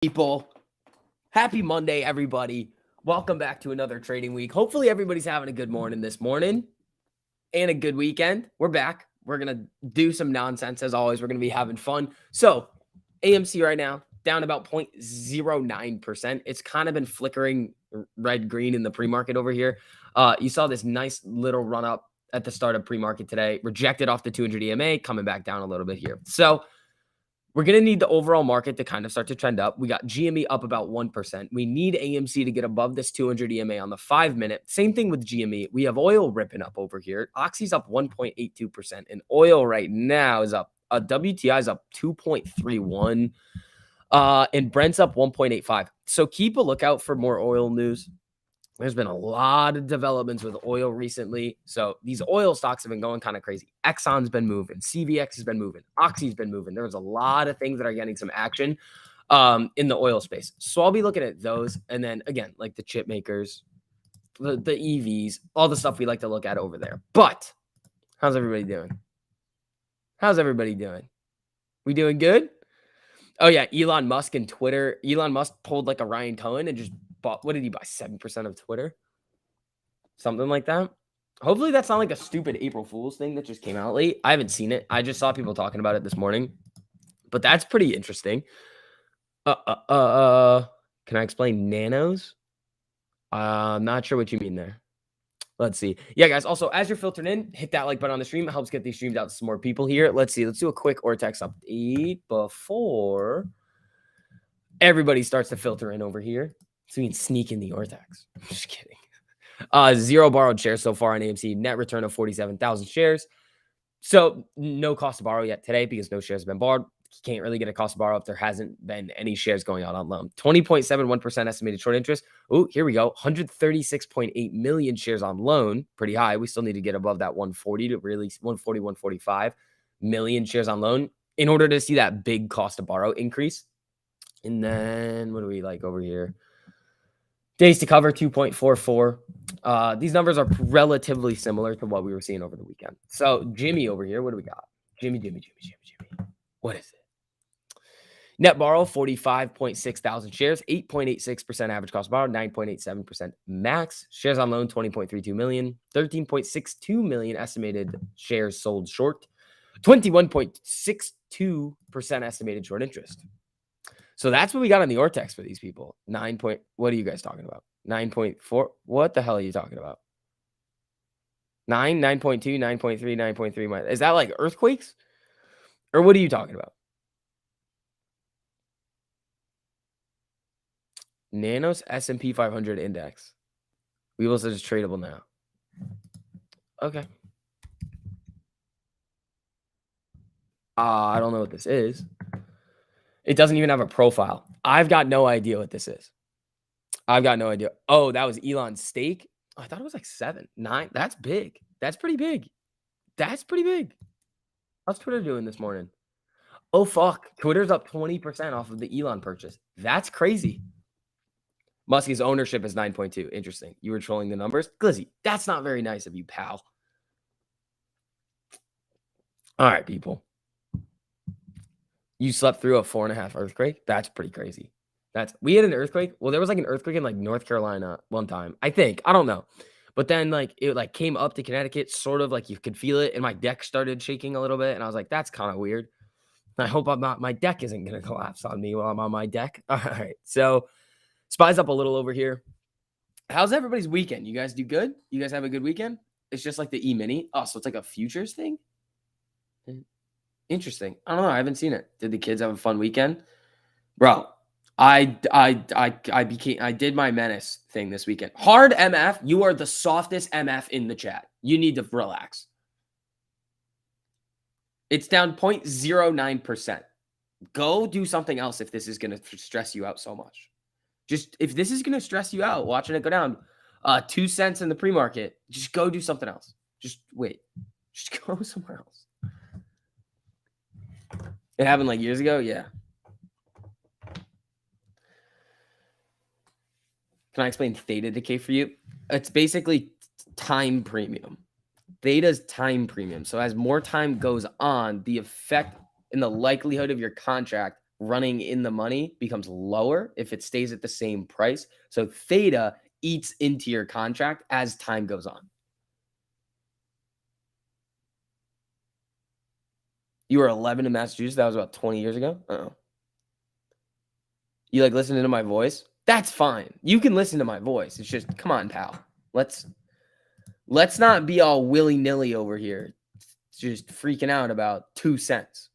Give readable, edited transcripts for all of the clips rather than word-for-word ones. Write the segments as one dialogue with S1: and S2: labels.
S1: People, happy Monday, everybody. Welcome back to another trading week. Hopefully, everybody's having a good morning this morning and a good weekend. We're back. We're going to do some nonsense as always. We're going to be having fun. So, AMC right now, down about 0.09%. It's kind of been flickering red-green in the pre-market over here. You saw this nice little run-up at the start of pre-market today, rejected off the 200 EMA, coming back down a little bit here. So, we're going to need the overall market to kind of start to trend up. We got GME up about 1%. We need AMC to get above this 200 EMA on the 5-minute. Same thing with GME. We have oil ripping up over here. Oxy's up 1.82%. And oil right now is up. WTI is up 2.31. And Brent's up 1.85. So keep a lookout for more oil news. There's been a lot of developments with oil recently. So these oil stocks have been going kind of crazy. Exxon's been moving. CVX has been moving. Oxy's been moving. There's a lot of things that are getting some action in the oil space. So I'll be looking at those. And then, again, like the chip makers, the EVs, all the stuff we like to look at over there. But how's everybody doing? How's everybody doing? We doing good? Oh, yeah. Elon Musk and Twitter. Elon Musk pulled like a Ryan Cohen and just bought, what did he buy? 7% of Twitter? Something like that. Hopefully that's not like a stupid April Fool's thing that just came out late. I haven't seen it. I just saw people talking about it this morning. But that's pretty interesting. Can I explain nanos? I'm not sure what you mean there. Let's see. Yeah, guys. Also, as you're filtering in, hit that like button on the stream. It helps get these streams out to some more people here. Let's see. Let's do a quick Ortex update before everybody starts to filter in over here. So we can sneak in the Ortex. I'm just kidding. 0 borrowed shares so far on AMC. Net return of 47,000 shares. So no cost to borrow yet today because no shares have been borrowed. You can't really get a cost to borrow if there hasn't been any shares going out on loan. 20.71% estimated short interest. Oh, here we go. 136.8 million shares on loan. Pretty high. We still need to get above that 140 to really 140, 145 million shares on loan in order to see that big cost to borrow increase. And then what do we like over here? Days to cover, 2.44. These numbers are relatively similar to what we were seeing over the weekend. So Jimmy over here, what do we got? Jimmy. What is it? Net borrow, 45.6 thousand shares, 8.86% average cost of borrow, 9.87% max. Shares on loan, 20.32 million, 13.62 million estimated shares sold short, 21.62% estimated short interest. So that's what we got on the Ortex for these people. What are you guys talking about? 9.4. What the hell are you talking about? 9.2, 9.3, 9.3. Is that like earthquakes? Or what are you talking about? Nanos S&P 500 index. Webull says it's tradable now. Okay. I don't know what this is. It doesn't even have a profile. I've got no idea what this is. I've got no idea. Oh, that was Elon's stake? Oh, I thought it was like 7, 9. That's big. That's pretty big. That's pretty big. How's Twitter doing this morning? Oh, fuck. Twitter's up 20% off of the Elon purchase. That's crazy. Musk's ownership is 9.2. Interesting. You were trolling the numbers? Glizzy, that's not very nice of you, pal. All right, people. You slept through a 4.5 earthquake? That's pretty crazy. We had an earthquake. Well, there was like an earthquake in like North Carolina one time, I think. I don't know. But then like it like came up to Connecticut, sort of like you could feel it, and my deck started shaking a little bit, and I was like, that's kind of weird. I hope my deck isn't gonna collapse on me while I'm on my deck. All right. So SPY's up a little over here. How's everybody's weekend? You guys do good? You guys have a good weekend? It's just like the E-mini. Oh, so it's like a futures thing? Interesting. I don't know. I haven't seen it. Did the kids have a fun weekend? Bro, I did my menace thing this weekend. Hard MF, you are the softest MF in the chat. You need to relax. It's down 0.09%. Go do something else if this is going to stress you out so much. Just if this is going to stress you out, watching it go down 2 cents in the pre-market, just go do something else. Just wait. Just go somewhere else. It happened like years ago? Yeah. Can I explain theta decay for you? It's basically time premium. Theta's time premium. So as more time goes on, the effect and the likelihood of your contract running in the money becomes lower if it stays at the same price. So theta eats into your contract as time goes on. You were 11 in Massachusetts. That was about 20 years ago. Oh, you like listening to my voice? That's fine. You can listen to my voice. It's just, come on, pal. Let's not be all willy-nilly over here, just freaking out about 2 cents.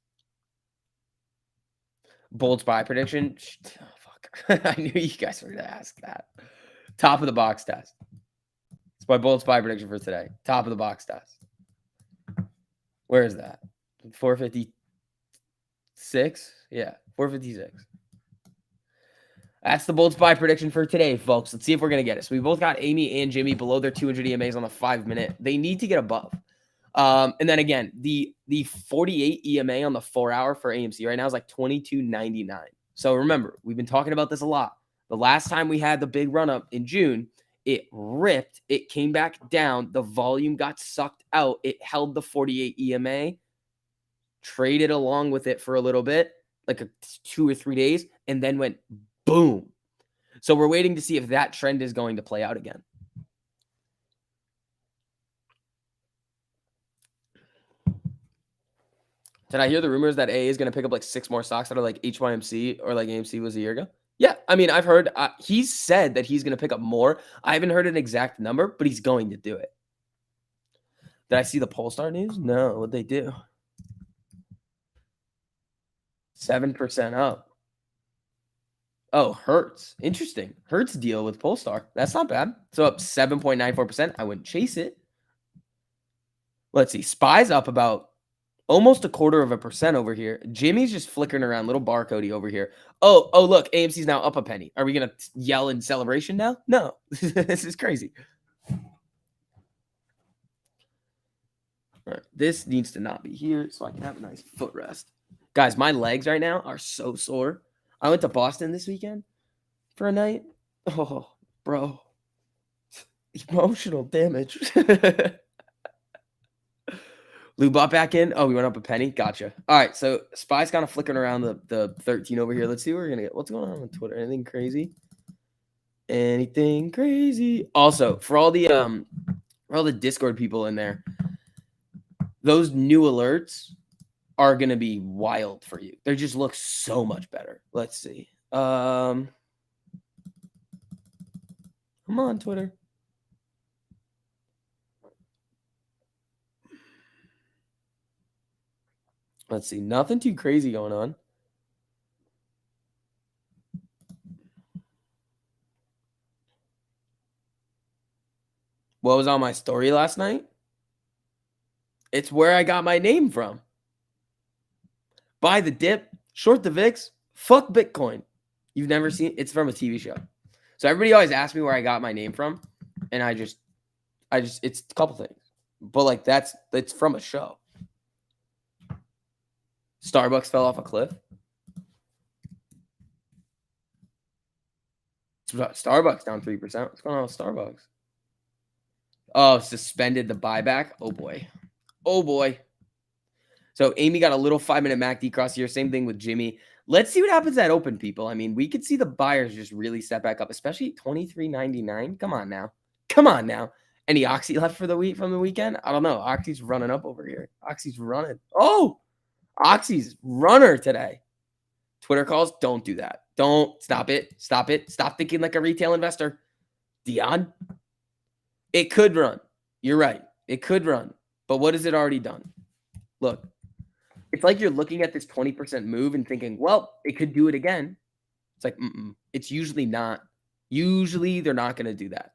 S1: Bold spy prediction. Oh, fuck. I knew you guys were gonna ask that. Top of the box test. It's my bold spy prediction for today. Top of the box test. Where is that? 456? Yeah, 456. That's the bold spy prediction for today, folks. Let's see if we're going to get it. So we both got Amy and Jimmy below their 200 EMAs on the 5-minute. They need to get above. And then again, the 48 EMA on the 4-hour for AMC right now is like 22.99. So remember, we've been talking about this a lot. The last time we had the big run up in June, it ripped. It came back down. The volume got sucked out. It held the 48 EMA, traded along with it for a little bit, like 2 or 3 days, and then went boom. So we're waiting to see if that trend is going to play out again. Did I hear the rumors that A is going to pick up like 6 more stocks that are like HYMC or like AMC was a year ago? Yeah, I mean, I've heard he's said that he's going to pick up more. I haven't heard an exact number, but he's going to do it. Did I see the Polestar news? No, what'd they do? 7% up. Oh, Hertz. Interesting. Hertz deal with Polestar. That's not bad. So up 7.94%. I wouldn't chase it. Let's see. SPY's up about almost 1/4% over here. Jimmy's just flickering around, little barcodey over here. Oh, look, AMC's now up a penny. Are we going to yell in celebration now? No. This is crazy. All right. This needs to not be here so I can have a nice footrest. Guys, my legs right now are so sore. I went to Boston this weekend for a night. Oh, bro. Emotional damage. Lou bought back in. Oh, we went up a penny. Gotcha. All right. So SPY's kind of flickering around the 13 over here. Let's see what we're going to get. What's going on Twitter? Anything crazy? Anything crazy? Also, for all the Discord people in there, those new alerts are going to be wild for you. They just look so much better. Let's see. Come on, Twitter. Let's see. Nothing too crazy going on. What was on my story last night? It's where I got my name from. Buy the dip, short the VIX, fuck Bitcoin. You've never seen it's from a TV show. So everybody always asks me where I got my name from, and I just it's a couple things. But like it's from a show. Starbucks fell off a cliff. Starbucks down 3%. What's going on with Starbucks? Oh, suspended the buyback. Oh boy. Oh boy. So Amy got a little 5-minute MACD cross here. Same thing with Jimmy. Let's see what happens at open, people. I mean, we could see the buyers just really step back up, especially 23.99. Come on now. Come on now. Any Oxy left for the week from the weekend? I don't know. Oxy's running up over here. Oxy's running. Oh, Oxy's runner today. Twitter calls, don't do that. Don't stop it. Stop it. Stop thinking like a retail investor. Dion, it could run. You're right. It could run. But what has it already done? Look, it's like you're looking at this 20% move and thinking, well, it could do it again. It's like, it's usually not. Usually they're not going to do that.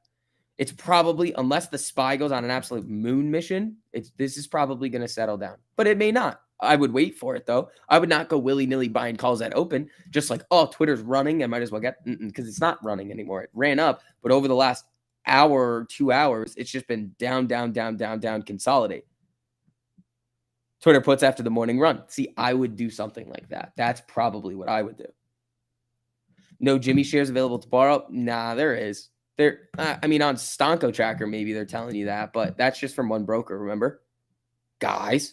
S1: It's probably, unless the SPY goes on an absolute moon mission, this is probably going to settle down. But it may not. I would wait for it, though. I would not go willy-nilly buying calls at open, just like, oh, Twitter's running. I might as well get, because it's not running anymore. It ran up, but over the last hour or 2 hours, it's just been down, consolidate. Twitter puts after the morning run. See, I would do something like that. That's probably what I would do. No Jimmy shares available to borrow? Nah, there is. I mean, on Stonko Tracker, maybe they're telling you that, but that's just from one broker, remember? Guys.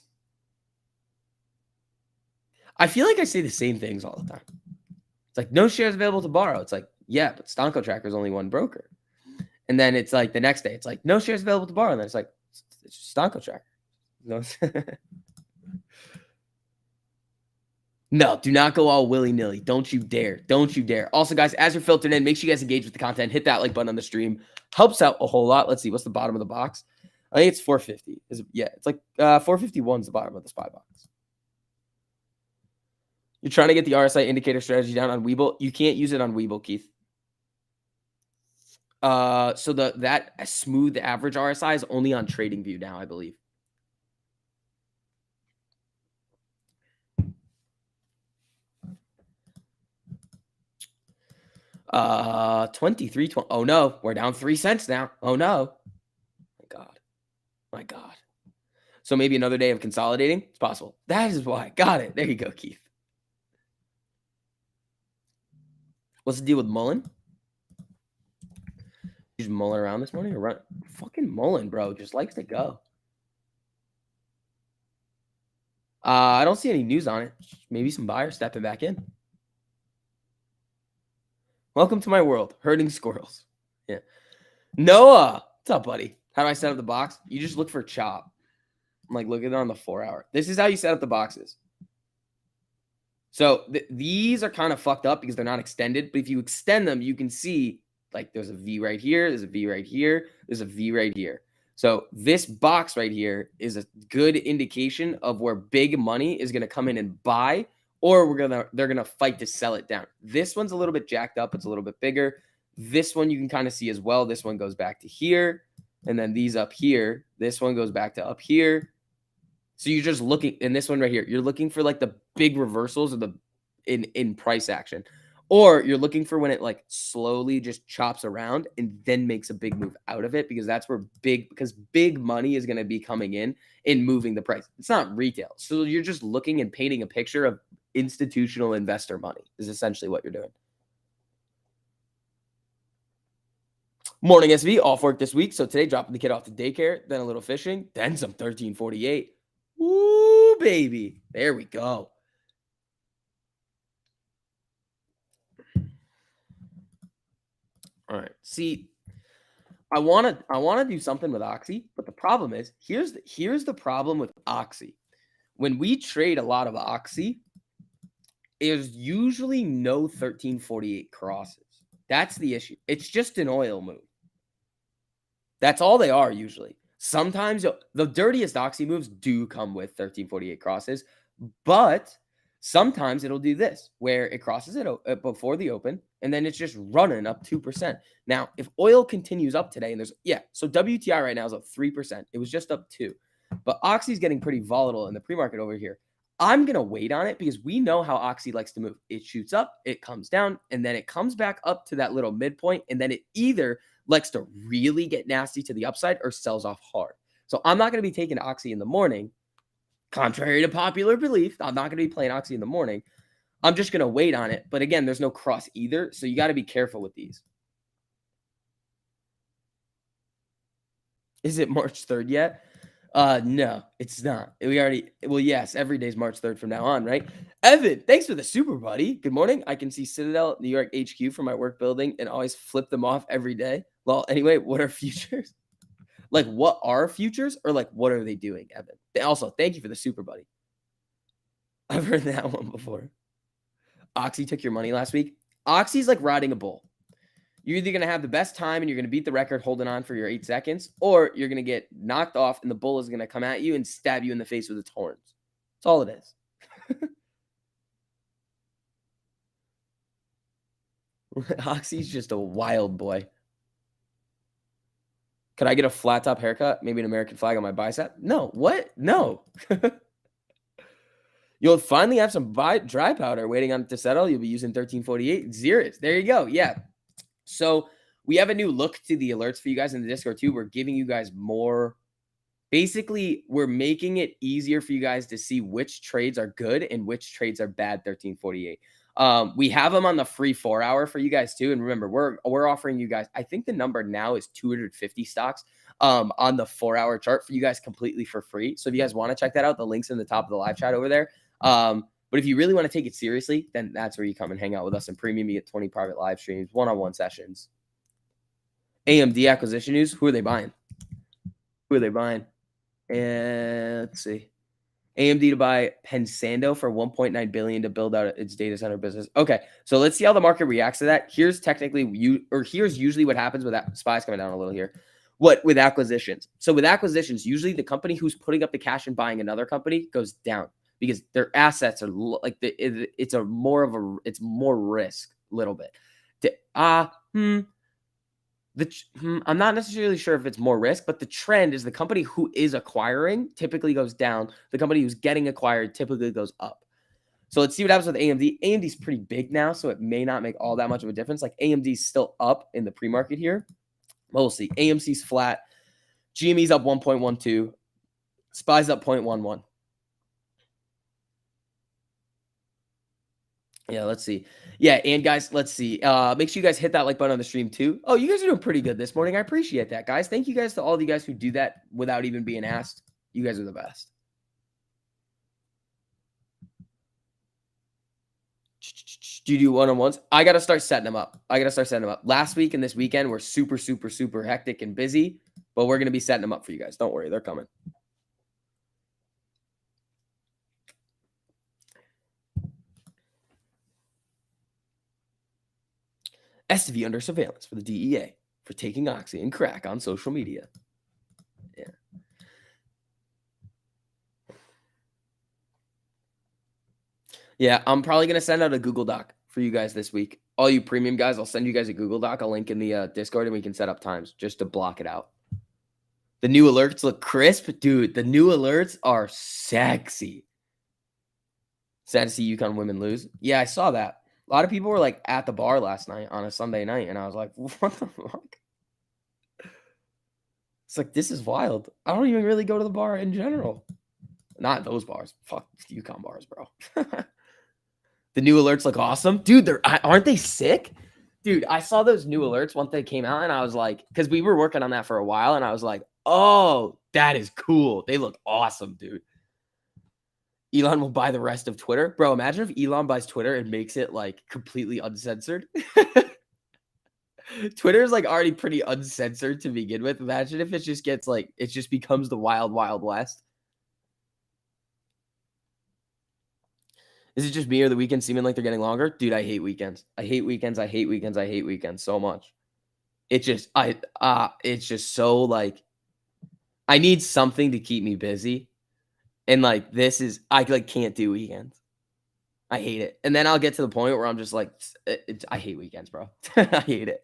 S1: I feel like I say the same things all the time. It's like, no shares available to borrow. It's like, yeah, but Stonko Tracker is only one broker. And then it's like the next day, it's like, no shares available to borrow. And then it's like, it's just Stonko Tracker. No, no, do not go all willy-nilly. Don't you dare. Don't you dare. Also, guys, as you're filtered in, make sure you guys engage with the content. Hit that like button on the stream. Helps out a whole lot. Let's see. What's the bottom of the box? I think it's 450. Yeah, it's like 451 is the bottom of the SPY box. You're trying to get the RSI indicator strategy down on Webull. You can't use it on Webull, Keith. So that smooth average RSI is only on TradingView now, I believe. Uh, 23.20. Oh no, we're down 3 cents now. Oh no. My God. My God. So maybe another day of consolidating. It's possible. That is why. Got it. There you go, Keith. What's the deal with Mullen? He's mulling around this morning or run? Fucking Mullen, bro. Just likes to go. I don't see any news on it. Maybe some buyers stepping back in. Welcome to my world. Herding squirrels. Yeah. Noah. What's up, buddy? How do I set up the box? You just look for chop. I'm like, look at it on the 4 hour. This is how you set up the boxes. So these are kind of fucked up because they're not extended. But if you extend them, you can see like there's a V right here. There's a V right here. There's a V right here. So this box right here is a good indication of where big money is going to come in and buy, or they're gonna fight to sell it down. This one's a little bit jacked up. It's a little bit bigger. This one you can kind of see as well. This one goes back to here, and then these up here. This one goes back to up here. So you're just looking in this one right here. You're looking for like the big reversals of the in price action, or you're looking for when it like slowly just chops around and then makes a big move out of it, because that's where big money is going to be coming in and moving the price. It's not retail. So you're just looking and painting a picture of institutional investor money is essentially what you're doing. Morning SV, off work this week. So today dropping the kid off to daycare, then a little fishing, then some 1348. Woo, baby. There we go. All right. See, I want to do something with Oxy, but the problem is, here's the problem with Oxy. When we trade a lot of Oxy, there's usually no 1348 crosses. That's the issue. It's just an oil move. That's all they are usually. Sometimes the dirtiest Oxy moves do come with 1348 crosses, but sometimes it'll do this, where it crosses it before the open, and then it's just running up 2%. Now, if oil continues up today, and so WTI right now is up 3%. It was just up 2%. But Oxy's getting pretty volatile in the pre-market over here. I'm going to wait on it because we know how Oxy likes to move. It shoots up, it comes down, and then it comes back up to that little midpoint, and then it either likes to really get nasty to the upside or sells off hard. So I'm not going to be taking Oxy in the morning. Contrary to popular belief, I'm not going to be playing Oxy in the morning. I'm just going to wait on it. But again, there's no cross either. So you got to be careful with these. Is it March 3rd yet? No, it's not. Yes, every day's March 3rd from now on, right? Evan, thanks for the super, buddy. Good morning. I can see Citadel, New York HQ from my work building and always flip them off every day. Well, anyway, what are futures? Like, what are futures, or like, what are they doing, Evan? Also, thank you for the super, buddy. I've heard that one before. Oxy took your money last week. Oxy's like riding a bull. You're either going to have the best time and you're going to beat the record holding on for your 8 seconds, or you're going to get knocked off and the bull is going to come at you and stab you in the face with its horns. That's all it is. Oxy's just a wild boy. Could I get a flat top haircut? Maybe an American flag on my bicep? No. What? No. You'll finally have some dry powder waiting on it to settle. You'll be using 1348 zeros. There you go. Yeah. So we have a new look to the alerts for you guys in the Discord too. We're giving you guys more. Basically, we're making it easier for you guys to see which trades are good and which trades are bad. 1348. We have them on the free 4 hour for you guys too. And remember, we're offering you guys, I think the number now is 250 stocks on the 4 hour chart for you guys completely for free. So if you guys want to check that out, the link's in the top of the live chat over there. But if you really want to take it seriously, then that's where you come and hang out with us in premium. You get 20 private live streams, one-on-one sessions. AMD acquisition news. Who are they buying? And let's see. AMD to buy Pensando for $1.9 billion to build out its data center business. Okay, so let's see how the market reacts to that. Here's usually what happens with that. SPY's coming down a little here. What with acquisitions? So with acquisitions, usually the company who's putting up the cash and buying another company goes down because their assets are like it's more risk a little bit. I'm not necessarily sure if it's more risk, but the trend is the company who is acquiring typically goes down. The company who's getting acquired typically goes up. So let's see what happens with AMD. AMD's pretty big now, so it may not make all that much of a difference. Like AMD's still up in the pre-market here. Well, we'll see. AMC's flat. GME's up 1.12. SPY's up 0.11. Yeah, let's see. Yeah, and guys, let's see. Make sure you guys hit that like button on the stream too. Oh, you guys are doing pretty good this morning. I appreciate that, guys. Thank you guys to all of you guys who do that without even being asked. You guys are the best. Do you do one-on-ones? I got to start setting them up. Last week and this weekend were super, super, super hectic and busy, but we're going to be setting them up for you guys. Don't worry. They're coming. STV under surveillance for the DEA for taking oxy and crack on social media. Yeah. Yeah, I'm probably going to send out a Google Doc for you guys this week. All you premium guys, I'll send you guys a Google Doc. I'll link in the Discord and we can set up times just to block it out. The new alerts look crisp. Dude, the new alerts are sexy. Sad to see UConn women lose. Yeah, I saw that. A lot of people were like at the bar last night on a Sunday night, and I was like, what the fuck? It's like, this is wild. I don't even really go to the bar in general. Not those bars. Fuck UConn bars, bro. The new alerts look awesome. Dude, aren't they sick? Dude, I saw those new alerts once they came out, and I was like, because we were working on that for a while, and I was like, oh, that is cool. They look awesome, dude. Elon will buy the rest of Twitter. Bro, imagine if Elon buys Twitter and makes it like completely uncensored. Twitter is like already pretty uncensored to begin with. Imagine if it just gets like, it just becomes the wild, wild west. Is it just me or the weekends seeming like they're getting longer? Dude, I hate weekends. I hate weekends so much. It's just so like, I need something to keep me busy. And like, I like can't do weekends. I hate it. And then I'll get to the point where I'm just like, I hate weekends, bro. I hate it.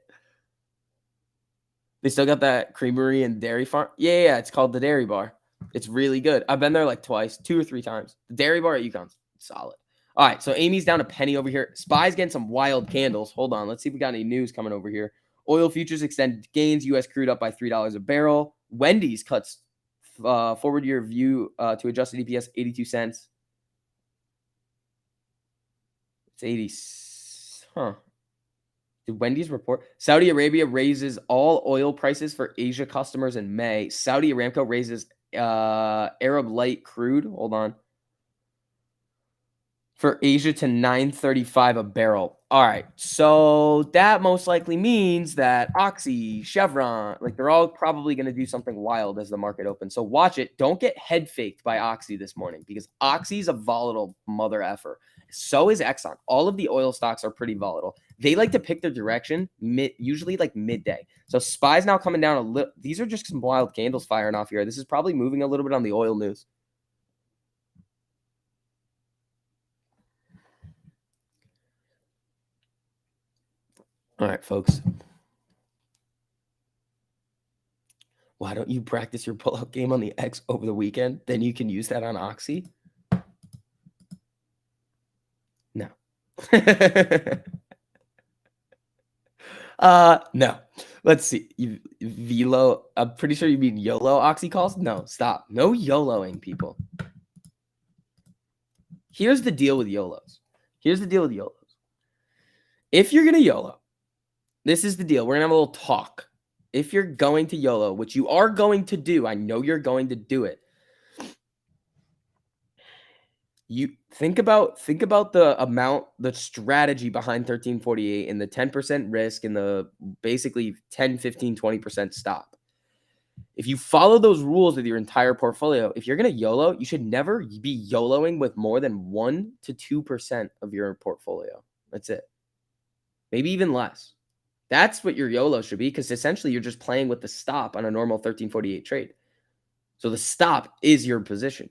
S1: They still got that creamery and dairy farm. Yeah, it's called the Dairy Bar. It's really good. I've been there like twice, 2 or 3 times. The Dairy Bar at UConn's solid. All right, so Amy's down a penny over here. SPY's getting some wild candles. Hold on. Let's see if we got any news coming over here. Oil futures extended gains. U.S. crude up by $3 a barrel. Wendy's cuts forward year view to adjusted EPS 82 cents. It's 80. Huh. Did Wendy's report? Saudi Arabia raises all oil prices for Asia customers in May. Saudi Aramco raises Arab light crude. Hold on. For Asia to $9.35 a barrel. All right. So that most likely means that Oxy, Chevron, like they're all probably going to do something wild as the market opens. So watch it. Don't get head faked by Oxy this morning because Oxy's a volatile mother effer. So is Exxon. All of the oil stocks are pretty volatile. They like to pick their direction usually like midday. So SPY's now coming down a little. These are just some wild candles firing off here. This is probably moving a little bit on the oil news. All right, folks. Why don't you practice your pull-out game on the X over the weekend? Then you can use that on Oxy. No. No. Let's see. Velo. I'm pretty sure you mean YOLO Oxy calls. No, stop. No YOLOing, people. Here's the deal with YOLOs. If you're gonna YOLO, this is the deal. We're gonna have a little talk. If you're going to YOLO, which you are going to do, I know you're going to do it. You think about the strategy behind 1348 and the 10% risk and the basically 10, 15, 20% stop. If you follow those rules with your entire portfolio, if you're going to YOLO, you should never be YOLOing with more than 1 to 2% of your portfolio. That's it. Maybe even less. That's what your YOLO should be, because essentially you're just playing with the stop on a normal 1348 trade. So the stop is your position.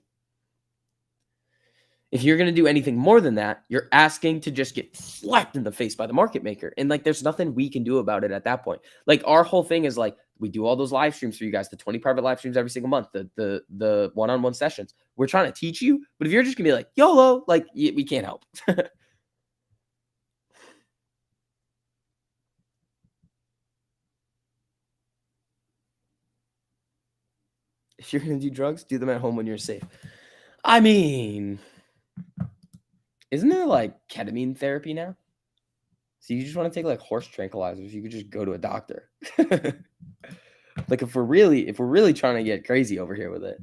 S1: If you're going to do anything more than that, you're asking to just get slapped in the face by the market maker. And like, there's nothing we can do about it at that point. Like, our whole thing is like, we do all those live streams for you guys, the 20 private live streams every single month, the one-on-one sessions. We're trying to teach you, but if you're just gonna be like, YOLO, like, we can't help. If you're gonna do drugs, do them at home when you're safe. I mean, isn't there like ketamine therapy now? So you just want to take like horse tranquilizers, you could just go to a doctor. Like, if we're really trying to get crazy over here with it.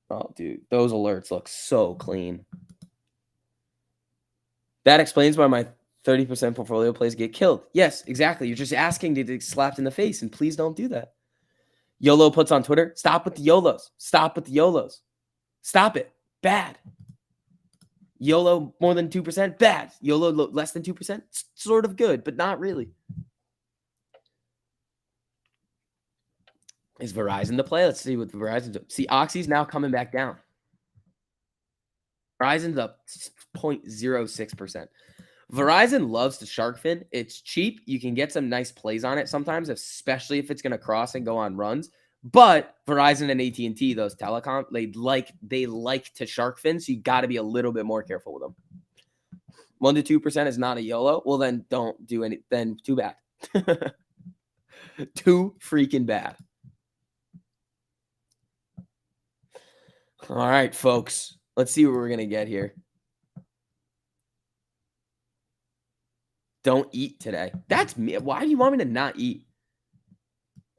S1: Oh, dude, those alerts look so clean. That explains why my 30% portfolio plays get killed. Yes, exactly. You're just asking to get slapped in the face, and please don't do that. YOLO puts on Twitter, stop with the YOLOs. Stop with the YOLOs. Stop it. Bad. YOLO more than 2%, bad. YOLO less than 2%, sort of good, but not really. Is Verizon the play? Let's see what Verizon's up. See, Oxy's now coming back down. Verizon's up 0.06%. Verizon loves to shark fin. It's cheap. You can get some nice plays on it sometimes, especially if it's going to cross and go on runs. But Verizon and AT&T, those telecom, they like to shark fin, so you got to be a little bit more careful with them. 1 to 2% is not a YOLO. Well, then don't do any. Then too bad. Too freaking bad. All right, folks. Let's see what we're going to get here. Don't eat today. That's me. Why do you want me to not eat?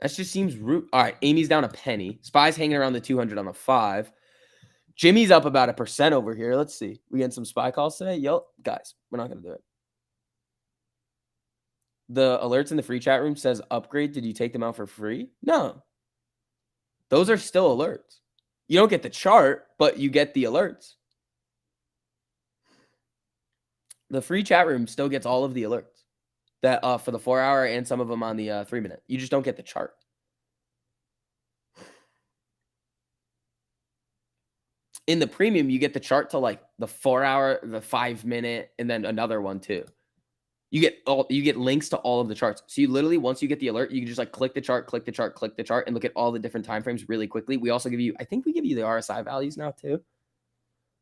S1: That just seems rude. All right, Amy's down a penny. Spy's hanging around the 200 on the 5. Jimmy's up about 1% over here. Let's see. We getting some spy calls today? Yo, guys, we're not going to do it. The alerts in the free chat room says upgrade. Did you take them out for free? No. Those are still alerts. You don't get the chart, but you get the alerts. The free chat room still gets all of the alerts that for the 4-hour and some of them on the 3-minute. You just don't get the chart. In the premium, you get the chart to like the 4-hour, the 5-minute, and then another one too. You get links to all of the charts. So you literally, once you get the alert, you can just like click the chart, and look at all the different time frames really quickly. We also give you, I think we give you the RSI values now too.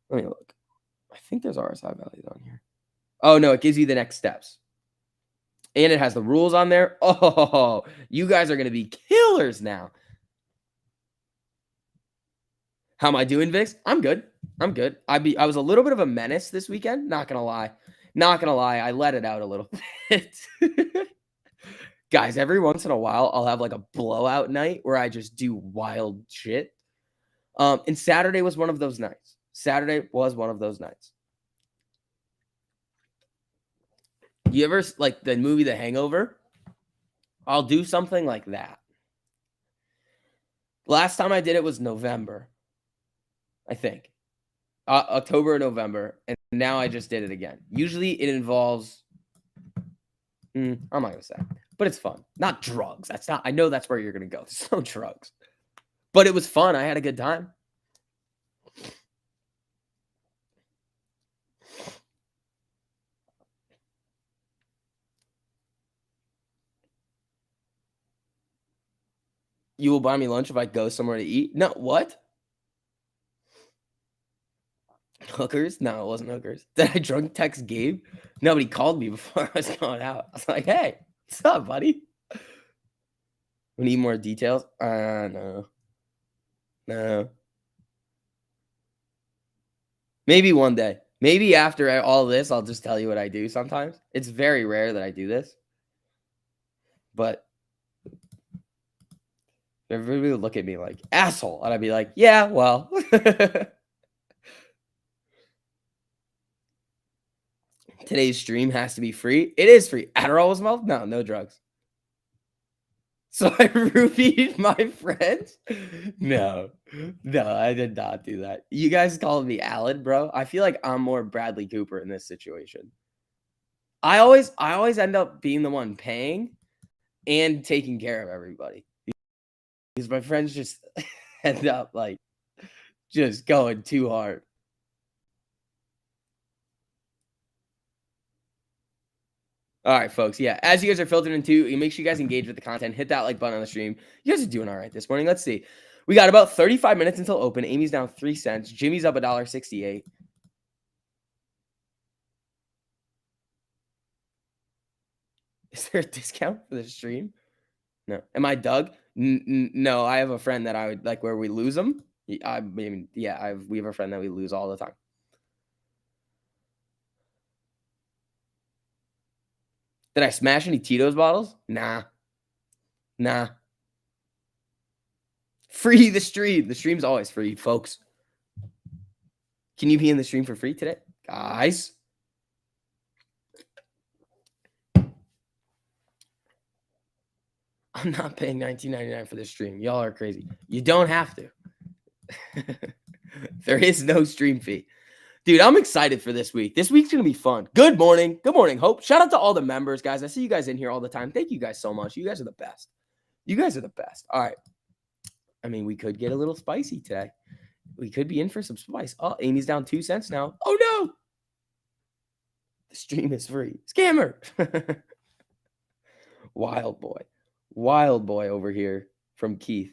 S1: Let me look. I think there's RSI values on here. Oh no, it gives you the next steps. And it has the rules on there. Oh, you guys are going to be killers now. How am I doing, Vix? I'm good. I'm good. I was a little bit of a menace this weekend. Not going to lie. Not going to lie. I let it out a little bit. Guys, every once in a while, I'll have like a blowout night where I just do wild shit. And Saturday was one of those nights. Saturday was one of those nights. You ever, like the movie The Hangover? I'll do something like that. Last time I did it was November, I think. October or November, and now I just did it again. Usually it involves, I'm not going to say, but it's fun. Not drugs. That's not, I know that's where you're going to go. There's no drugs. But it was fun. I had a good time. You will buy me lunch if I go somewhere to eat? No, what? Hookers? No, it wasn't hookers. Did I drunk text Gabe? Nobody called me before I was going out. I was like, hey, what's up, buddy? We need more details? No. No. Maybe one day. Maybe after all this, I'll just tell you what I do sometimes. It's very rare that I do this. But Everybody would look at me like, asshole. And I'd be like, yeah, well. Today's stream has to be free. It is free. Adderall was involved? No, no drugs. So I roofied my friends? No, I did not do that. You guys called me Alan, bro. I feel like I'm more Bradley Cooper in this situation. I always end up being the one paying and taking care of everybody. Because my friends just end up like just going too hard. All right, folks. Yeah, as you guys are filtering in too, make sure you guys engage with the content. Hit that like button on the stream. You guys are doing all right this morning. Let's see. We got about 35 minutes until open. Amy's down 3 cents. Jimmy's up $1.68. Is there a discount for the stream? No. Am I Doug? No, I have a friend that I would like where we lose them. I mean, yeah, we have a friend that we lose all the time. Did I smash any Tito's bottles? Nah. Free the stream. The stream's always free, folks. Can you be in the stream for free today? Guys. I'm not paying $19.99 for this stream. Y'all are crazy. You don't have to. There is no stream fee. Dude, I'm excited for this week. This week's going to be fun. Good morning. Good morning, Hope. Shout out to all the members, guys. I see you guys in here all the time. Thank you guys so much. You guys are the best. You guys are the best. All right. I mean, we could get a little spicy today. We could be in for some spice. Oh, Amy's down 2 cents now. Oh, no. The stream is free. Scammer. Wild boy. Wild boy over here from Keith.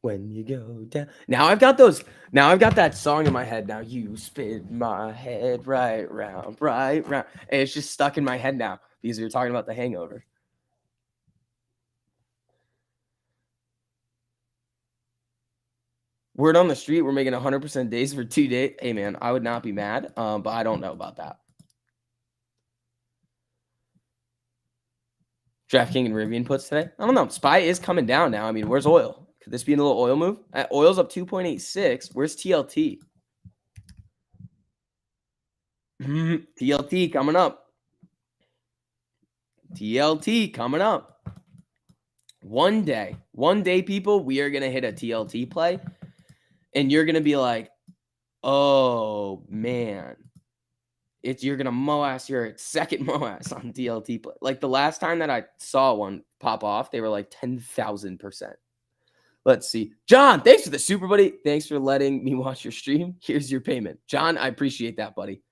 S1: When you go down. Now I've got that song in my head now. You spin my head right round. And it's just stuck in my head now because we were talking about The Hangover. Word on the street, we're making 100% days for 2 days. Hey, man, I would not be mad, but I don't know about that. DraftKings and Rivian puts today? I don't know. SPY is coming down now. I mean, where's oil? Could this be a little oil move? Oil's up 2.86. Where's TLT? TLT coming up. TLT coming up. One day, people, we are going to hit a TLT play. And you're going to be like, oh, man. You're going to MOAS your second MOAS on TLT play. Like the last time that I saw one pop off, they were like 10,000%. Let's see. John, thanks for the super, buddy. Thanks for letting me watch your stream. Here's your payment. John, I appreciate that, buddy.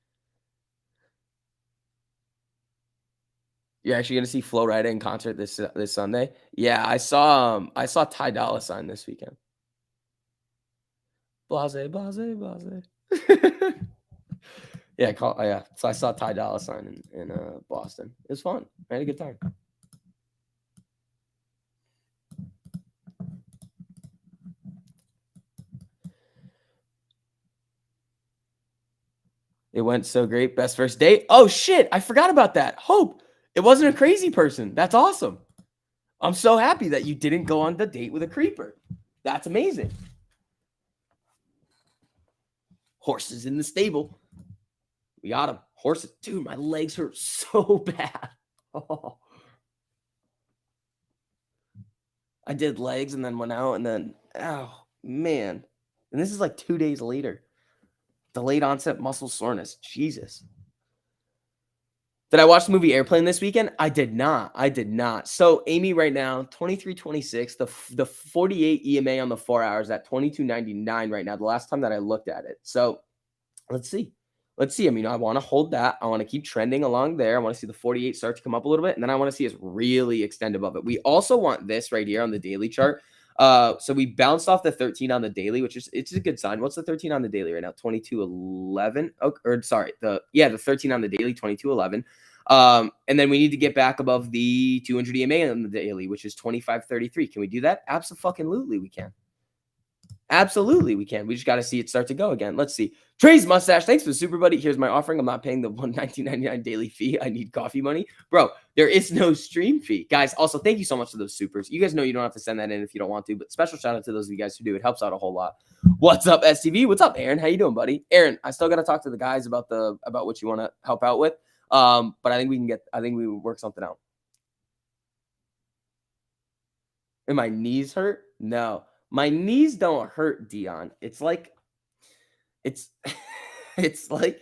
S1: You're actually going to see Flo Rida in concert this Sunday? Yeah, I saw Ty Dolla $ign this weekend. Blase. Yeah, so I saw Ty Dolla $ign in Boston. It was fun. I had a good time. It went so great. Best first date. Oh, shit. I forgot about that. Hope. It wasn't a crazy person. That's awesome. I'm so happy that you didn't go on the date with a creeper. That's amazing. Horses in the stable. We got him. Horses. Dude, my legs hurt so bad. Oh. I did legs and then went out and then, oh, man. And this is like 2 days later. Delayed onset muscle soreness. Jesus. Did I watch the movie Airplane this weekend? I did not. So Amy right now, 23.26. The 48 EMA on the 4 hours at 22.99 right now. The last time that I looked at it. So let's see. I mean, I want to hold that. I want to keep trending along there. I want to see the 48 start to come up a little bit. And then I want to see us really extend above it. We also want this right here on the daily chart. So we bounced off the 13 on the daily, it's a good sign. What's the 13 on the daily right now? 22.11. Oh, or sorry, the 13 on the daily, 22.11. And then we need to get back above the 200 EMA on the daily, which is 25.33. Can we do that? Absolutely, we can. Absolutely, we can. We just got to see it start to go again. Let's see. Trey's mustache. Thanks for the super buddy. Here's my offering. I'm not paying the $119.99 daily fee. I need coffee money, bro. There is no stream fee, guys. Also, thank you so much for those supers. You guys know you don't have to send that in if you don't want to, but special shout out to those of you guys who do. It helps out a whole lot. What's up, STV? What's up, Aaron? How you doing, buddy? Aaron, I still got to talk to the guys about what you want to help out with. But I think we work something out. And my knees hurt? No. My knees don't hurt, Dion. It's like it's like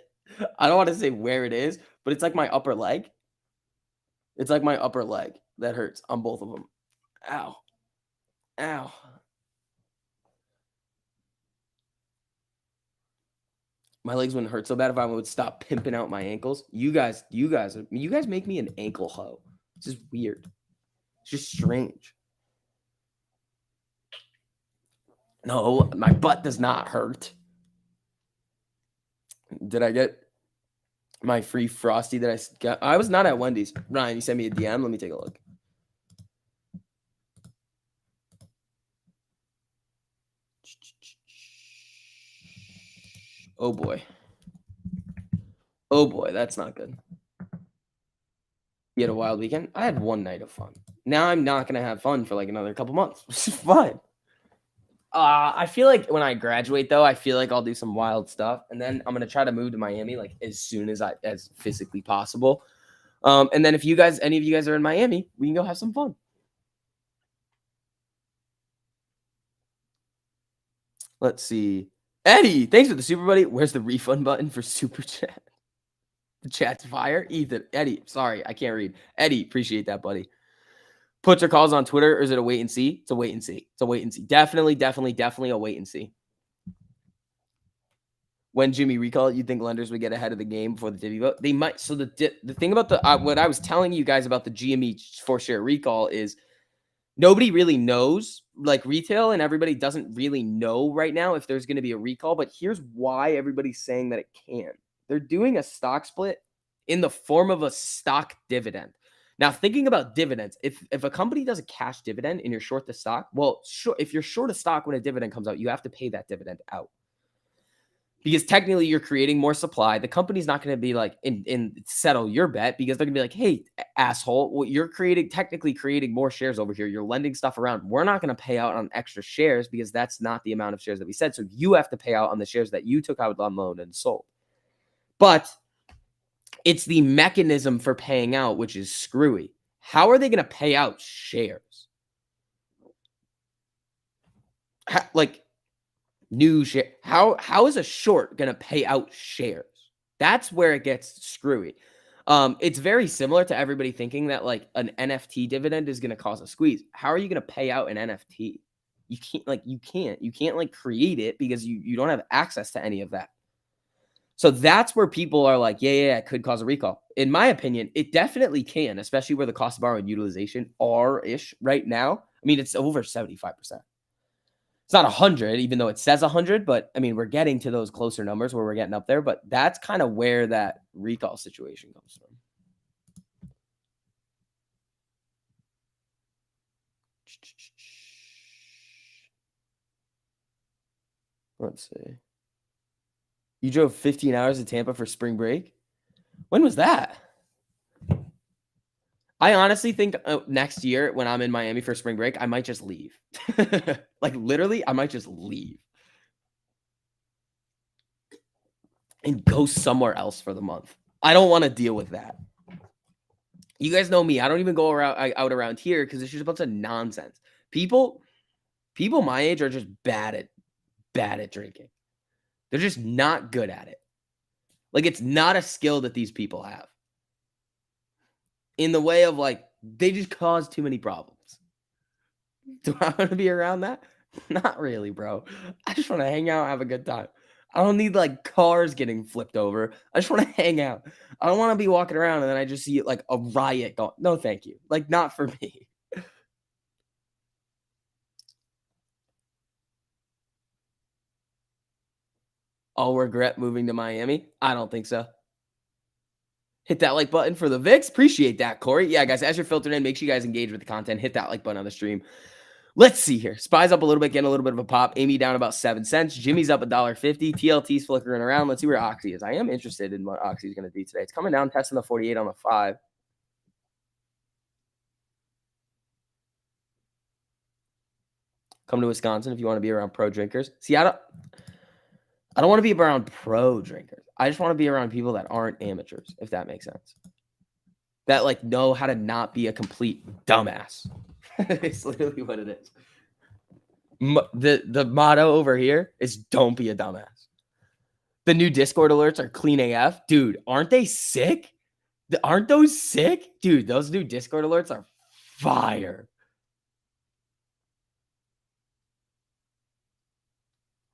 S1: I don't want to say where it is, but it's like my upper leg. It's like my upper leg that hurts on both of them. Ow. Ow. My legs wouldn't hurt so bad if I would stop pimping out my ankles. You guys make me an ankle hoe. It's just weird. It's just strange. No, my butt does not hurt. Did I get my free Frosty that I got? I was not at Wendy's. Ryan, you sent me a DM. Let me take a look. Oh, boy. Oh, boy. That's not good. You had a wild weekend? I had one night of fun. Now I'm not going to have fun for like another couple months, which is fine. I feel like when I graduate, though, I feel like I'll do some wild stuff, and then I'm gonna try to move to Miami like as soon as as physically possible. And then if any of you guys are in Miami, we can go have some fun. Let's see, Eddie. Thanks for the super buddy. Where's the refund button for super chat? The chat's fire. Ethan, Eddie. Sorry, I can't read. Eddie, appreciate that, buddy. Puts or calls on Twitter, or is it a wait and see? It's a wait and see. It's a wait and see. Definitely a wait and see. When Jimmy recalled, you think lenders would get ahead of the game before the divvy vote? They might. So the thing about what I was telling you guys about the GME 4-share recall is nobody really knows. Like retail and everybody doesn't really know right now if there's going to be a recall. But here's why everybody's saying that it can. They're doing a stock split in the form of a stock dividend. Now, thinking about dividends, if a company does a cash dividend and you're short the stock, well, if you're short a stock when a dividend comes out, you have to pay that dividend out. Because technically you're creating more supply. The company's not going to be like in settle your bet because they're going to be like, hey, asshole, well, you're technically creating more shares over here. You're lending stuff around. We're not going to pay out on extra shares because that's not the amount of shares that we said. So you have to pay out on the shares that you took out on loan and sold. But it's the mechanism for paying out, which is screwy. How are they going to pay out shares? New share. How is a short going to pay out shares? That's where it gets screwy. It's very similar to everybody thinking that like an NFT dividend is going to cause a squeeze. How are you going to pay out an NFT? You can't like create it because you don't have access to any of that. So that's where people are like, yeah, it could cause a recall. In my opinion, it definitely can, especially where the cost of borrowing utilization are-ish right now. I mean, it's over 75%. It's not 100, even though it says 100, but I mean, we're getting to those closer numbers where we're getting up there, but that's kind of where that recall situation comes from. Let's see. You drove 15 hours to Tampa for spring break? When was that? I honestly think next year when I'm in Miami for spring break, I might just leave. Like literally, I might just leave and go somewhere else for the month. I don't want to deal with that. You guys know me. I don't even go out around here because it's just a bunch of nonsense. People my age are just bad at drinking. They're just not good at it. Like it's not a skill that these people have. In the way of like, they just cause too many problems. Do I want to be around that? Not really, bro. I just want to hang out, have a good time. I don't need like cars getting flipped over. I just want to hang out. I don't want to be walking around and then I just see like a riot going. No, thank you. Like not for me. I'll regret moving to Miami. I don't think so. Hit that like button for the VIX. Appreciate that, Corey. Yeah, guys, as you're filtering in, make sure you guys engage with the content. Hit that like button on the stream. Let's see here. Spy's up a little bit, getting a little bit of a pop. Amy down about 7 cents. Jimmy's up $1.50. TLT's flickering around. Let's see where Oxy is. I am interested in what Oxy's going to do today. It's coming down, testing the 48 on the 5. Come to Wisconsin if you want to be around pro drinkers. See, I don't want to be around pro drinkers. I just want to be around people that aren't amateurs, if that makes sense. That like know how to not be a complete dumbass. It's literally what it is. The motto over here is don't be a dumbass. The new Discord alerts are clean AF. Dude, aren't they sick? Aren't those sick? Dude, those new Discord alerts are fire.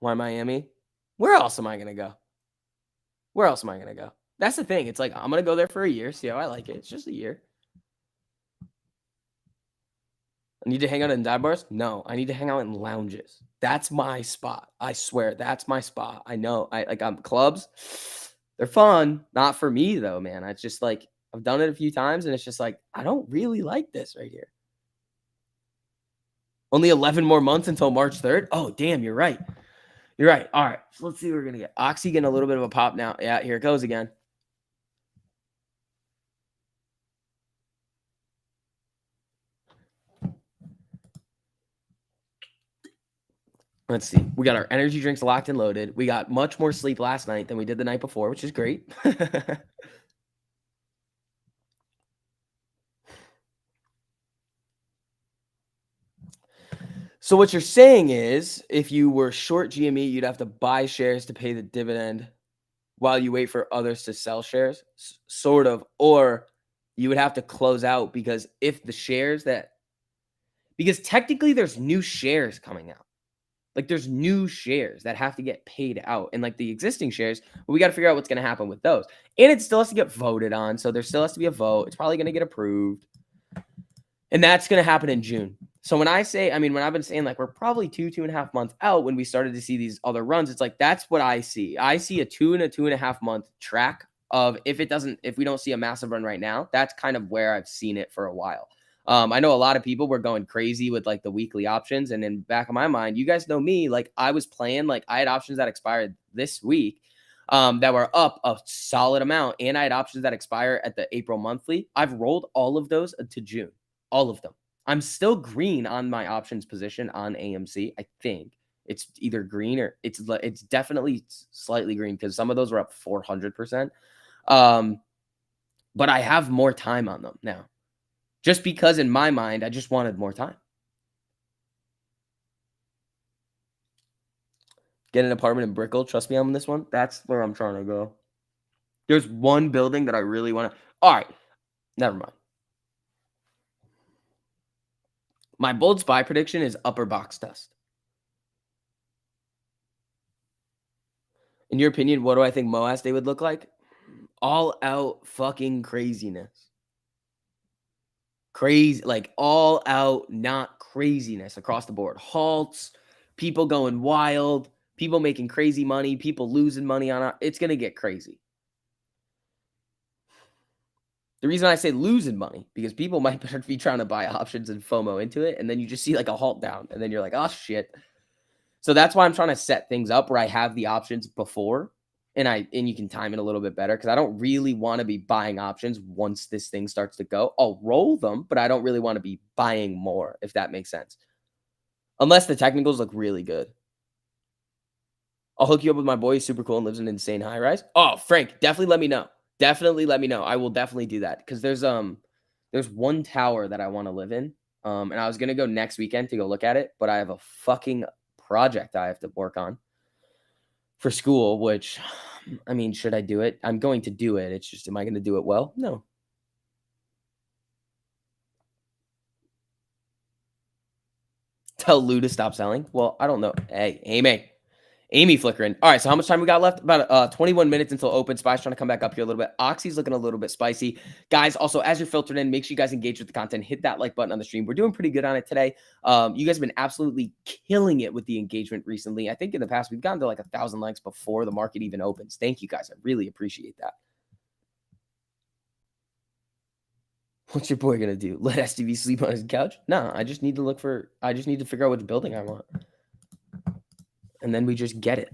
S1: Why Miami? Where else am I going to go? Where else am I going to go? That's the thing. It's like, I'm going to go there for a year, see how I like it. It's just a year. I need to hang out in dive bars? No, I need to hang out in lounges. That's my spot. I swear, that's my spot. I know. I'm clubs. They're fun. Not for me though, man. It's just like, I've done it a few times and it's just like, I don't really like this right here. Only 11 more months until March 3rd. Oh, damn, you're right. You're right. All right. So let's see what we're going to get. Oxy getting a little bit of a pop now. Yeah, here it goes again. Let's see. We got our energy drinks locked and loaded. We got much more sleep last night than we did the night before, which is great. So what you're saying is if you were short GME, you'd have to buy shares to pay the dividend while you wait for others to sell shares, sort of, or you would have to close out because if the shares because technically there's new shares coming out. Like there's new shares that have to get paid out. And like the existing shares, we got to figure out what's going to happen with those. And it still has to get voted on. So there still has to be a vote. It's probably going to get approved. And that's going to happen in June. So when I've been saying like we're probably 2.5 months out when we started to see these other runs, it's like that's what I see. I see a 2.5 month track of if we don't see a massive run right now, that's kind of where I've seen it for a while. I know a lot of people were going crazy with like the weekly options. And in back of my mind, you guys know me, like I was playing, like I had options that expired this week that were up a solid amount. And I had options that expire at the April monthly. I've rolled all of those to June, all of them. I'm still green on my options position on AMC. I think it's either green or it's definitely slightly green because some of those were up 400%. But I have more time on them now. Just because in my mind, I just wanted more time. Get an apartment in Brickell. Trust me on this one. That's where I'm trying to go. There's one building that I really want to. All right. Never mind. My bold spy prediction is upper box test. In your opinion, what do I think Moas Day would look like? All out fucking craziness. Crazy, like all out, not craziness across the board. Halts, people going wild, people making crazy money, people losing money on it. It's going to get crazy. The reason I say losing money, because people might be trying to buy options and FOMO into it, and then you just see like a halt down, and then you're like, oh shit. So that's why I'm trying to set things up where I have the options before, and you can time it a little bit better because I don't really want to be buying options once this thing starts to go. I'll roll them, but I don't really want to be buying more, if that makes sense. Unless the technicals look really good. I'll hook you up with my boy. He's super cool and lives in an insane high rise. Oh, Frank, definitely let me know. Definitely let me know. I will definitely do that because there's one tower that I want to live in. And I was gonna go next weekend to go look at it, but I have a fucking project I have to work on for school, which I mean, should I do it? I'm going to do it. It's just, am I going to do it well? No. Tell Lou to stop selling. Well, I don't know. Hey, Amy flickering. All right, so how much time we got left? About 21 minutes until open. Spy's trying to come back up here a little bit. Oxy's looking a little bit spicy. Guys, also, as you're filtered in, make sure you guys engage with the content. Hit that like button on the stream. We're doing pretty good on it today. You guys have been absolutely killing it with the engagement recently. I think in the past, we've gotten to like 1,000 likes before the market even opens. Thank you, guys. I really appreciate that. What's your boy gonna do? Let STV sleep on his couch? No, I just need to figure out which building I want. And then we just get it.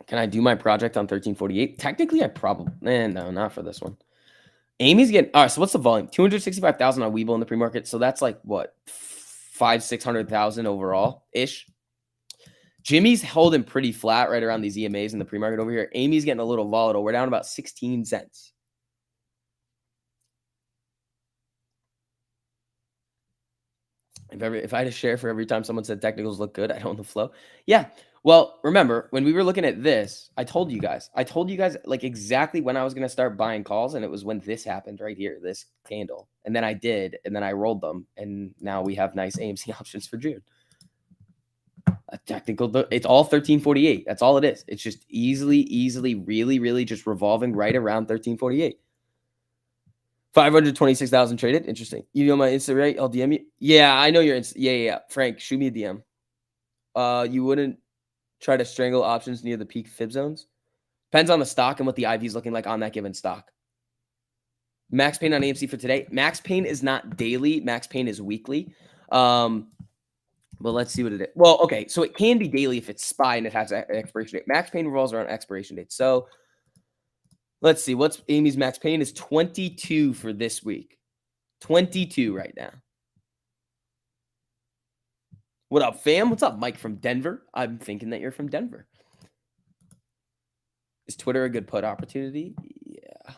S1: Can I do my project on 1348? Technically, I probably... no, not for this one. Amy's getting... All right, so what's the volume? 265,000 on Webull in the pre-market. So that's like, what? 600,000 overall-ish. Jimmy's holding pretty flat right around these EMAs in the pre-market over here. Amy's getting a little volatile. We're down about 16 cents. If I had to share for every time someone said technicals look good, I don't know the flow. Yeah. Well, remember when we were looking at this, I told you guys like exactly when I was going to start buying calls. And it was when this happened right here, this candle. And then I did, and then I rolled them. And now we have nice AMC options for June. A technical, it's all 1348. That's all it is. It's just easily, really just revolving right around 1348. 526,000 traded. Interesting. You know my Insta, right? I'll DM you. Yeah, I know your Insta. Yeah. Frank, shoot me a DM. You wouldn't try to strangle options near the peak fib zones? Depends on the stock and what the IV is looking like on that given stock. Max Pain on AMC for today. Max Pain is not daily. Max Pain is weekly. But let's see what it is. Well, okay, so it can be daily if it's SPY and it has an expiration date. Max Pain revolves around expiration date. So let's see. What's Amy's Max Pain is 22 for this week. 22 right now. What up, fam? What's up, Mike from Denver? I'm thinking that you're from Denver. Is Twitter a good put opportunity? Yeah.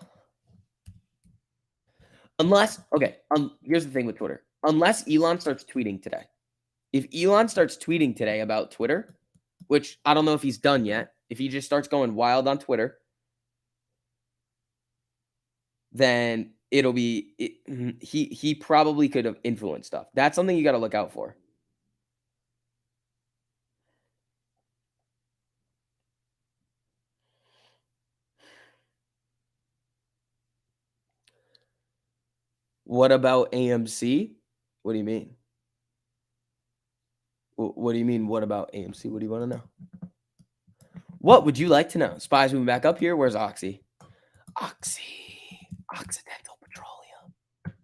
S1: Unless, okay, here's the thing with Twitter. Unless Elon starts tweeting today. If Elon starts tweeting today about Twitter, which I don't know if he's done yet, if he just starts going wild on Twitter, then it'll be he probably could have influenced stuff. That's something you got to look out for. What about AMC? What do you mean? What do you mean? What about AMC? What do you want to know? What would you like to know? SPY's moving back up here. Where's Oxy? Occidental Petroleum.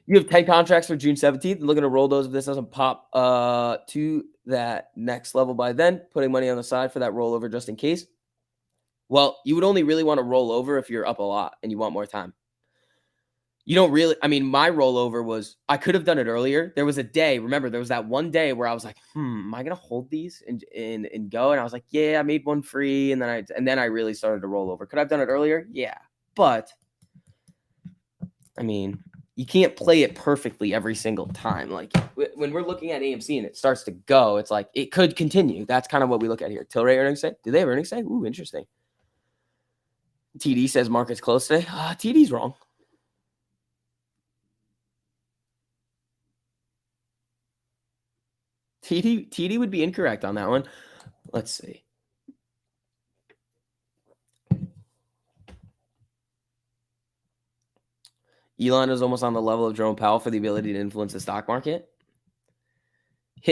S1: You have 10 contracts for June 17th. Looking to roll those if this doesn't pop to that next level by then. Putting money on the side for that rollover just in case. Well, you would only really want to roll over if you're up a lot and you want more time. You don't really, I mean, my rollover was, I could have done it earlier. There was a day, remember, there was that one day where I was like, am I going to hold these and go? And I was like, yeah, I made one free. And then I really started to roll over. Could I have done it earlier? Yeah. But, I mean, you can't play it perfectly every single time. Like, when we're looking at AMC and it starts to go, it's like, it could continue. That's kind of what we look at here. Tilray earnings day? Do they have earnings day? Ooh, interesting. TD says market's close today. TD's wrong. TD would be incorrect on that one. Let's see. Elon is almost on the level of Jerome Powell for the ability to influence the stock market.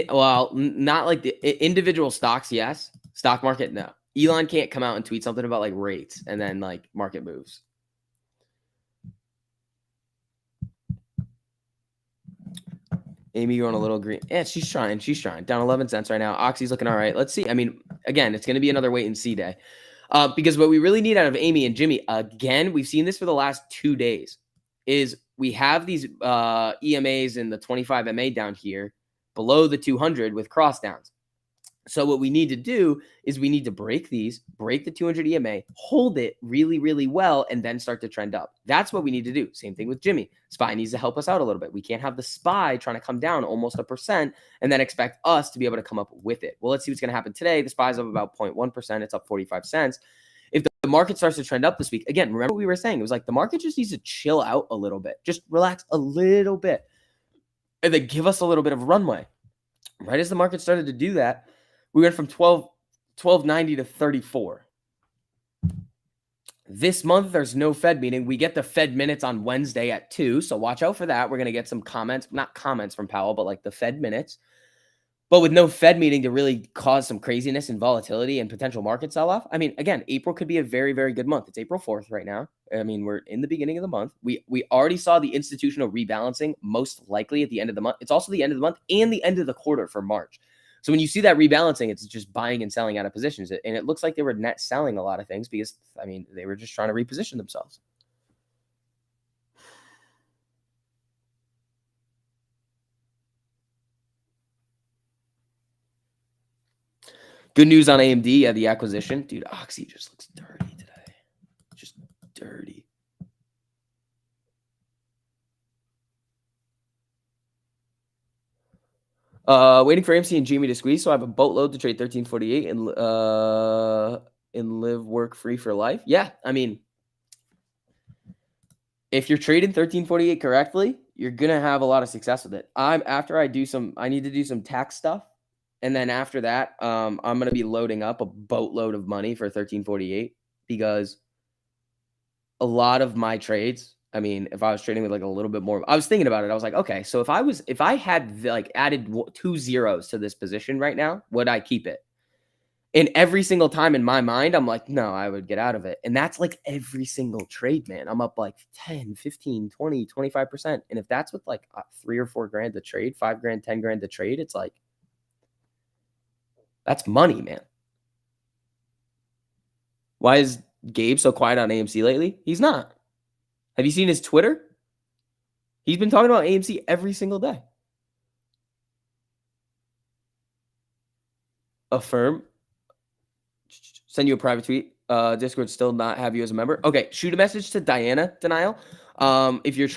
S1: Well, not like the individual stocks, yes. Stock market, no. Elon can't come out and tweet something about like rates and then like market moves. Amy, you're on a little green. Yeah, she's trying. Down 11 cents right now. Oxy's looking all right. Let's see. I mean, again, it's going to be another wait and see day. Because what we really need out of Amy and Jimmy, again, we've seen this for the last 2 days, is we have these EMAs in the 25 MA down here below the 200 with cross downs. So what we need to do is we need to break the 200 EMA, hold it really, really well, and then start to trend up. That's what we need to do. Same thing with Jimmy. SPY needs to help us out a little bit. We can't have the SPY trying to come down almost 1% and then expect us to be able to come up with it. Well, let's see what's going to happen today. The SPY is up about 0.1%. It's up 45 cents. If the market starts to trend up this week, again, remember what we were saying? It was like the market just needs to chill out a little bit. Just relax a little bit. And then give us a little bit of runway. Right as the market started to do that, we went from 1290 to 34. This month, there's no Fed meeting. We get the Fed minutes on Wednesday at 2. So watch out for that. We're going to get some comments, not comments from Powell, but like the Fed minutes. But with no Fed meeting to really cause some craziness and volatility and potential market sell-off, I mean, again, April could be a very, very good month. It's April 4th right now. I mean, we're in the beginning of the month. We already saw the institutional rebalancing most likely at the end of the month. It's also the end of the month and the end of the quarter for March. So when you see that rebalancing, it's just buying and selling out of positions. And it looks like they were net selling a lot of things because, I mean, they were just trying to reposition themselves. Good news on AMD. Yeah, the acquisition. Dude, Oxy just looks dirty today. Just dirty. Waiting for MC and Jamie to squeeze, so I have a boatload to trade 1348 and live work free for life. Yeah, I mean, if you're trading 1348 correctly, you're gonna have a lot of success with it. I need to do some tax stuff, and then after that, I'm gonna be loading up a boatload of money for 1348 because a lot of my trades, I mean, if I was trading with like a little bit more, I was thinking about it. I was like, okay, so if I had like added 2 zeros to this position right now, would I keep it? And every single time in my mind, I'm like, no, I would get out of it. And that's like every single trade, man. I'm up like 10, 15, 20, 25%. And if that's with like 3 or 4 grand to trade, 5 grand, 10 grand to trade, it's like, that's money, man. Why is Gabe so quiet on AMC lately? He's not. Have you seen his Twitter? He's been talking about AMC every single day. Affirm. Send you a private tweet. Discord still not have you as a member. Okay, shoot a message to Diana Denial. If you're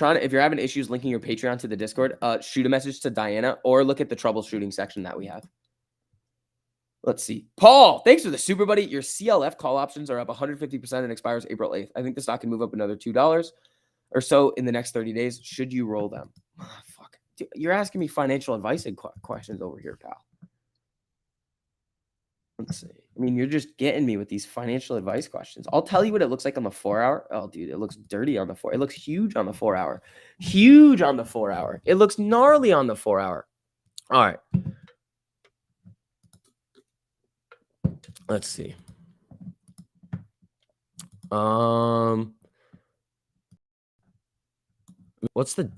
S1: having issues linking your Patreon to the Discord, shoot a message to Diana or look at the troubleshooting section that we have. Let's see. Paul, thanks for the super buddy. Your CLF call options are up 150% and expires April 8th. I think the stock can move up another $2 or so in the next 30 days. Should you roll them? Oh, fuck. Dude, you're asking me financial advice and questions over here, pal. Let's see. I mean, you're just getting me with these financial advice questions. I'll tell you what it looks like on the 4 hour. Oh, dude, it looks dirty on the 4. It looks huge on the 4 hour. Huge on the 4 hour. It looks gnarly on the 4 hour. All right. Let's see. What's the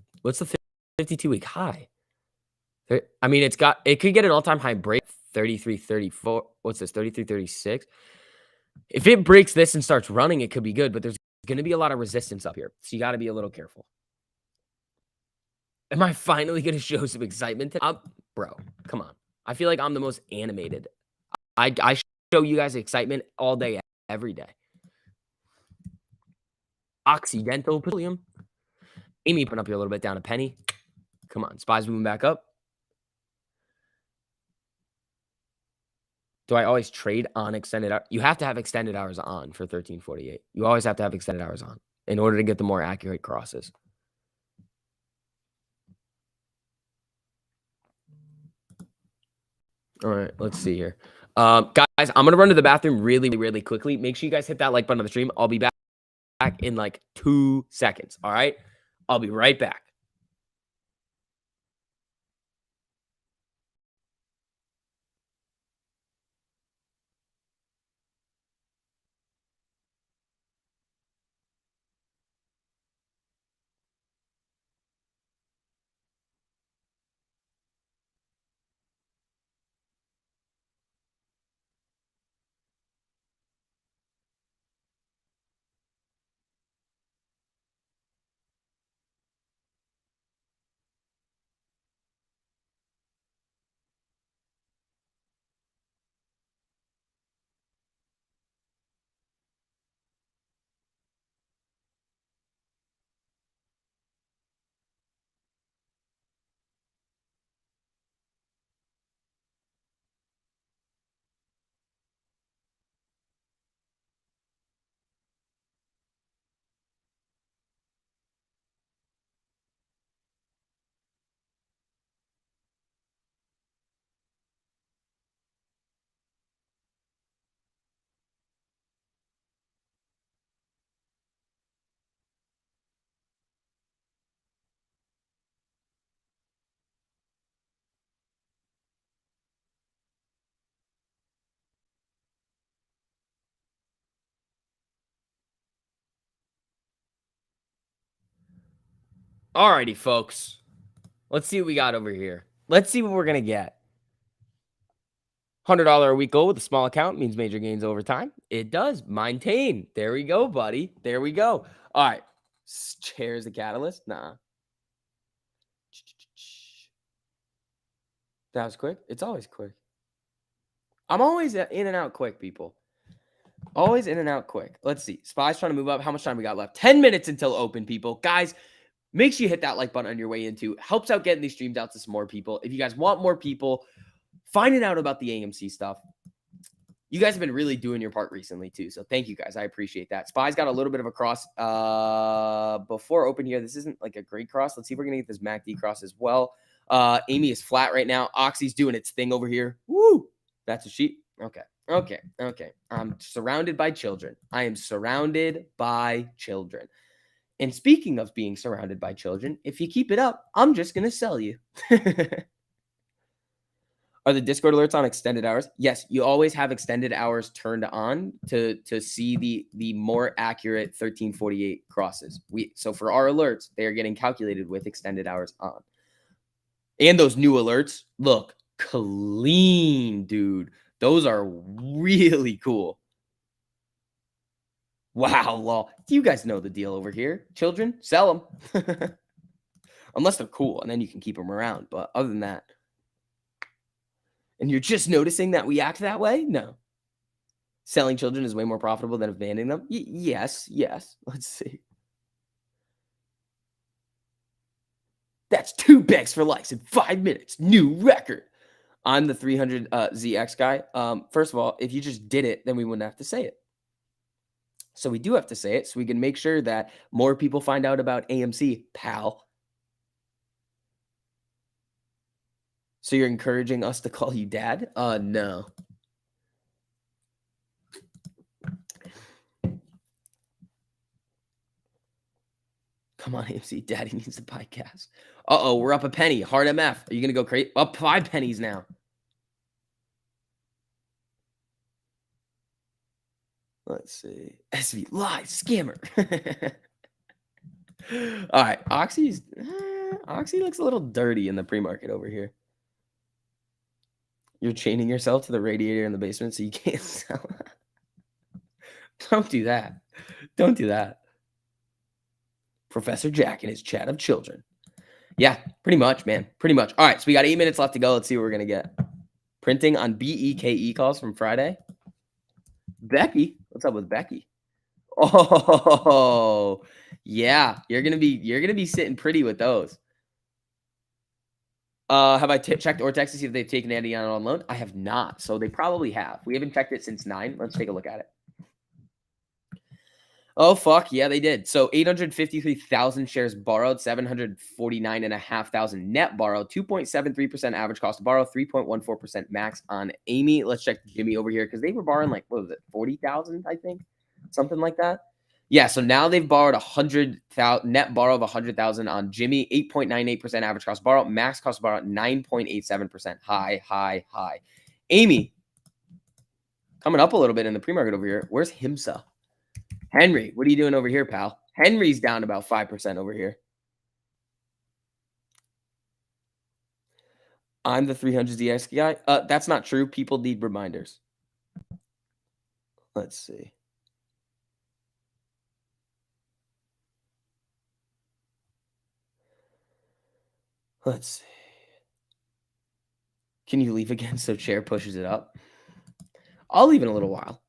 S1: 52-week high? I mean, it could get an all-time high break 33.34. What's this? 33.36. If it breaks this and starts running, it could be good, but there's going to be a lot of resistance up here. So you got to be a little careful. Am I finally going to show some excitement? Bro, come on. I feel like I'm the most animated. I show you guys excitement all day, every day. Occidental Petroleum. Amy put up here a little bit down a penny. Come on. SPY's moving back up. Do I always trade on extended hours? You have to have extended hours on for 1348. You always have to have extended hours on in order to get the more accurate crosses. All right, let's see here. Guys, I'm going to run to the bathroom really, really quickly. Make sure you guys hit that like button on the stream. I'll be back in like 2 seconds. All right. I'll be right back. Alrighty, folks. Let's see what we got over here. Let's see what we're going to get. $100 a week goal with a small account means major gains over time. It does. Maintain. There we go, buddy. There we go. All right. Chairs the catalyst. Nah. That was quick. It's always quick. I'm always in and out quick, people. Always in and out quick. Let's see. Spy's trying to move up. How much time we got left? 10 minutes until open, people. Guys, make sure you hit that like button on your way into. Helps out getting these streams out to some more people. If you guys want more people finding out about the AMC stuff, you guys have been really doing your part recently too. So thank you guys. I appreciate that. Spy's got a little bit of a cross before open here. This isn't like a great cross. Let's see if we're going to get this MACD cross as well. Amy is flat right now. Oxy's doing its thing over here. Woo! That's a sheep. Okay. I'm surrounded by children. I am surrounded by children. And speaking of being surrounded by children, if you keep it up, I'm just going to sell you. Are the Discord alerts on extended hours? Yes, you always have extended hours turned on to see the more accurate 1348 crosses. So for our alerts, they are getting calculated with extended hours on. And those new alerts look clean, dude. Those are really cool. Wow, lol. Do you guys know the deal over here? Children, sell them. Unless they're cool, and then you can keep them around. But other than that, and you're just noticing that we act that way? No. Selling children is way more profitable than abandoning them? Yes. Let's see. That's 2 bags for likes in 5 minutes. New record. I'm the 300 ZX guy. First of all, if you just did it, then we wouldn't have to say it. So we do have to say it so we can make sure that more people find out about AMC, pal. So you're encouraging us to call you dad? No. Come on, AMC. Daddy needs the podcast. Uh-oh, we're up a penny. Hard MF. Are you going to go crazy? Up 5 pennies now. Let's see. SV live scammer. All right. Oxy looks a little dirty in the pre-market over here. You're chaining yourself to the radiator in the basement so you can't sell. Don't do that. Don't do that. Professor Jack and his chat of children. Yeah, pretty much, man. Pretty much. All right, so we got 8 minutes left to go. Let's see what we're going to get. Printing on BEKE calls from Friday. Becky. What's up with Becky? Oh, yeah. You're gonna be sitting pretty with those. Have I checked Ortex to see if they've taken Andy on loan? I have not. So they probably have. We haven't checked it since 9. Let's take a look at it. Oh, fuck. Yeah, they did. So 853,000 shares borrowed, 749,500 net borrowed, 2.73% average cost to borrow, 3.14% max on Amy. Let's check Jimmy over here because they were borrowing like, what was it, 40,000, I think? Something like that. Yeah, so now they've borrowed 100,000 net borrow of 100,000 on Jimmy, 8.98% average cost to borrow, max cost to borrow 9.87%. High. Amy, coming up a little bit in the pre-market over here. Where's Himsa? Henry, what are you doing over here, pal? Henry's down about 5% over here. I'm the 300ZX guy. That's not true. People need reminders. Let's see. Let's see. Can you leave again so chair pushes it up? I'll leave in a little while.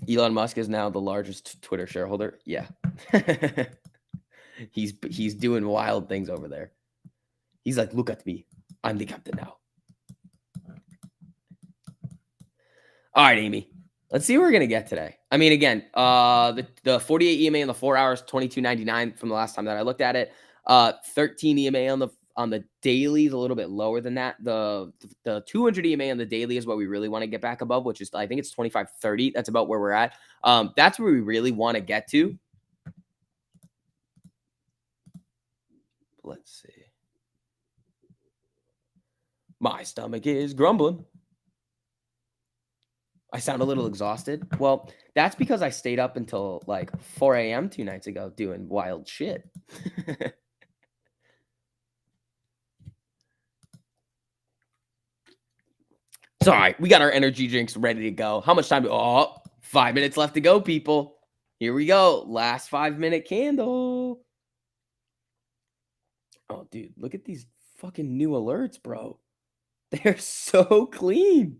S1: Elon Musk is now the largest Twitter shareholder. Yeah. He's doing wild things over there. He's like, look at me. I'm the captain now. All right, Amy. Let's see what we're going to get today. I mean, again, the 48 EMA in the 4 hours, 22.99 from the last time that I looked at it. 13 EMA on the daily is a little bit lower than that. The 200 EMA on the daily is what we really want to get back above, which is, I think it's 25.30. That's about where we're at. That's where we really want to get to. Let's see. My stomach is grumbling. I sound a little exhausted. Well, that's because I stayed up until like 4 a.m. 2 nights ago doing wild shit. It's all right. We got our energy drinks ready to go. How much time? Oh, 5 minutes left to go, people. Here we go. Last 5 minute candle. Oh, dude, look at these fucking new alerts, bro. They're so clean.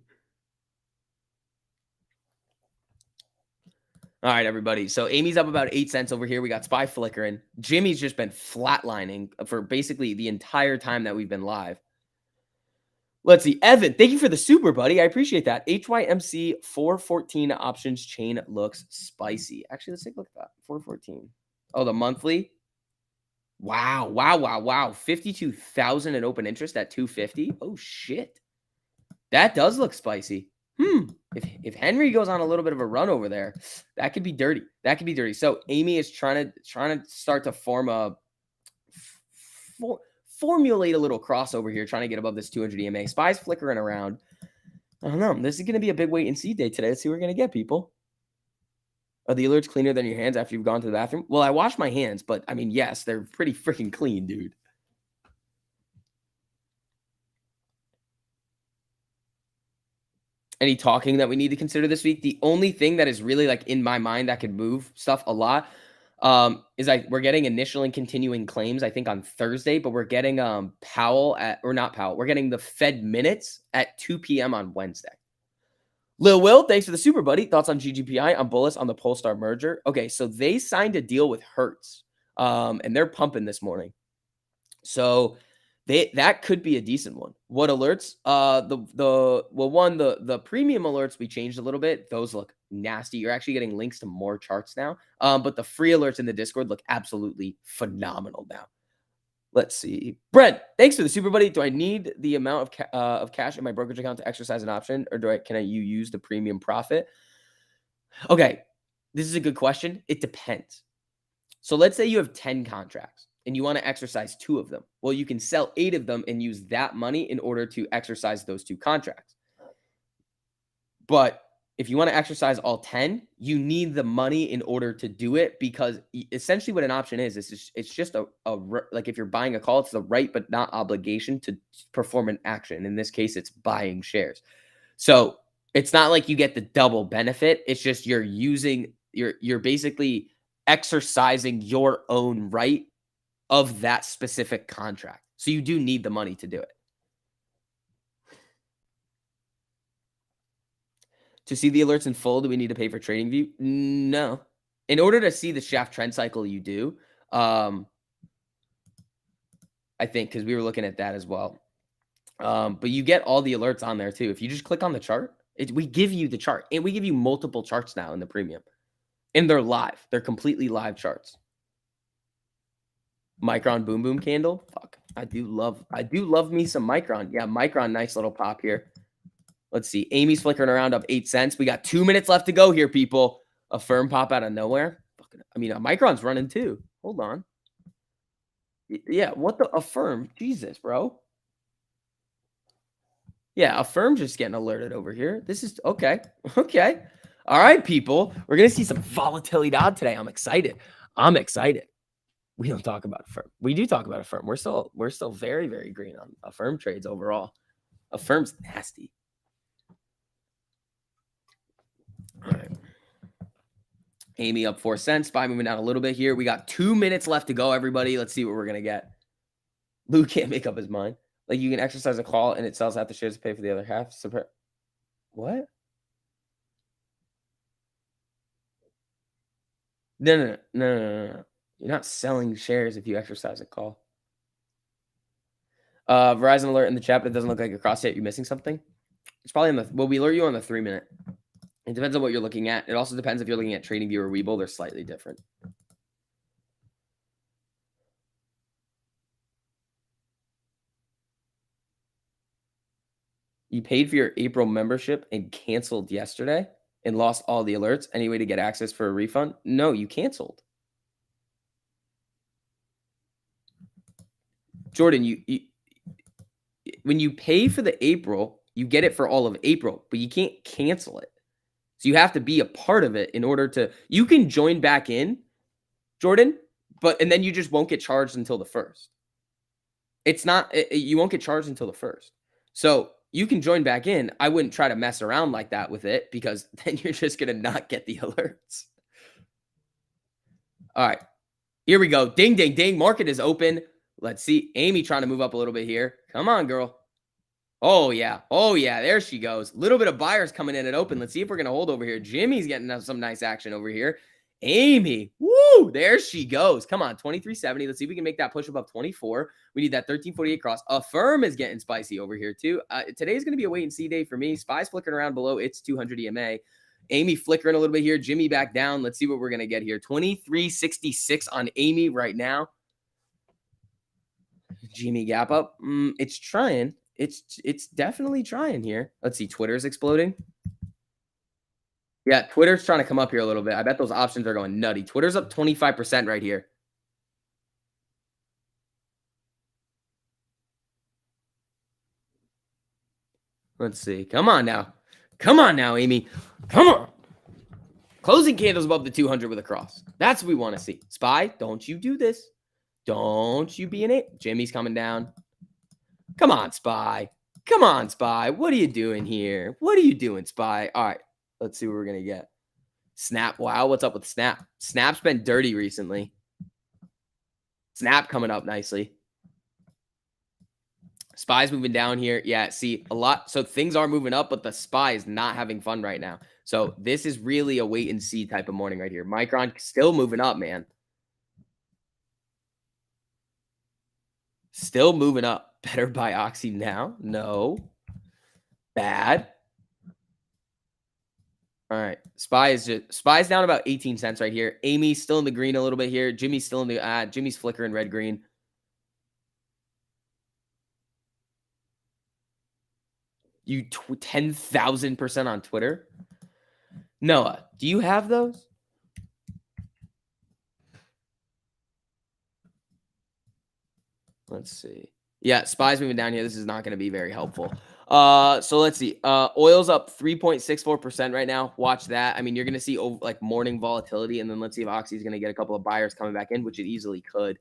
S1: All right, everybody. So Amy's up about 8 cents over here. We got SPY flickering. Jimmy's just been flatlining for basically the entire time that we've been live. Let's see. Evan, thank you for the super, buddy. I appreciate that. HYMC 414 options chain looks spicy. Actually, let's take a look at that. 414. Oh, the monthly. Wow. Wow. 52,000 in open interest at 250. Oh, shit. That does look spicy. If Henry goes on a little bit of a run over there, that could be dirty. So Amy is trying to start to formulate a little crossover here, trying to get above this 200 EMA. SPY's flickering around. I don't know. This is going to be a big wait and see day today. Let's see what we're going to get, people. Are the alerts cleaner than your hands after you've gone to the bathroom? Well, I wash my hands, but I mean, yes, they're pretty freaking clean, dude. Any talking that we need to consider this week? The only thing that is really like in my mind that could move stuff a lot is like we're getting initial and continuing claims, I think, on Thursday, but we're getting Powell not Powell. We're getting the Fed minutes at 2 p.m. on Wednesday. Lil Will, thanks for the super, buddy. Thoughts on GGPI? I'm bullish on the Polestar merger. Okay, so they signed a deal with Hertz, and they're pumping this morning. So that could be a decent one. What alerts? The premium alerts we changed a little bit. Those look nasty. You're actually getting links to more charts now. But the free alerts in the Discord look absolutely phenomenal now. Let's see. Brent, thanks for the super, buddy. Do I need the amount of cash in my brokerage account to exercise an option, or can you use the premium profit? Okay, this is a good question. It depends. So let's say you have 10 contracts and you want to exercise 2 of them. Well, you can sell 8 of them and use that money in order to exercise those 2 contracts. But if you want to exercise all 10, you need the money in order to do it, because essentially what an option is it's just a like if you're buying a call, it's the right but not obligation to perform an action. In this case, it's buying shares. So it's not like you get the double benefit. It's just you're basically exercising your own right of that specific contract. So you do need the money to do it. To see the alerts in full, do we need to pay for TradingView? No. In order to see the shaft trend cycle, you do. I think, because we were looking at that as well. But you get all the alerts on there too. If you just click on the chart, we give you the chart, and we give you multiple charts now in the premium. And they're live. They're completely live charts. Micron boom boom candle. Fuck. I do love me some Micron. Yeah, Micron, nice little pop here. Let's see. Amy's flickering around up 8 cents. We got 2 minutes left to go here, people. A firm pop out of nowhere. I mean, Micron's running too. Hold on. Yeah, what the Affirm? Jesus, bro. Yeah, Affirm just getting alerted over here. This is okay. Okay. All right, people. We're gonna see some volatility out today. I'm excited. We don't talk about Affirm. We do talk about Affirm. We're still very, very green on Affirm trades overall. Affirm's nasty. All right. Amy up 4 cents. SPY moving down a little bit here. We got 2 minutes left to go, everybody. Let's see what we're gonna get. Lou can't make up his mind. Like, you can exercise a call and it sells half the shares to pay for the other half. What? No. You're not selling shares if you exercise a call. Verizon alert in the chat, but it doesn't look like a cross yet. You're missing something. It's probably we alert you on the 3 minute. It depends on what you're looking at. It also depends if you're looking at TradingView or Webull. They're slightly different. You paid for your April membership and canceled yesterday and lost all the alerts. Any way to get access for a refund? No, you canceled. Jordan, you when you pay for the April, you get it for all of April, but you can't cancel it. So you have to be a part of it in order to you can join back in, Jordan, and then you just won't get charged until the first. It's not you won't get charged until the first. So you can join back in. I wouldn't try to mess around like that with it because then you're just gonna not get the alerts. All right. Here we go. Ding, ding, ding. Market is open. Let's see. Amy trying to move up a little bit here. Come on, girl. Oh, yeah. Oh, yeah. There she goes. Little bit of buyers coming in at open. Let's see if we're going to hold over here. Jimmy's getting some nice action over here. Amy. Woo. There she goes. Come on. 2370. Let's see if we can make that push above 24. We need that 1348 cross. Affirm is getting spicy over here, too. Today's going to be a wait and see day for me. Spy's flickering around below its 200 EMA. Amy flickering a little bit here. Jimmy back down. Let's see what we're going to get here. 2366 on Amy right now. Jimmy gap up. It's trying. It's definitely trying here. Let's see. Twitter's exploding. Yeah, Twitter's trying to come up here a little bit. I bet those options are going nutty. Twitter's up 25% right here. Let's see. Come on now. Come on now, Amy. Come on. Closing candles above the 200 with a cross. That's what we want to see. Spy, don't you do this. Don't you be an ape. Jimmy's coming down. Come on, Spy. Come on, Spy. What are you doing here? What are you doing, Spy? All right. Let's see what we're going to get. Snap. Wow. What's up with Snap? Snap's been dirty recently. Snap coming up nicely. Spy's moving down here. Yeah, see, a lot. So things are moving up, but the Spy is not having fun right now. So this is really a wait and see type of morning right here. Micron still moving up, man. Still moving up. Better buy Oxy now? No. Bad. All right. Spy's down about 18 cents right here. Amy's still in the green a little bit here. Jimmy's still in the Jimmy's flickering red green. You 10,000% on Twitter? Noah, do you have those? Let's see. Yeah, Spy's moving down here. This is not going to be very helpful. So let's see. Oil's up 3.64% right now. Watch that. I mean, you're going to see like morning volatility, and then let's see if Oxy's going to get a couple of buyers coming back in, which it easily could.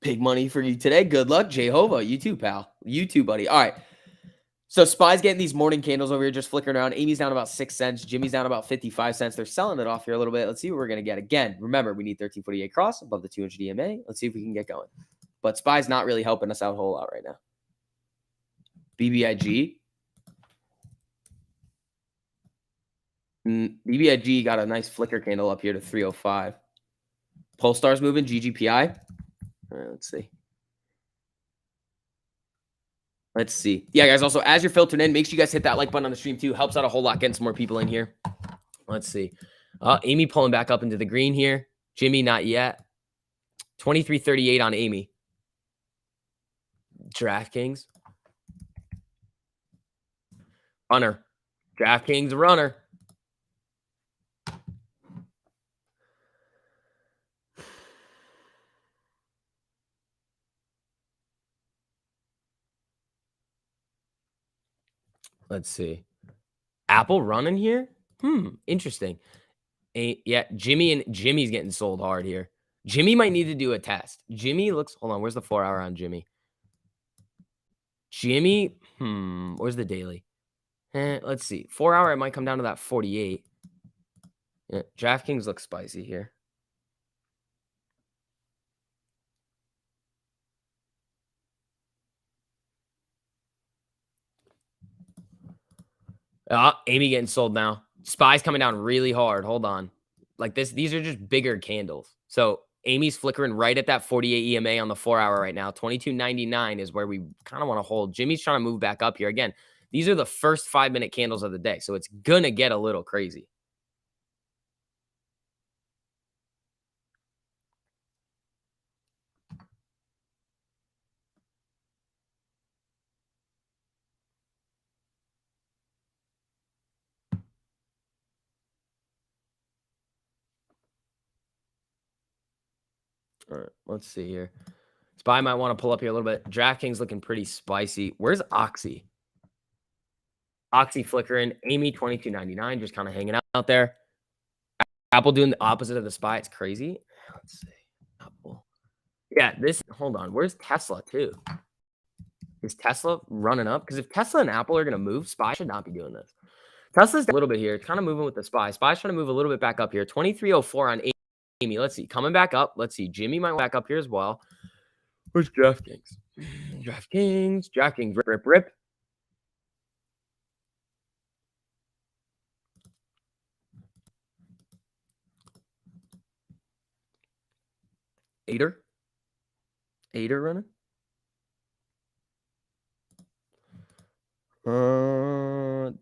S1: Big money for you today. Good luck, Jehovah. You too, pal. You too, buddy. All right. So Spy's getting these morning candles over here, just flickering around. Amy's down about 6 cents. Jimmy's down about 55 cents. They're selling it off here a little bit. Let's see what we're going to get. Again, remember, we need 1348 cross above the 200 EMA. Let's see if we can get going. But Spy's not really helping us out a whole lot right now. BBIG. BBIG got a nice flicker candle up here to 305. Polestar's moving. GGPI. All right, let's see. Let's see. Yeah, guys, also, as you're filtering in, make sure you guys hit that like button on the stream, too. Helps out a whole lot getting some more people in here. Let's see. Amy pulling back up into the green here. Jimmy, not yet. 2338 on Amy. DraftKings. Runner. DraftKings runner. Let's see. Apple running here? Interesting. Yeah, Jimmy's getting sold hard here. Jimmy might need to do a test. Jimmy looks, hold on, where's the 4 hour on Jimmy? Jimmy, where's the daily? Let's see. 4 hour, it might come down to that 48. Yeah, DraftKings looks spicy here. Amy getting sold now. Spy's coming down really hard. Hold on. Like this, these are just bigger candles. So Amy's flickering right at that 48 EMA on the 4 hour right now. 22.99 is where we kind of want to hold. Jimmy's trying to move back up here. Again, these are the first 5-minute candles of the day. So it's going to get a little crazy. All right, let's see here. Spy might want to pull up here a little bit. DraftKings looking pretty spicy. Where's Oxy? Oxy flickering. Amy 22.99, just kind of hanging out there. Apple doing the opposite of the SPY. It's crazy. Let's see. Apple. Yeah, hold on. Where's Tesla too? Is Tesla running up? Because if Tesla and Apple are going to move, SPY should not be doing this. Tesla's a little bit here. It's kind of moving with the SPY. SPY's trying to move a little bit back up here. 2304 on Amy. Let's see. Coming back up. Let's see. Jimmy might back up here as well. Where's DraftKings? DraftKings. Rip. Aider running.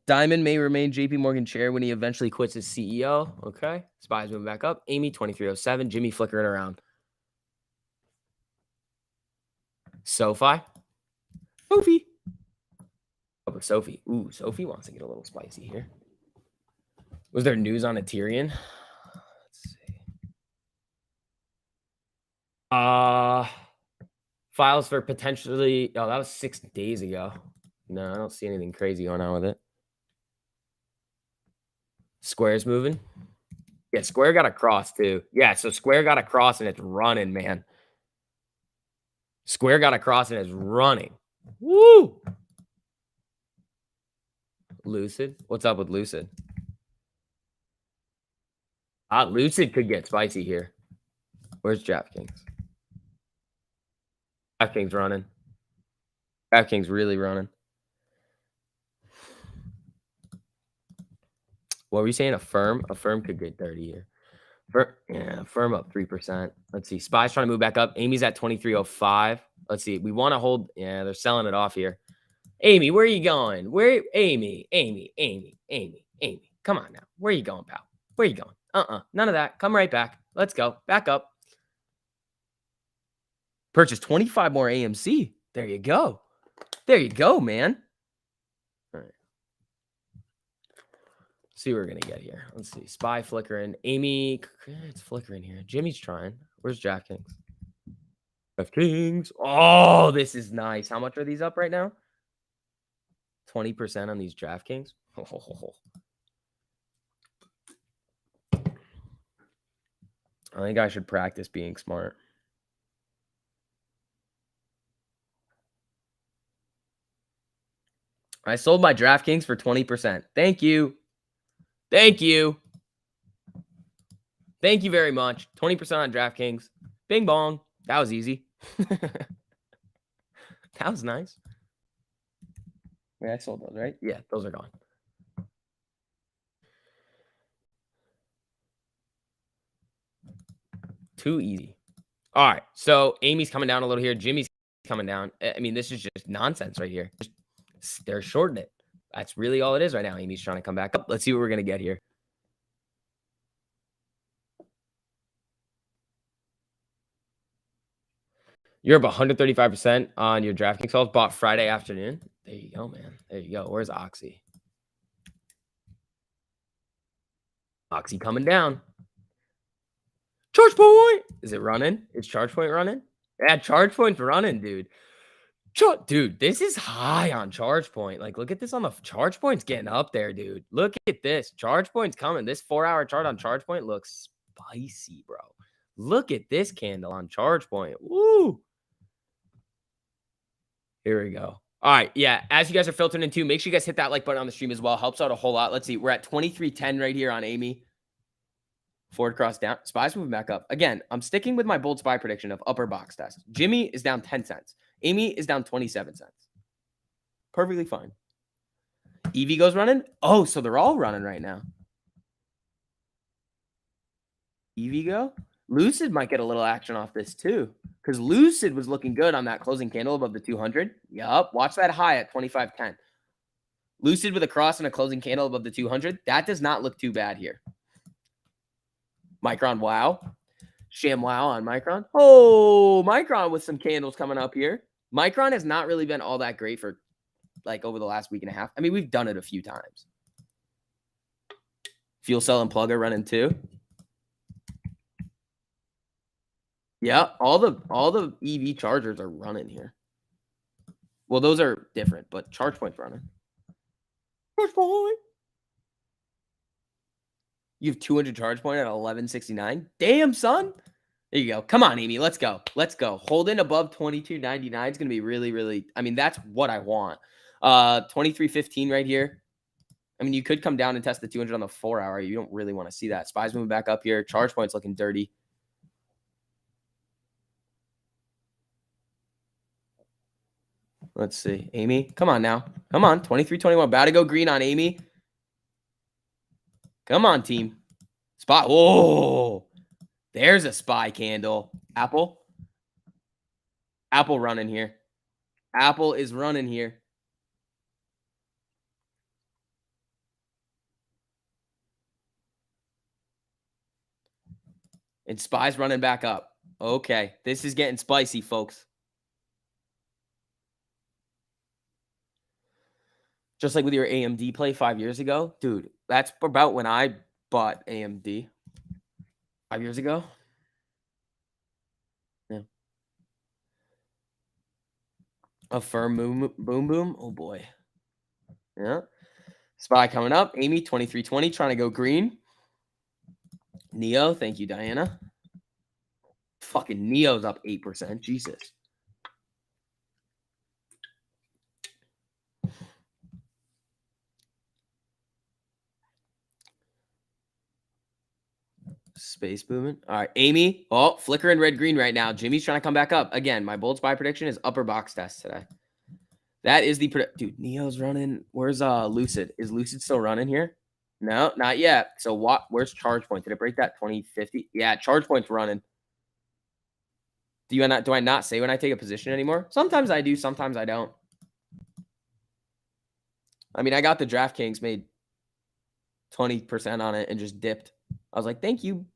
S1: Diamond may remain JP Morgan chair when he eventually quits as CEO. Okay. SPY's moving back up. Amy 2307. Jimmy flickering around. Sophie. Sophie. Ooh, Sophie wants to get a little spicy here. Was there news on Ethereum? Let's see. Files for potentially. Oh, that was 6 days ago. No, I don't see anything crazy going on with it. Square's moving. Yeah, Square got a cross too. Yeah, so Square got a cross and it's running, man. Square got a cross and it's running. Woo! Lucid. What's up with Lucid? Lucid could get spicy here. Where's DraftKings? DraftKings running. DraftKings really running. What were you saying? A firm could get dirty here. Firm up 3%. Let's see. SPY's trying to move back up. Amy's at 2305. Let's see. We want to hold. Yeah, they're selling it off here. Amy, where are you going? Amy. Come on now. Where are you going, pal? Where are you going? None of that. Come right back. Let's go. Back up. Purchase 25 more AMC. There you go. There you go, man. All right. See what we're going to get here. Let's see. SPY flickering. Amy. It's flickering here. Jimmy's trying. Where's DraftKings? DraftKings. Oh, this is nice. How much are these up right now? 20% on these DraftKings. I think I should practice being smart. I sold my DraftKings for 20%. Thank you. Thank you. Thank you very much. 20% on DraftKings. Bing bong. That was easy. That was nice. Yeah, I sold those, right? Yeah, those are gone. Too easy. All right. So Amy's coming down a little here. Jimmy's coming down. I mean, this is just nonsense right here. They're shorting it. That's really all it is right now. Amy's trying to come back up. Let's see what we're going to get here. You're up 135% on your DraftKings calls. Bought Friday afternoon. There you go, man. There you go. Where's Oxy? Oxy coming down. Charge point. Is it running? Is charge point running? Yeah, charge point's running, dude. Dude, this is high on charge point. Like, look at this on the charge point's getting up there, dude. Look at this. Charge point's coming. This 4-hour chart on charge point looks spicy, bro. Look at this candle on charge point. Woo. Here we go. All right. Yeah. As you guys are filtering in too, make sure you guys hit that like button on the stream as well. Helps out a whole lot. Let's see. We're at 2310 right here on Amy. Forward cross down. SPY's moving back up. Again, I'm sticking with my bold SPY prediction of upper box test. Jimmy is down 10 cents. Amy is down 27 cents. Perfectly fine. EV goes running. Oh, so they're all running right now. EV go. Lucid might get a little action off this too, because Lucid was looking good on that closing candle above the 200. Yup. Watch that high at 25.10. Lucid with a cross and a closing candle above the 200. That does not look too bad here. Micron, wow. Sham wow on Micron. Oh, Micron with some candles coming up here. Micron has not really been all that great for like over the last week and a half. I mean, we've done it a few times. Fuel cell and plug are running too. Yeah, all the EV chargers are running here. Well, those are different, but charge point's running. Charge point. You have 200 charge point at 1169. Damn, son. There you go. Come on, Amy. Let's go. Let's go. Holding above 22.99 is going to be really, really. I mean, that's what I want. 23.15 right here. I mean, you could come down and test the 200 on the 4 hour. You don't really want to see that. Spies moving back up here. Charge point's looking dirty. Let's see. Amy, come on now. Come on. 23.21. About to go green on Amy. Come on, team. Spot. Whoa. There's a spy candle. Apple. Apple running here. Apple is running here. And Spy's running back up. Okay. This is getting spicy, folks. Just like with your AMD play 5 years ago. Dude, that's about when I bought AMD. 5 years ago. Yeah. A firm boom boom. Oh boy. Yeah. Spy coming up. Amy 2320 trying to go green. Neo, thank you, Diana. Fucking Neo's up 8%. Jesus. Space booming. All right, Amy. Oh, flickering red green right now. Jimmy's trying to come back up. Again, my bold spy prediction is upper box test today. That is the dude. Neo's running. Where's Lucid? Is Lucid still running here? No, not yet. So what? Where's charge point? Did it break that 2050? Yeah, charge point's running. Do I not say when I take a position anymore? Sometimes I do, sometimes I don't. I mean, I got the DraftKings, made 20% on it and just dipped. I was like, thank you.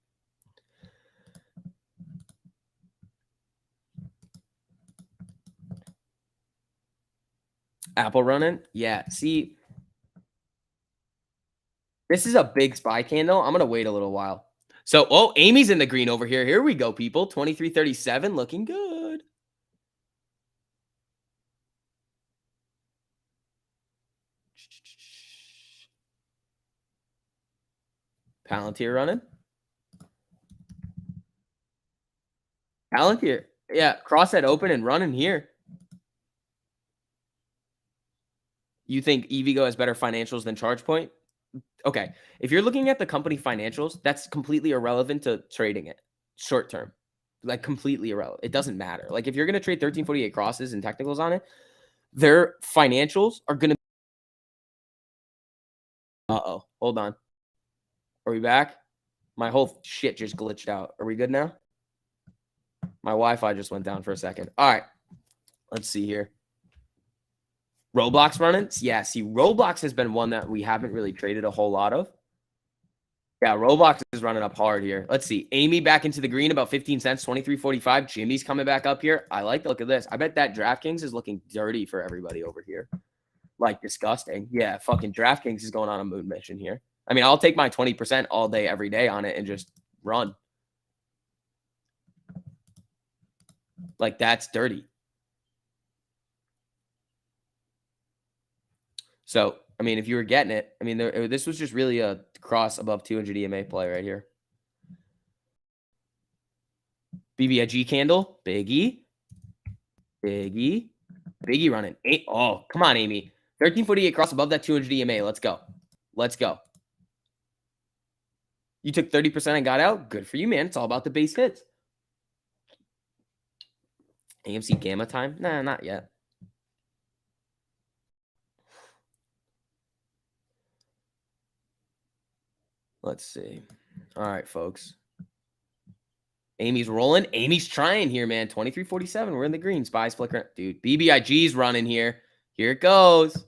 S1: Apple running? Yeah. See, this is a big spy candle. I'm going to wait a little while. So, oh, Amy's in the green over here. Here we go, people. 23.37, looking good. Palantir running. Palantir. Yeah, cross that open and running here. You think EVgo has better financials than ChargePoint? Okay. If you're looking at the company financials, that's completely irrelevant to trading it short term. Like completely irrelevant. It doesn't matter. Like if you're going to trade 1348 crosses and technicals on it, their financials are going to. Uh-oh. Hold on. Are we back? My whole shit just glitched out. Are we good now? My Wi-Fi just went down for a second. All right. Let's see here. Roblox running? Yeah, see, Roblox has been one that we haven't really traded a whole lot of. Yeah, Roblox is running up hard here. Let's see. Amy back into the green, about 15 cents, 23.45. Jimmy's coming back up here. I like the look of this. I bet that DraftKings is looking dirty for everybody over here. Like, disgusting. Yeah, fucking DraftKings is going on a moon mission here. I mean, I'll take my 20% all day, every day on it and just run. Like, that's dirty. So, I mean, if you were getting it, I mean, this was just really a cross above 200 EMA play right here. BBIG candle, Biggie running. Oh, come on, Amy. 1348 cross above that 200 EMA. Let's go. Let's go. You took 30% and got out. Good for you, man. It's all about the base hits. AMC Gamma time? Nah, not yet. Let's see. All right, folks. Amy's rolling. Amy's trying here, man. 23.47. We're in the green. Spies flickering. Dude, BBIG's running here. Here it goes.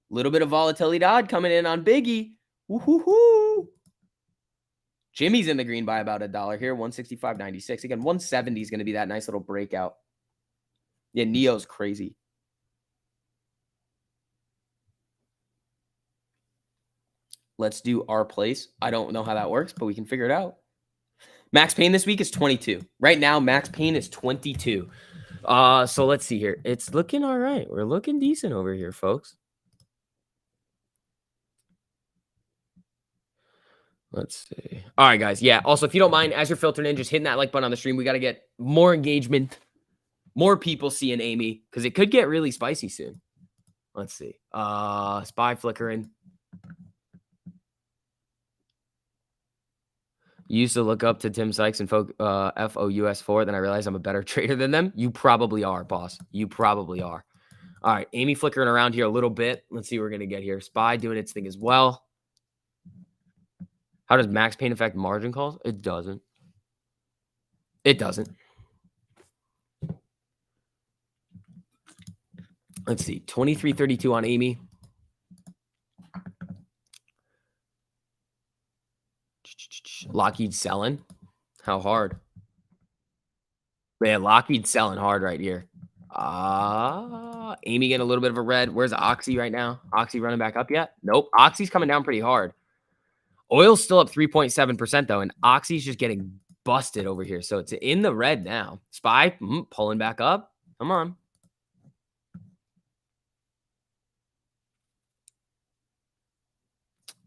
S1: Little bit of volatility odd coming in on Biggie. Woo-hoo-hoo. Jimmy's in the green by about $1 here. 165.96. Again, 170 is going to be that nice little breakout. Yeah, Neo's crazy. Let's do our place. I don't know how that works, but we can figure it out. Max Payne this week is 22. Right now, Max Payne is 22. So let's see here. It's looking all right. We're looking decent over here, folks. Let's see. All right, guys. Yeah. Also, if you don't mind, as you're filtering in, just hitting that like button on the stream. We got to get more engagement, more people seeing Amy, because it could get really spicy soon. Let's see. Spy flickering. Used to look up to Tim Sykes and FOUS4. Then I realized I'm a better trader than them. You probably are, boss. You probably are. All right. Amy flickering around here a little bit. Let's see what we're going to get here. Spy doing its thing as well. How does max pain affect margin calls? It doesn't. It doesn't. Let's see. 23.32 on Amy. Lockheed selling. How hard? Man, Lockheed selling hard right here. Amy getting a little bit of a red. Where's Oxy right now? Oxy running back up yet? Nope. Oxy's coming down pretty hard. Oil's still up 3.7% though, and Oxy's just getting busted over here. So it's in the red now. Spy pulling back up. Come on.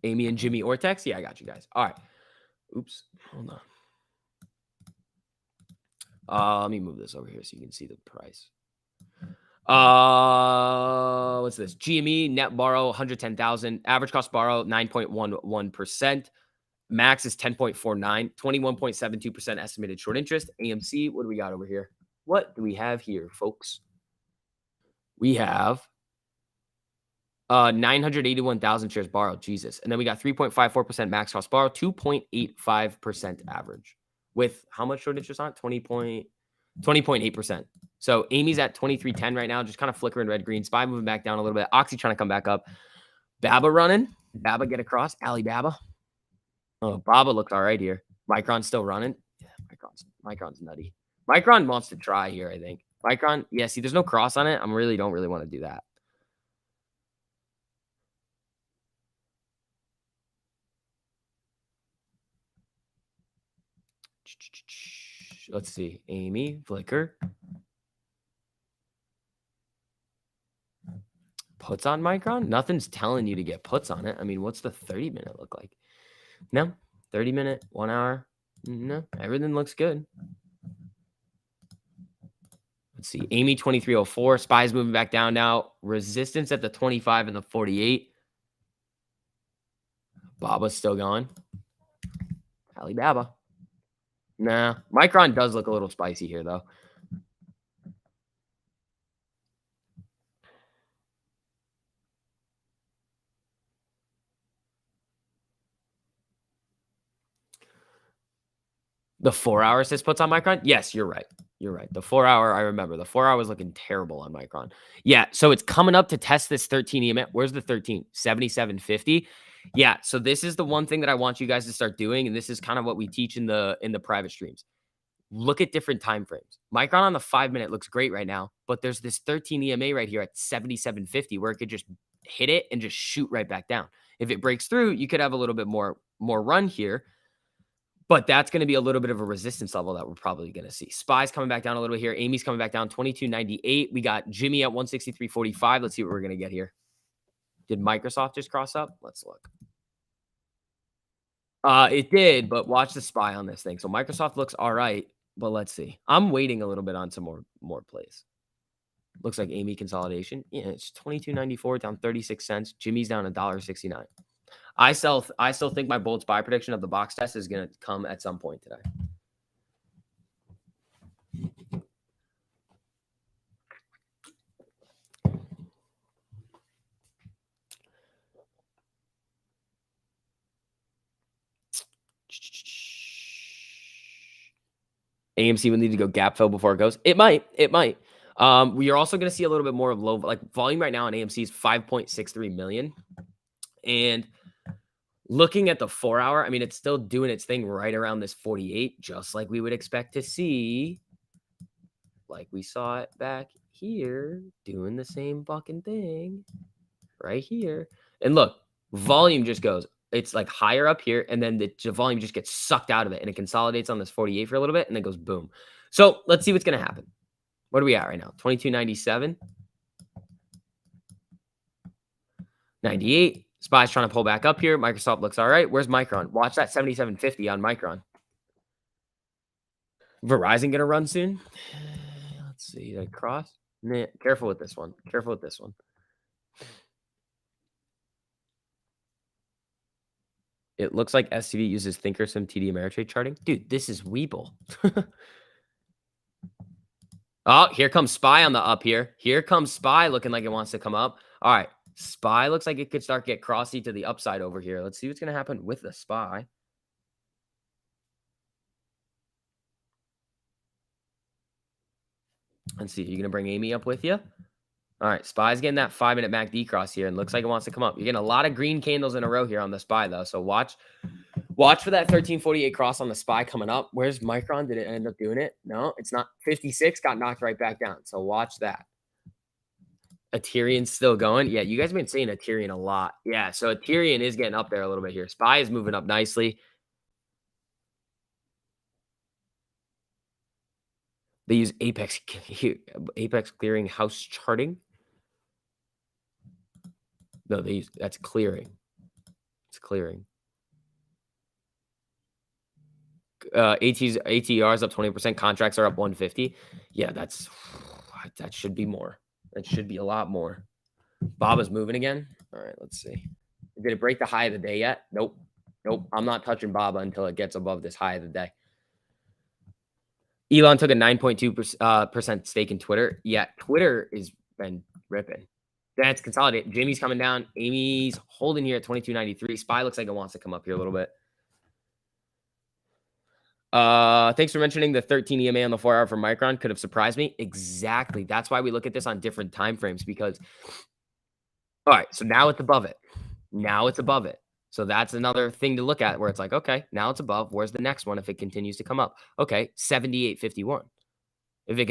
S1: Amy and Jimmy Ortex. Yeah, I got you guys. All right. Oops. Hold on. Let me move this over here so you can see the price. What's this? GME net borrow 110,000. Average cost borrow 9.11%. Max is 10.49. 21.72% estimated short interest. AMC. What do we got over here? What do we have here, folks? We have 981,000 shares borrowed. Jesus. And then we got 3.54% max cost borrow, 2.85% average. With how much short interest on it? 20.8%. So Amy's at 23.10 right now, just kind of flickering red green. Spy moving back down a little bit. Oxy trying to come back up. Baba running. Baba get across. Alibaba. Oh, Baba looks all right here. Micron's still running. Yeah, Micron's nutty. Micron wants to try here, I think. Micron, yeah, see, there's no cross on it. I don't really want to do that. Let's see. Amy, flicker. Puts on Micron? Nothing's telling you to get puts on it. I mean, what's the 30-minute look like? No. 30-minute, 1 hour. No, everything looks good. Let's see. Amy 2304. Spy's moving back down now. Resistance at the 25 and the 48. Baba's still gone. Alibaba. Nah. Micron does look a little spicy here, though. The 4 hour says puts on Micron? Yes, you're right. You're right. The 4 hour, I remember. The 4 hour was looking terrible on Micron. Yeah, so it's coming up to test this 13 EMA. Where's the 13? 77.50. Yeah, so this is the one thing that I want you guys to start doing, and this is kind of what we teach in the private streams. Look at different time frames. Micron on the 5-minute looks great right now, but there's this 13 EMA right here at 77.50 where it could just hit it and just shoot right back down. If it breaks through, you could have a little bit more run here. But that's going to be a little bit of a resistance level that we're probably going to see. Spy's coming back down a little bit here. Amy's coming back down 22.98. We got Jimmy at 163.45. Let's see what we're going to get here. Did Microsoft just cross up? Let's look. It did, but watch the Spy on this thing. So Microsoft looks all right, but let's see. I'm waiting a little bit on some more plays. Looks like Amy consolidation. Yeah, it's 22.94 down 36 cents. Jimmy's down $1.69. I still think my bold SPY prediction of the box test is going to come at some point today. AMC will need to go gap fill before it goes. It might. We are also going to see a little bit more of low volume right now on AMC is 5.63 million. And looking at the 4 hour, I mean, it's still doing its thing right around this 48, just like we would expect to see. Like we saw it back here, doing the same fucking thing right here. And look, volume just goes. It's like higher up here, and then the volume just gets sucked out of it, and it consolidates on this 48 for a little bit, and then goes boom. So let's see what's going to happen. What are we at right now? 22.97. 98. SPY's trying to pull back up here. Microsoft looks all right. Where's Micron? Watch that 77.50 on Micron. Verizon going to run soon? Let's see. Did I cross? Nah, careful with this one. Careful with this one. It looks like SCV uses Thinkorswim TD Ameritrade charting. Dude, this is Weeble. Oh, here comes SPY on the up here. Here comes SPY looking like it wants to come up. All right. SPY looks like it could start get crossy to the upside over here. Let's see what's going to happen with the SPY. Let's see. You're going to bring Amy up with you? All right. SPY's getting that 5-minute MACD cross here and looks like it wants to come up. You're getting a lot of green candles in a row here on the SPY, though. So watch for that 1348 cross on the SPY coming up. Where's Micron? Did it end up doing it? No, it's not. 56 got knocked right back down. So watch that. Ethereum's still going. Yeah, you guys have been saying Ethereum a lot. Yeah, so Ethereum is getting up there a little bit here. SPY is moving up nicely. They use Apex clearing house charting. No, they use that's clearing. It's clearing. ATRs up 20%. Contracts are up 150. Yeah, that should be more. That should be a lot more. Baba's moving again. All right, let's see. Did it break the high of the day yet? Nope. Nope. I'm not touching Baba until it gets above this high of the day. Elon took a 9.2% stake in Twitter. Yeah, Twitter has been ripping. That's consolidated. Jimmy's coming down. Amy's holding here at 22.93. SPY looks like it wants to come up here a little bit. Thanks for mentioning the 13 EMA on the 4-hour for Micron. Could have surprised me. Exactly. That's why we look at this on different time frames because, all right, so now it's above it. Now it's above it. So that's another thing to look at where it's like, okay, now it's above. Where's the next one if it continues to come up? Okay, 78.51. If it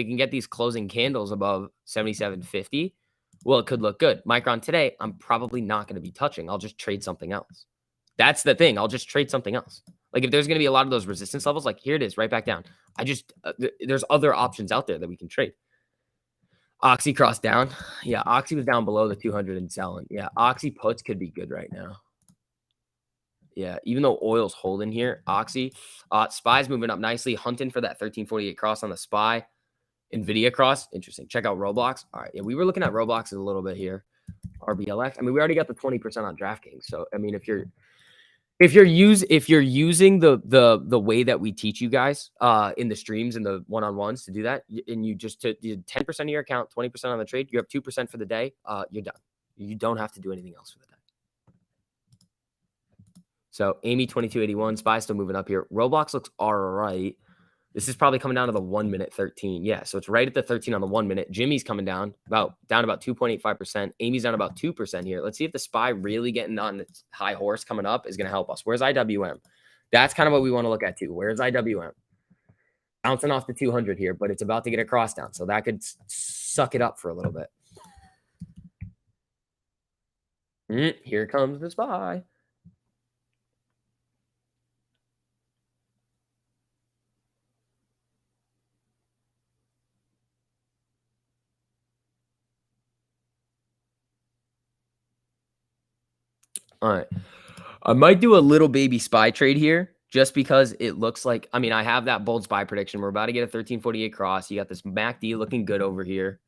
S1: can get these closing candles above 77.50, well, it could look good. Micron today, I'm probably not going to be touching. I'll just trade something else. That's the thing. I'll just trade something else. Like if there's going to be a lot of those resistance levels, like here it is right back down. There's other options out there that we can trade. Oxy crossed down. Yeah, Oxy was down below the 200 and selling. Yeah, Oxy puts could be good right now. Yeah, even though oil's holding here, Oxy. SPY's moving up nicely, hunting for that 1348 cross on the SPY. NVIDIA cross, interesting. Check out Roblox. All right, yeah, we were looking at Roblox a little bit here. RBLX. I mean, we already got the 20% on DraftKings. So, I mean, if you're using the way that we teach you guys in the streams and the one-on-ones to do that, and you just did 10% of your account, 20% on the trade, you have 2% for the day, you're done. You don't have to do anything else for the day. So Amy 2281, SPY still moving up here. Roblox looks all right. This is probably coming down to the 1 minute 13. Yeah, so it's right at the 13 on the 1 minute. Jimmy's coming down about 2.85%. Amy's down about 2% here. Let's see if the SPY really getting on its high horse coming up is going to help us. Where's IWM? That's kind of what we want to look at too. Where's IWM? Bouncing off the 200 here, but it's about to get a cross down. So that could suck it up for a little bit. Here comes the SPY. All right. I might do a little baby SPY trade here just because it looks like, I mean, I have that bold SPY prediction. We're about to get a 1348 cross. You got this MACD looking good over here.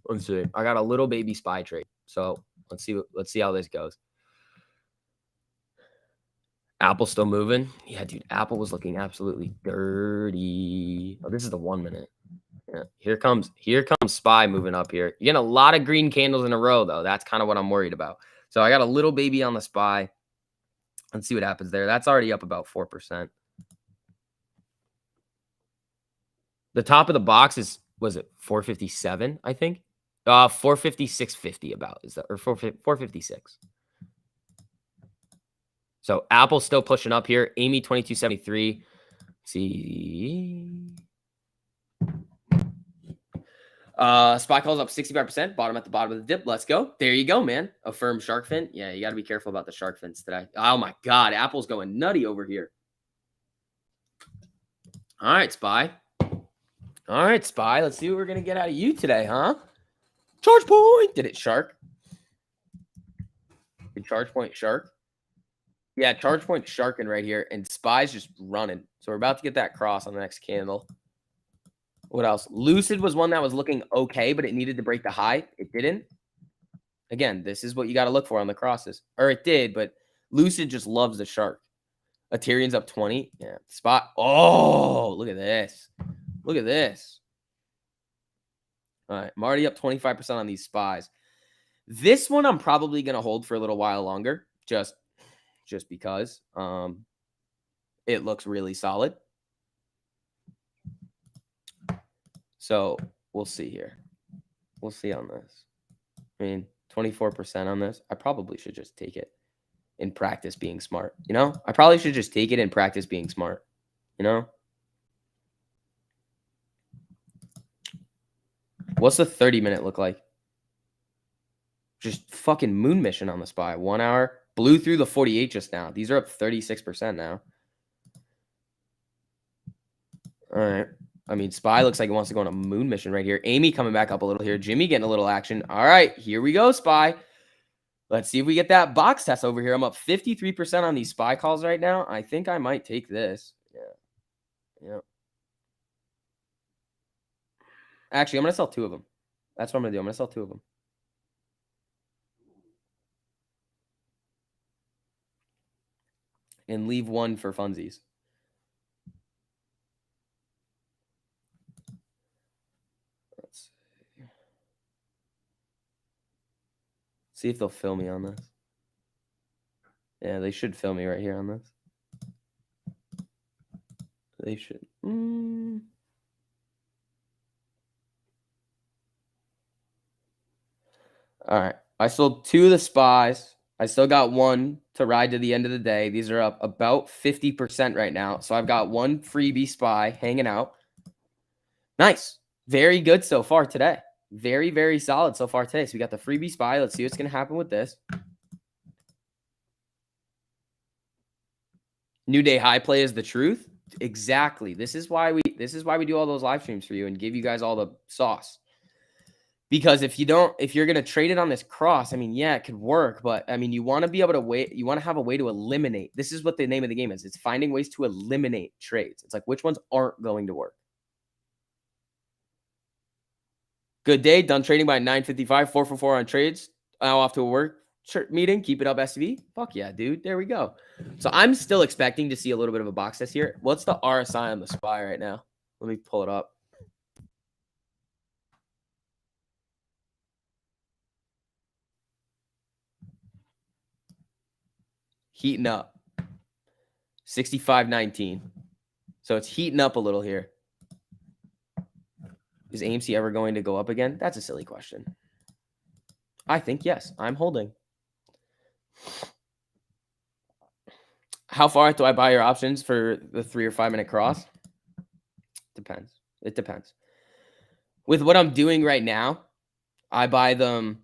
S1: Let's see. I got a little baby SPY trade. So let's see how this goes. Apple still moving. Yeah, dude, Apple was looking absolutely dirty. Oh, this is the 1 minute. Yeah, here comes SPY moving up here. You're getting a lot of green candles in a row, though. That's kind of what I'm worried about. So I got a little baby on the SPY. Let's see what happens there. That's already up about 4%. The top of the box is, was it 457, I think? 456.50 about, is that, or 456. So Apple's still pushing up here. Amy 2273. Let's see. SPY calls up 65%. Bottom at the bottom of the dip. Let's go. There you go, man. Affirm shark fin. Yeah, you got to be careful about the shark fins today. Oh my God, Apple's going nutty over here. All right, SPY. All right, SPY. Let's see what we're gonna get out of you today, huh? Charge point. Did it shark? and Charge Point Shark. Yeah, Charge Point sharking right here, and SPY's just running. So we're about to get that cross on the next candle. What else? Lucid was one that was looking okay, but it needed to break the high. It didn't. Again, this is what you got to look for on the crosses. Or it did, but Lucid just loves the shark. Ethereum's up 20. Yeah, spot. Oh, look at this. Look at this. All right, I'm already up 25% on these SPYs. This one I'm probably going to hold for a little while longer, just because it looks really solid. So we'll see here. We'll see on this. I mean, 24% on this. I probably should just take it and practice being smart. You know, I probably should just take it and practice being smart. You know, what's the 30-minute look like? Just fucking moon mission on the SPY. 1 hour. Blew through the 48 just now. These are up 36% now. All right. I mean, SPY looks like it wants to go on a moon mission right here. Amy coming back up a little here. Jimmy getting a little action. All right, here we go, SPY. Let's see if we get that box test over here. I'm up 53% on these SPY calls right now. I think I might take this. Yeah. Actually, I'm going to sell 2 of them. That's what I'm going to do. I'm going to sell 2 of them. And leave 1 for funsies. Let's see if they'll fill me on this. Yeah, they should fill me right here on this. They should. All right. I sold 2 of the SPYs. I still got 1 to ride to the end of the day. These are up about 50% right now. So I've got 1 freebie SPY hanging out. Nice. Very good so far today. Very, very solid so far today. So we got the freebie SPY. Let's see what's going to happen with this. New day high play is the truth. Exactly. This is why we do all those live streams for you and give you guys all the sauce. Because if you're going to trade it on this cross, I mean, yeah, it could work, but I mean, you want to be able to wait. You want to have a way to eliminate. This is what the name of the game is. It's finding ways to eliminate trades. It's like, which ones aren't going to work? Good day. Done trading by 9:55, 4 for 4 on trades. Now off to a work meeting. Keep it up, SCV. Fuck yeah, dude. There we go. So I'm still expecting to see a little bit of a box test here. What's the RSI on the SPY right now? Let me pull it up. Heating up. 65.19. So it's heating up a little here. Is AMC ever going to go up again? That's a silly question. I think yes. I'm holding. How far do I buy your options for the 3 or 5 minute cross? Depends. It depends. With what I'm doing right now, I buy the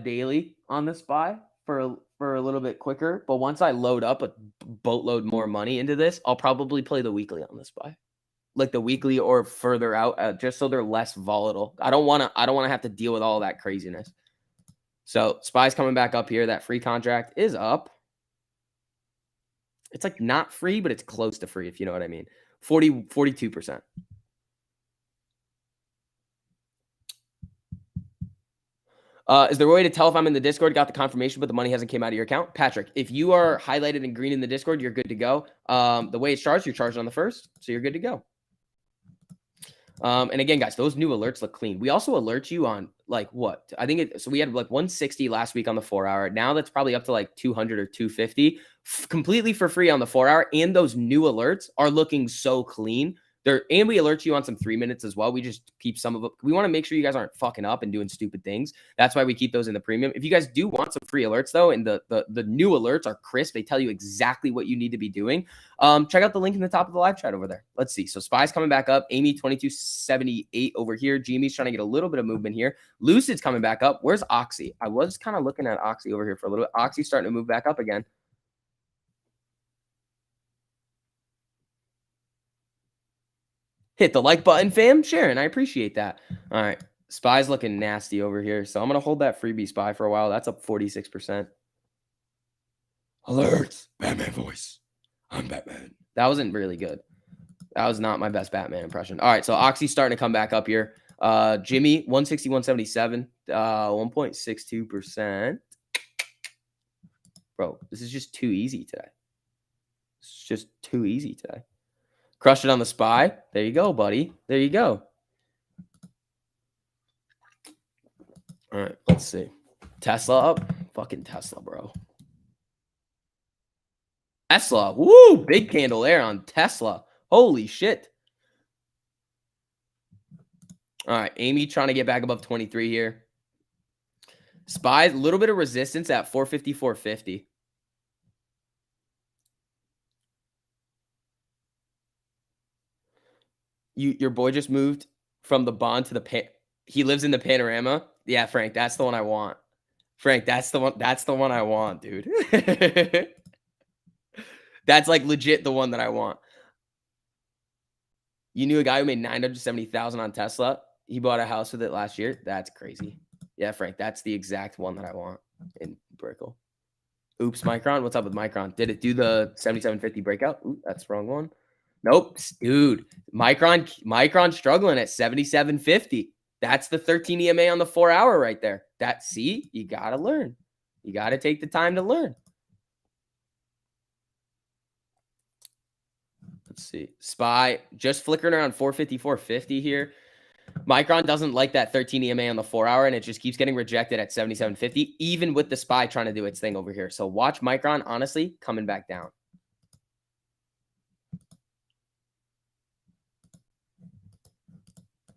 S1: daily on the SPY for a little bit quicker. But once I load up a boatload more money into this, I'll probably play the weekly on the SPY. Like the weekly or further out, just so they're less volatile. I don't want to have to deal with all that craziness. So SPY's coming back up here. That free contract is up. It's like not free, but it's close to free, if you know what I mean. 42%. Is there a way to tell if I'm in the Discord, got the confirmation, but the money hasn't came out of your account? Patrick, if you are highlighted in green in the Discord, you're good to go. The way it's charged, you're charged on the first, so you're good to go. And again, guys, those new alerts look clean. We also alert you on like what? I think so we had like 160 last week on the 4 hour. Now that's probably up to like 200 or 250 completely for free on the 4 hour. And those new alerts are looking so clean. And we alert you on some 3 minutes as well. We just keep some of it. We want to make sure you guys aren't fucking up and doing stupid things. That's why we keep those in the premium. If you guys do want some free alerts though, and the new alerts are crisp, they tell you exactly what you need to be doing. Check out the link in the top of the live chat over there. Let's see. So SPY's coming back up. Amy 2278 over here. Jimmy's trying to get a little bit of movement here. Lucid's coming back up. Where's Oxy? I was kind of looking at Oxy over here for a little bit. Oxy's starting to move back up again. Hit the like button, fam. Sharon, I appreciate that. All right. SPY's looking nasty over here. So I'm going to hold that freebie SPY for a while. That's up 46%. Alerts. Batman voice. I'm Batman. That wasn't really good. That was not my best Batman impression. All right, so Oxy's starting to come back up here. Jimmy, 160, 177, 1.62%. Bro, this is just too easy today. It's just too easy today. Crush it on the SPY. There you go, buddy. There you go. All right, let's see. Tesla up. Fucking Tesla, bro. Tesla. Woo! Big candle there on Tesla. Holy shit. All right, Amy trying to get back above 23 here. SPY, a little bit of resistance at 450, 450. Your boy just moved from the bond to the he lives in the panorama. Yeah, Frank, that's the one I want. Frank, that's the one. That's the one I want, dude. That's like legit the one that I want. You knew a guy who made 970,000 on Tesla. He bought a house with it last year. That's crazy. Yeah, Frank, that's the exact one that I want in Brickle. Oops, Micron. What's up with Micron? Did it do the 7750 breakout? Ooh, that's the wrong one. Nope, dude. Micron struggling at 7750. That's the 13 EMA on the 4-hour right there. See, you got to learn. You got to take the time to learn. Let's see. SPY just flickering around 450, 450 here. Micron doesn't like that 13 EMA on the 4-hour, and it just keeps getting rejected at 7750, even with the SPY trying to do its thing over here. So watch Micron, honestly, coming back down.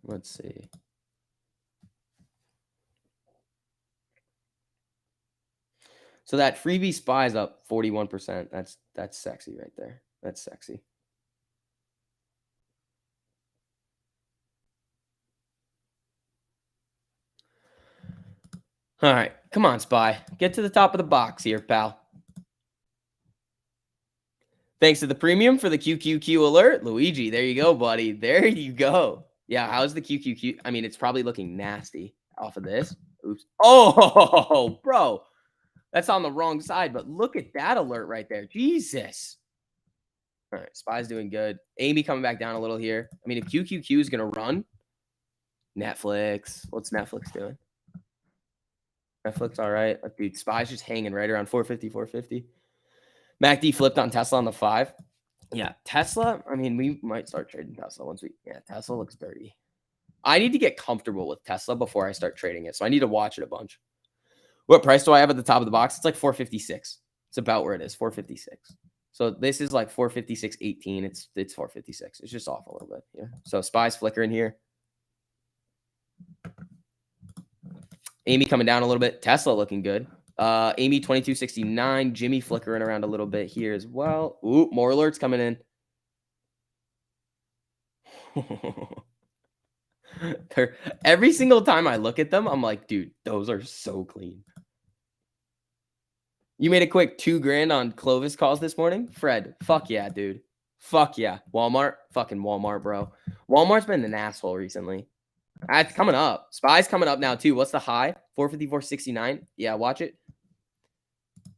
S1: Let's see. So that freebie SPY is up 41%. That's sexy right there. That's sexy. All right. Come on, SPY. Get to the top of the box here, pal. Thanks to the premium for the QQQ alert. Luigi, there you go, buddy. There you go. Yeah, how's the QQQ? I mean, it's probably looking nasty off of this. Oops. Oh, bro. That's on the wrong side, but look at that alert right there. Jesus. All right, SPY's doing good. Amy coming back down a little here. I mean, if QQQ is going to run, Netflix. What's Netflix doing? Netflix, all right. Dude, SPY's just hanging right around 450, 450. MACD flipped on Tesla on the 5. Yeah, Tesla, I mean, we might start trading Tesla once Tesla looks dirty. I need to get comfortable with Tesla before I start trading it, so I need to watch it a bunch. What price do I have at the top of the box? It's like 456. It's about where it is, 456. So this is like 456.18. It's 456. It's just off a little bit here. So SPY's flickering here. Amy coming down a little bit. Tesla looking good. Amy 2269. Jimmy flickering around a little bit here as well. Ooh, more alerts coming in. Every single time I look at them, I'm like, dude, those are so clean. You made a quick $2,000 on Clovis calls this morning? Fred, fuck yeah, dude. Fuck yeah. Walmart, fucking Walmart, bro. Walmart's been an asshole recently. It's coming up. SPY's coming up now, too. What's the high? 454.69. Yeah, watch it. I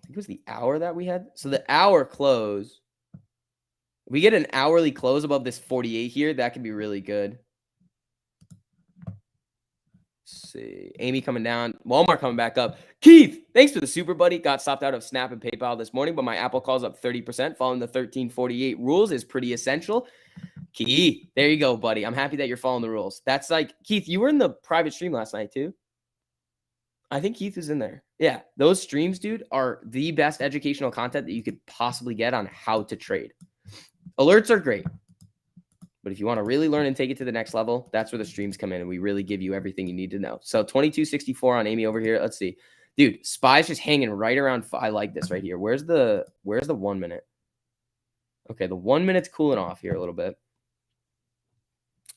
S1: think it was the hour that we had. So the hour close. If we get an hourly close above this 48 here, that could be really good. Let's see. Amy coming down. Walmart coming back up. Keith, thanks for the super, buddy. Got stopped out of Snap and PayPal this morning, but my Apple calls up 30%. Following the 1348 rules is pretty essential. Keith, there you go, buddy. I'm happy that you're following the rules. That's like, Keith, you were in the private stream last night, too. I think Keith is in there. Yeah, those streams, dude, are the best educational content that you could possibly get on how to trade. Alerts are great. But if you want to really learn and take it to the next level, that's where the streams come in, and we really give you everything you need to know. So 2264 on Amy over here. Let's see. Dude, SPY's just hanging right around. I like this right here. Where's the 1 minute? Okay, the 1 minute's cooling off here a little bit.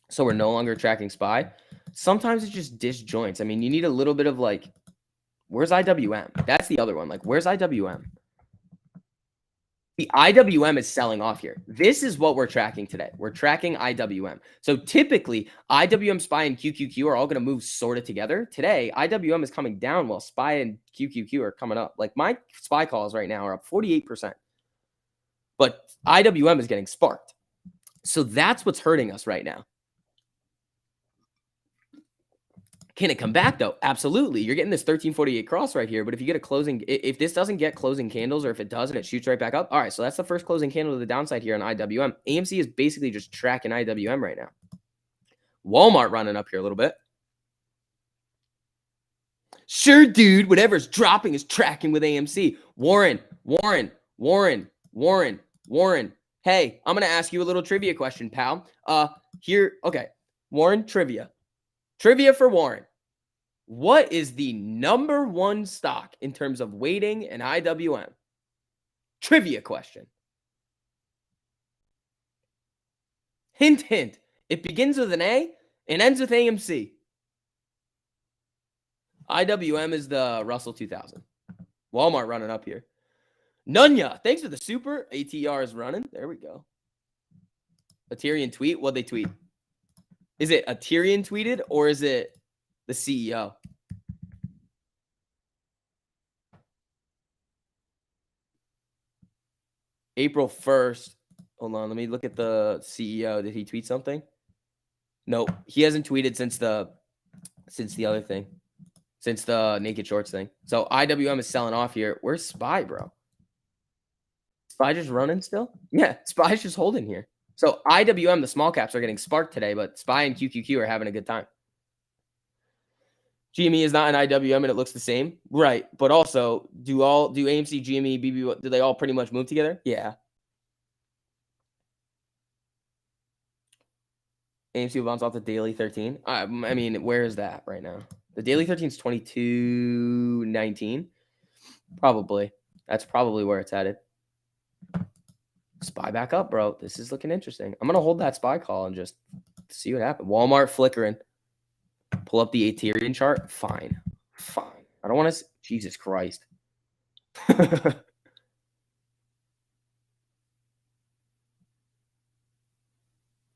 S1: So we're no longer tracking SPY. Sometimes it's just disjoints. I mean, you need a little bit of like, where's IWM? That's the other one. Like, where's IWM? The IWM is selling off here. This is what we're tracking today. We're tracking IWM. So typically, IWM, SPY, and QQQ are all going to move sort of together. Today, IWM is coming down while SPY and QQQ are coming up. Like my SPY calls right now are up 48%. But IWM is getting sparked. So that's what's hurting us right now. Can it come back though? Absolutely. You're getting this 1348 cross right here. But if you get a closing, if this doesn't get closing candles, or if it does and it shoots right back up, all right. So that's the first closing candle to the downside here on IWM. AMC is basically just tracking IWM right now. Walmart running up here a little bit. Sure, dude. Whatever's dropping is tracking with AMC. Warren. Hey, I'm gonna ask you a little trivia question, pal. Okay. Warren, trivia for Warren. What is the number one stock in terms of weighting and IWM? Trivia question. Hint, hint. It begins with an A and ends with AMC. IWM is the Russell 2000. Walmart running up here. Nunya, thanks for the super. ATR is running. There we go. A Tyrion tweet. What'd they tweet? Is it a Tyrion tweeted or is it the CEO? April 1st. Hold on. Let me look at the CEO. Did he tweet something? Nope. He hasn't tweeted since the other thing. Since the naked shorts thing. So IWM is selling off here. Where's SPY, bro? SPY just running still? Yeah, SPY's just holding here. So IWM, the small caps are getting sparked today, but SPY and QQQ are having a good time. GME is not an IWM and it looks the same. Right. But also, do AMC, GME, BB, do they all pretty much move together? Yeah. AMC will bounce off the daily 13. I mean, where is that right now? The daily 13 is 22.19. Probably. That's probably where it's headed. SPY back up, bro. This is looking interesting. I'm going to hold that SPY call and just see what happens. Walmart flickering. Pull up the Ethereum chart. Fine. I don't want to. Jesus Christ.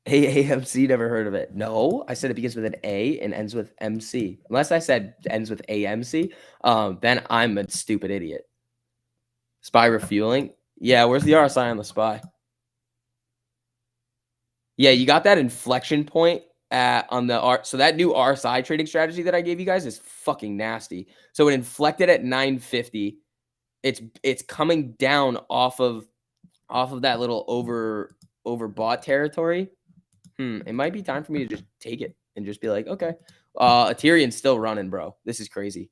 S1: AAMC, never heard of it. No, I said it begins with an A and ends with MC. Unless I said ends with AMC, then I'm a stupid idiot. SPY refueling. Yeah, where's the RSI on the SPY? Yeah, you got that inflection point on the R. So that new RSI trading strategy that I gave you guys is fucking nasty. So it inflected at 950. It's coming down off of that little overbought territory. It might be time for me to just take it and just be like, okay. Ethereum's still running, bro. This is crazy.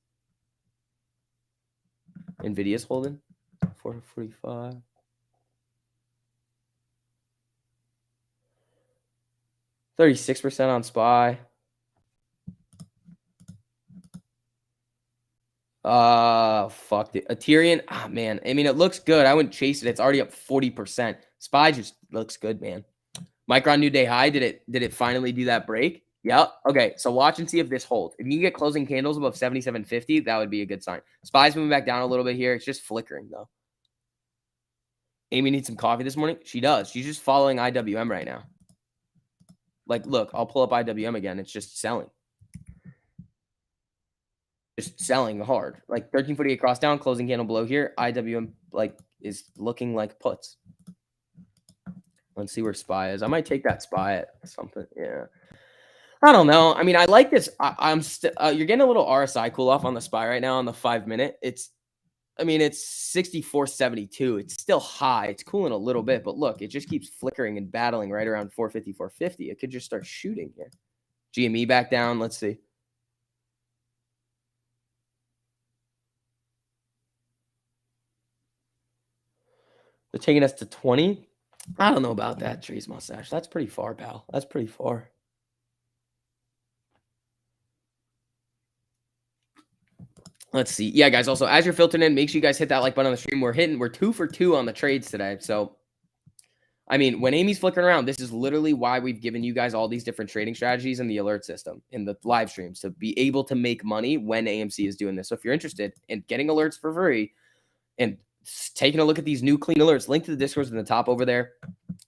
S1: Nvidia's holding 445. %36 on SPY. Fuck it. Ethereum. Man. I mean, it looks good. I wouldn't chase it. It's already up 40%. SPY just looks good, man. Micron new day high. Did it finally do that break? Yep. Okay. So watch and see if this holds. If you can get closing candles above 77.50, that would be a good sign. SPY's moving back down a little bit here. It's just flickering though. Amy needs some coffee this morning. She does. She's just following IWM right now. Like, look, I'll pull up IWM again. It's just selling. Just selling hard. Like 1348 cross down, closing candle below here. IWM like is looking like puts. Let's see where SPY is. I might take that SPY at something. Yeah. I don't know. I mean, I like this. I'm still. You're getting a little RSI cool off on the SPY right now on the 5-minute. It's 64.72. It's still high. It's cooling a little bit, but look, it just keeps flickering and battling right around 450, 450. It could just start shooting here. GME back down. Let's see. They're taking us to 20. I don't know about that, Trees Mustache. That's pretty far, pal. That's pretty far. Let's see. Yeah, guys, also, as you're filtering in, make sure you guys hit that like button on the stream. We're 2 for 2 on the trades today. So, I mean, when Amy's flickering around, this is literally why we've given you guys all these different trading strategies in the alert system, in the live streams, to be able to make money when AMC is doing this. So if you're interested in getting alerts for free and taking a look at these new clean alerts. Link to the Discourse in the top over there.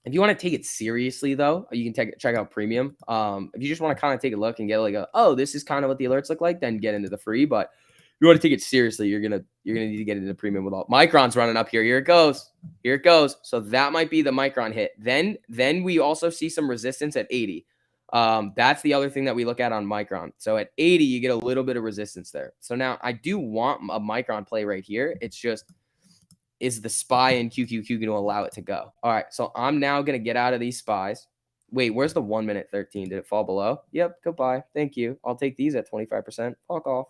S1: If you want to take it seriously, though, you can check out Premium. If you just want to kind of take a look and get like this is kind of what the alerts look like, then get into the free. But if you want to take it seriously, you're gonna need to get into Premium with all. Micron's running up here. Here it goes. Here it goes. So that might be the Micron hit. Then we also see some resistance at 80. That's the other thing that we look at on Micron. So at 80, you get a little bit of resistance there. So now I do want a Micron play right here. It's just, is the SPY and QQQ going to allow it to go? All right, so I'm now going to get out of these SPYs. Wait, where's the 1 minute 13? Did it fall below? Yep, goodbye. Thank you. I'll take these at 25%. Fuck off.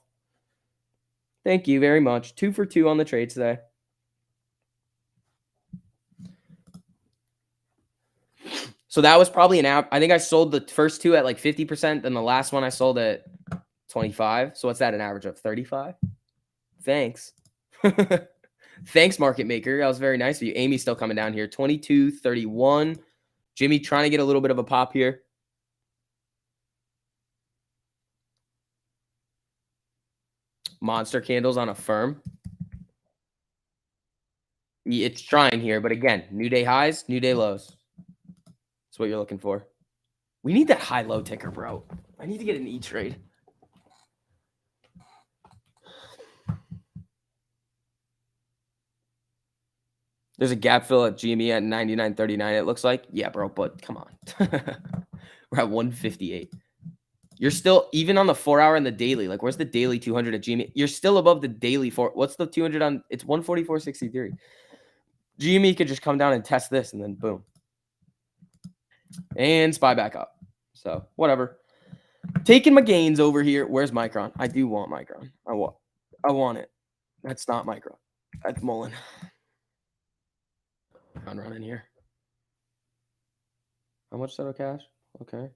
S1: Thank you very much. 2 for 2 on the trade today. So that was probably an app. I think I sold the first two at like 50%, and the last one I sold at 25. So what's that, an average of 35? Thanks. Thanks, market maker. That was very nice of you. Amy's still coming down here. 22.31. Jimmy trying to get a little bit of a pop here. Monster candles on a firm. It's trying here, but again, new day highs, new day lows. That's what you're looking for. We need that high-low ticker, bro. I need to get an E-Trade. There's a gap fill at GME at 99.39, it looks like. Yeah, bro, but come on. We're at 158. You're still, even on the 4-hour and the daily, like where's the daily 200 at GME? You're still above the daily what's the 200 on? It's 144.63. GME could just come down and test this and then boom. And SPY back up. So whatever. Taking my gains over here. Where's Micron? I do want Micron. I want it. That's not Micron. That's Mullen. I'm running here. How much settle cash? Okay.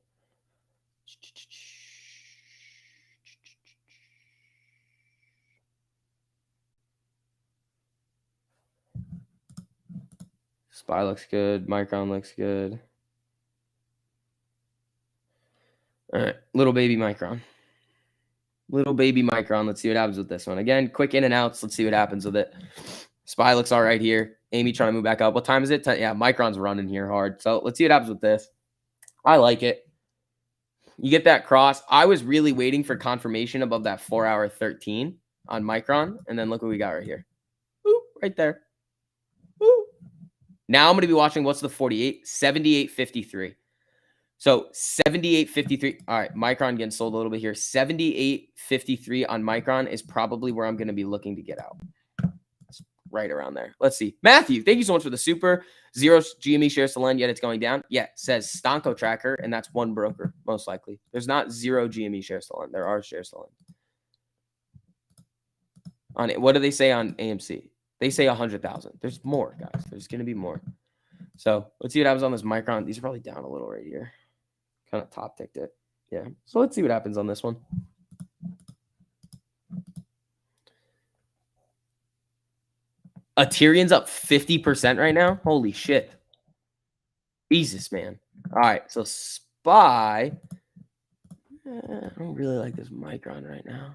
S1: SPY looks good. Micron looks good. All right. Little baby Micron. Little baby Micron. Let's see what happens with this one. Again, quick in and outs. Let's see what happens with it. SPY looks all right here. Amy trying to move back up. What time is it? Yeah, Micron's running here hard. So let's see what happens with this. I like it. You get that cross. I was really waiting for confirmation above that 4-hour 13 on Micron. And then look what we got right here. Ooh, right there. Ooh. Now I'm going to be watching what's the 48? 78.53. So 78.53. All right, Micron getting sold a little bit here. 78.53 on Micron is probably where I'm going to be looking to get out. It's right around there. Let's see. Matthew, thank you so much for the super. 0 GME shares to lend, yet it's going down. Yeah, it says Stonko Tracker, and that's one broker, most likely. There's not 0 GME shares to lend. There are shares to lend. On it, what do they say on AMC? They say 100,000. There's more, guys. There's going to be more. So let's see what happens on this Micron. These are probably down a little right here. Kind of top ticked it. Yeah. So let's see what happens on this one. Ethereum's up 50% right now. Holy shit. Jesus, man. All right. So SPY. I don't really like this Micron right now.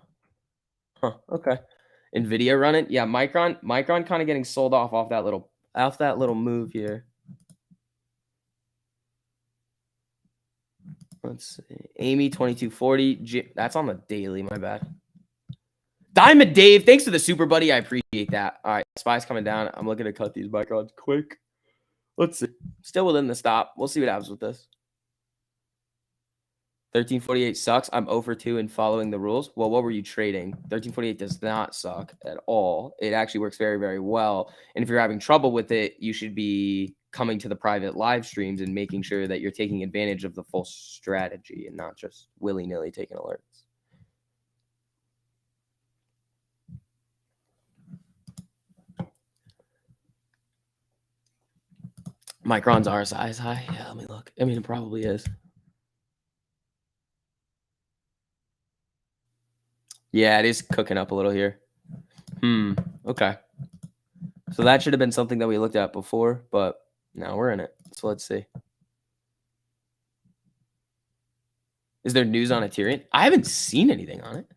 S1: Huh. Okay. Nvidia running. Yeah, Micron kind of getting sold off that little move here. Let's see. Amy 2240. That's on the daily, my bad. Diamond Dave, thanks for the super, buddy. I appreciate that. All right, SPY's coming down. I'm looking to cut these Microns quick. Let's see. Still within the stop. We'll see what happens with this. 1348 sucks. I'm 0 for 2 in following the rules. Well, what were you trading? 1348 does not suck at all. It actually works very, very well. And if you're having trouble with it, you should be coming to the private live streams and making sure that you're taking advantage of the full strategy and not just willy-nilly taking alerts. Micron's RSI is high. Yeah, let me look. I mean, it probably is. Yeah, it is cooking up a little here. Okay. So that should have been something that we looked at before, but now we're in it. So let's see. Is there news on Ethereum? I haven't seen anything on it.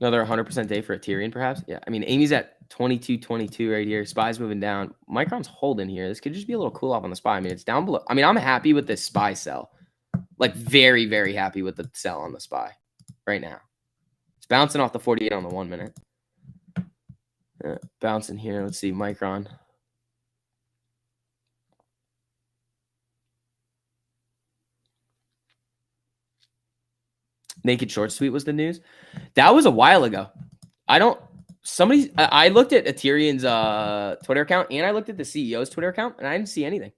S1: Another 100% day for Ethereum, perhaps. Yeah, I mean, Amy's at 22.22 right here. SPY's moving down. Micron's holding here. This could just be a little cool off on the SPY. I mean, it's down below. I mean, I'm happy with this SPY sell. Like, very, very happy with the sell on the SPY right now. It's bouncing off the 48 on the 1 minute. Bouncing here. Let's see, Micron. Naked short tweet was the news. That was a while ago. I looked at Ethereum's Twitter account and I looked at the CEO's Twitter account and I didn't see anything.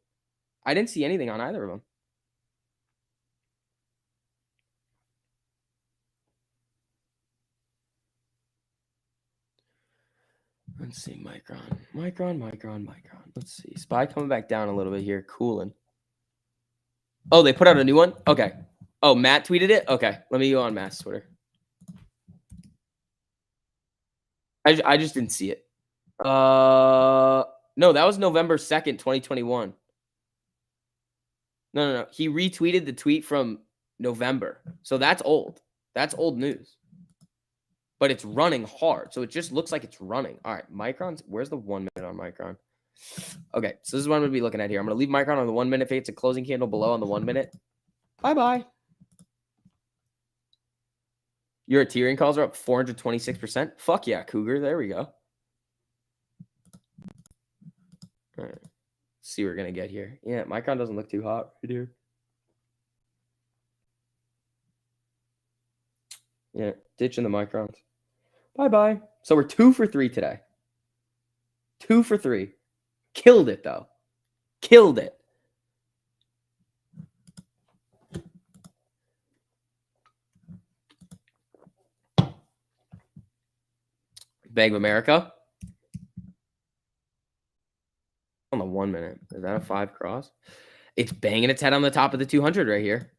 S1: I didn't see anything on either of them. Let's see, Micron. Let's see. SPY coming back down a little bit here. Cooling. Oh, they put out a new one? Okay. Oh, Matt tweeted it? Okay. Let me go on Matt's Twitter. I just didn't see it. No, that was November 2nd, 2021. No. He retweeted the tweet from November. So that's old. That's old news. But it's running hard. So it just looks like it's running. All right, Micron's. Where's the 1 minute on Micron? Okay, so this is what I'm going to be looking at here. I'm going to leave Micron on the 1 minute. If it's a closing candle below on the 1 minute. Bye-bye. Your Ethereum calls are up 426%. Fuck yeah, Cougar. There we go. All right. Let's see what we're going to get here. Yeah, Micron doesn't look too hot right here. Yeah, ditching the Microns. Bye-bye. So we're 2 for 3 today. 2 for 3. Killed it, though. Killed it. Bank of America. On the 1 minute. Is that a 5 cross? It's banging its head on the top of the 200 right here.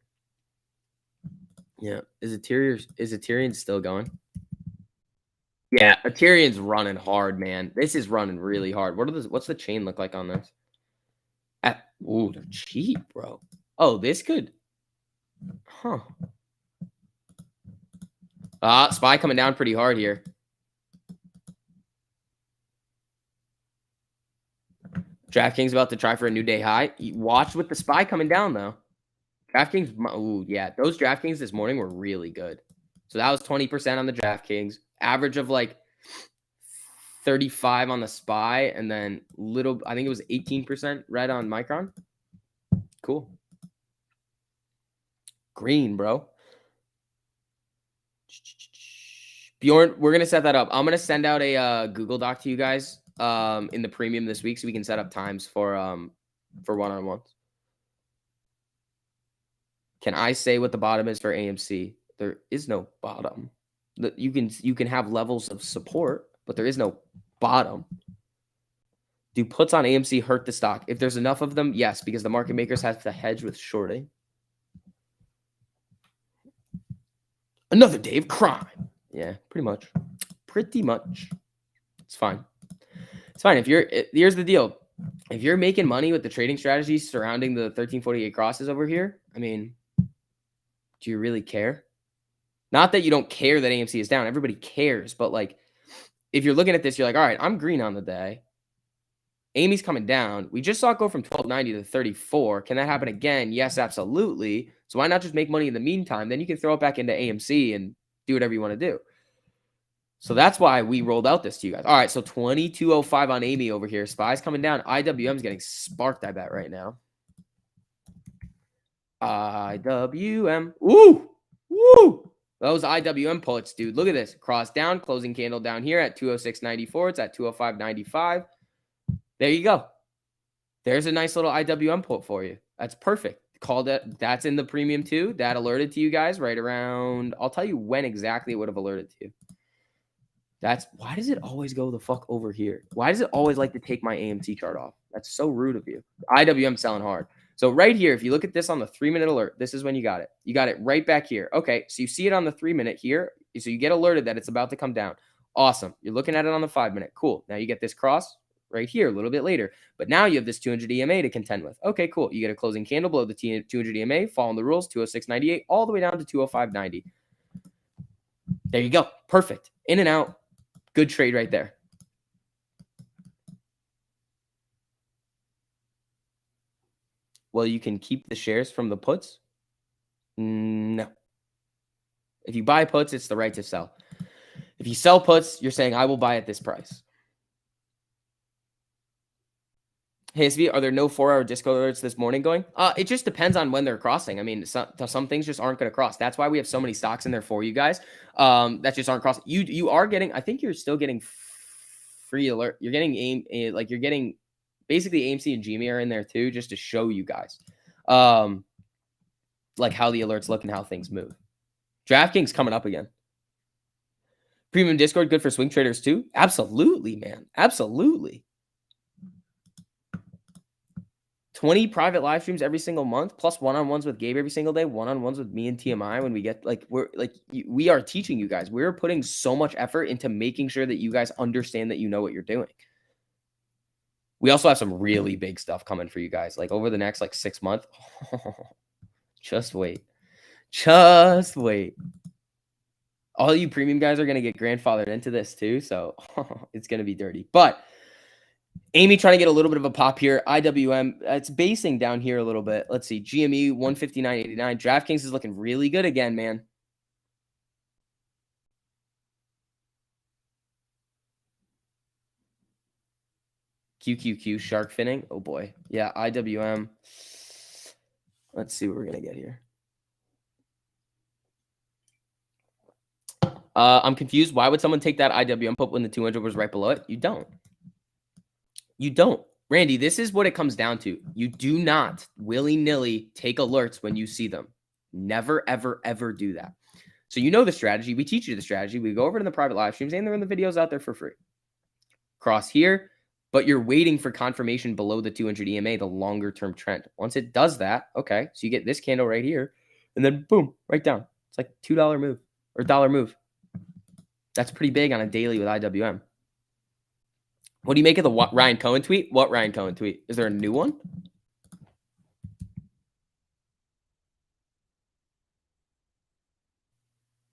S1: Yeah. Is Ethereum still going? Yeah, Ethereum's running hard, man. This is running really hard. What's the chain look like on this? Ooh, they're cheap, bro. Oh, this could. Huh. SPY coming down pretty hard here. DraftKings about to try for a new day high. Watch with the SPY coming down, though. DraftKings, ooh, yeah. Those DraftKings this morning were really good. So that was 20% on the DraftKings. Average of like 35 on the SPY. And then I think it was 18% red on Micron. Cool. Green, bro. Bjorn, we're going to set that up. I'm going to send out a Google Doc to you guys in the premium this week so we can set up times for one-on-ones. Can I say what the bottom is for AMC? There is no bottom. You can have levels of support, but there is no bottom. Do puts on AMC hurt the stock? If there's enough of them, yes, because the market makers have to hedge with shorting. Another day of crime. Yeah, pretty much. Pretty much. It's fine. It's fine. Here's the deal. If you're making money with the trading strategies surrounding the 1348 crosses over here, I mean, do you really care? Not that you don't care that AMC is down. Everybody cares. But, like, if you're looking at this, you're like, all right, I'm green on the day. Amy's coming down. We just saw it go from 1290 to 34. Can that happen again? Yes, absolutely. So why not just make money in the meantime? Then you can throw it back into AMC and do whatever you want to do. So that's why we rolled out this to you guys. All right, so 2205 on Amy over here. SPY's coming down. IWM's getting sparked, I bet, right now. IWM. Woo! Woo! Those IWM puts, dude. Look at this. Cross down, closing candle down here at 206.94. It's at 205.95. There you go. There's a nice little IWM put for you. That's perfect. Called it. That's in the premium too. That alerted to you guys right around. I'll tell you when exactly it would have alerted to you. Why does it always go the fuck over here? Why does it always like to take my AMC chart off? That's so rude of you. IWM selling hard. So right here, if you look at this on the 3-minute alert, this is when you got it. You got it right back here. Okay, so you see it on the 3-minute here. So you get alerted that it's about to come down. Awesome. You're looking at it on the 5-minute. Cool. Now you get this cross right here a little bit later. But now you have this 200 EMA to contend with. Okay, cool. You get a closing candle below the 200 EMA, following the rules, 206.98, all the way down to 205.90. There you go. Perfect. In and out. Good trade right there. Well, you can keep the shares from the puts. No. If you buy puts, it's the right to sell. If you sell puts, you're saying, I will buy at this price. Hey, SV, are there no 4-hour disco alerts this morning going? It just depends on when they're crossing. I mean, some things just aren't going to cross. That's why we have so many stocks in there for you guys that just aren't crossing. You are getting, I think you're still getting free alert. You're getting you're getting basically AMC and GME are in there too, just to show you guys like how the alerts look and how things move. DraftKings coming up again. Premium Discord, good for swing traders too? Absolutely, man. Absolutely. 20 private live streams every single month, plus one-on-ones with Gabe every single day, one-on-ones with me and TMI when we get we are teaching you guys. We're putting so much effort into making sure that you guys understand that you know what you're doing. We also have some really big stuff coming for you guys. Like over the next 6 months. Just wait. Just wait. All you premium guys are going to get grandfathered into this too. So it's going to be dirty. But Amy trying to get a little bit of a pop here. IWM, it's basing down here a little bit. Let's see. GME 159.89. DraftKings is looking really good again, man. QQQ shark finning. Oh boy. Yeah, IWM. Let's see what we're going to get here. I'm confused. Why would someone take that IWM put when the 200 was right below it? You don't. You don't. Randy, this is what it comes down to. You do not willy-nilly take alerts when you see them. Never, ever, ever do that. So you know the strategy. We teach you the strategy. We go over to the private live streams, and they're in the videos out there for free. Cross here, but you're waiting for confirmation below the 200 EMA, the longer-term trend. Once it does that, okay, so you get this candle right here, and then boom, right down. It's like $2 move or dollar move. That's pretty big on a daily with IWM. What do you make of the Ryan Cohen tweet? What Ryan Cohen tweet? Is there a new one?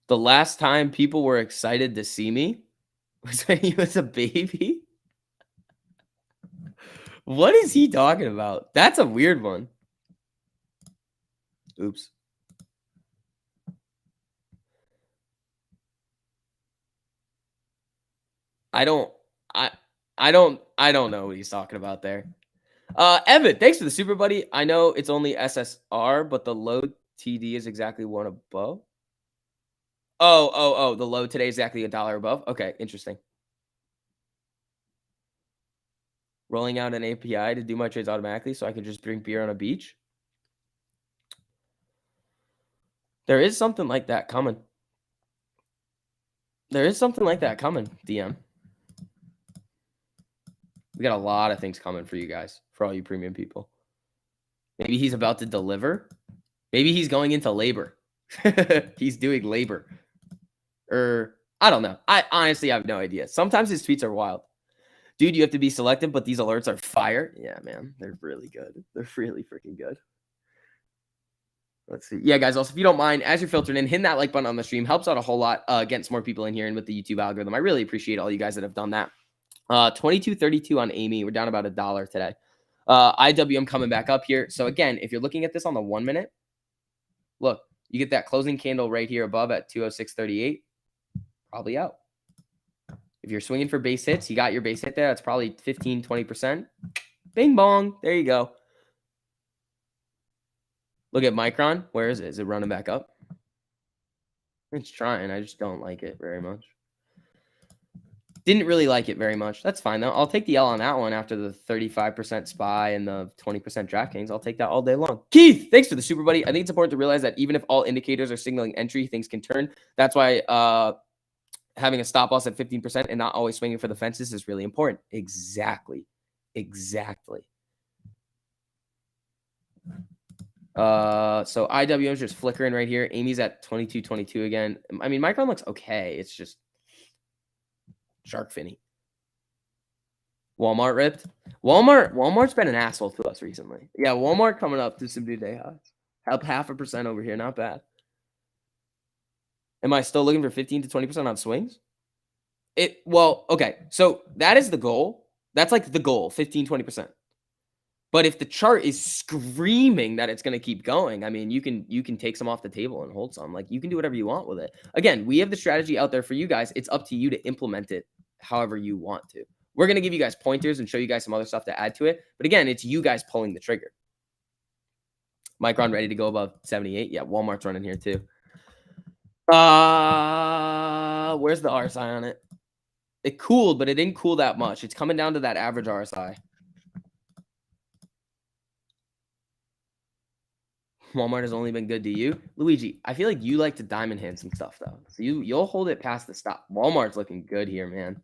S1: The last time people were excited to see me was when he was a baby. What is he talking about? That's a weird one. Oops. I don't know what he's talking about there. Evan, thanks for the super buddy. I know it's only SSR, but the low TD is exactly one above. Oh, the low today is exactly $1 above. Okay, interesting. Rolling out an API to do my trades automatically so I can just drink beer on a beach. There is something like that coming. There is something like that coming, DM. We got a lot of things coming for you guys, for all you premium people. Maybe he's about to deliver. Maybe he's going into labor. He's doing labor. Or I don't know. I honestly have no idea. Sometimes his tweets are wild. Dude, you have to be selective, but these alerts are fire. Yeah, man. They're really good. They're really freaking good. Let's see. Yeah, guys, also, if you don't mind, as you're filtering in, hitting that like button on the stream helps out a whole lot, getting some more people in here and with the YouTube algorithm. I really appreciate all you guys that have done that. 22.32 on Amy. We're down about $1 today. IWM coming back up here. So again, if you're looking at this on the 1 minute, look, you get that closing candle right here above at 206.38. Probably out. If you're swinging for base hits, you got your base hit there. That's probably 15, 20%. Bing bong. There you go. Look at Micron. Where is it? Is it running back up? It's trying. I just don't like it very much. Didn't really like it very much. That's fine, though. I'll take the L on that one after the 35% SPY and the 20% DraftKings. I'll take that all day long. Keith, thanks for the super buddy. I think it's important to realize that even if all indicators are signaling entry, things can turn. That's why having a stop loss at 15% and not always swinging for the fences is really important. Exactly. So IWM is just flickering right here. Amy's at 22.22 again. I mean, Micron looks okay. It's just shark finny. Walmart ripped. Walmart's been an asshole to us recently. Yeah, Walmart coming up to some new day highs. Up 0.5% over here. Not bad. Am I still looking for 15 to 20% on swings? Well, okay. So that is the goal. That's like the goal, 15, 20%. But if the chart is screaming that it's going to keep going, I mean, you can take some off the table and hold some. Like, you can do whatever you want with it. Again, we have the strategy out there for you guys. It's up to you to implement it however you want to. We're going to give you guys pointers and show you guys some other stuff to add to it. But again, it's you guys pulling the trigger. Micron ready to go above 78. Yeah, Walmart's running here too. Where's the RSI on it? It cooled, but it didn't cool that much. It's coming down to that average RSI. Walmart has only been good to you. Luigi, I feel like you like to diamond hand some stuff, though. So you'll hold it past the stop. Walmart's looking good here, man.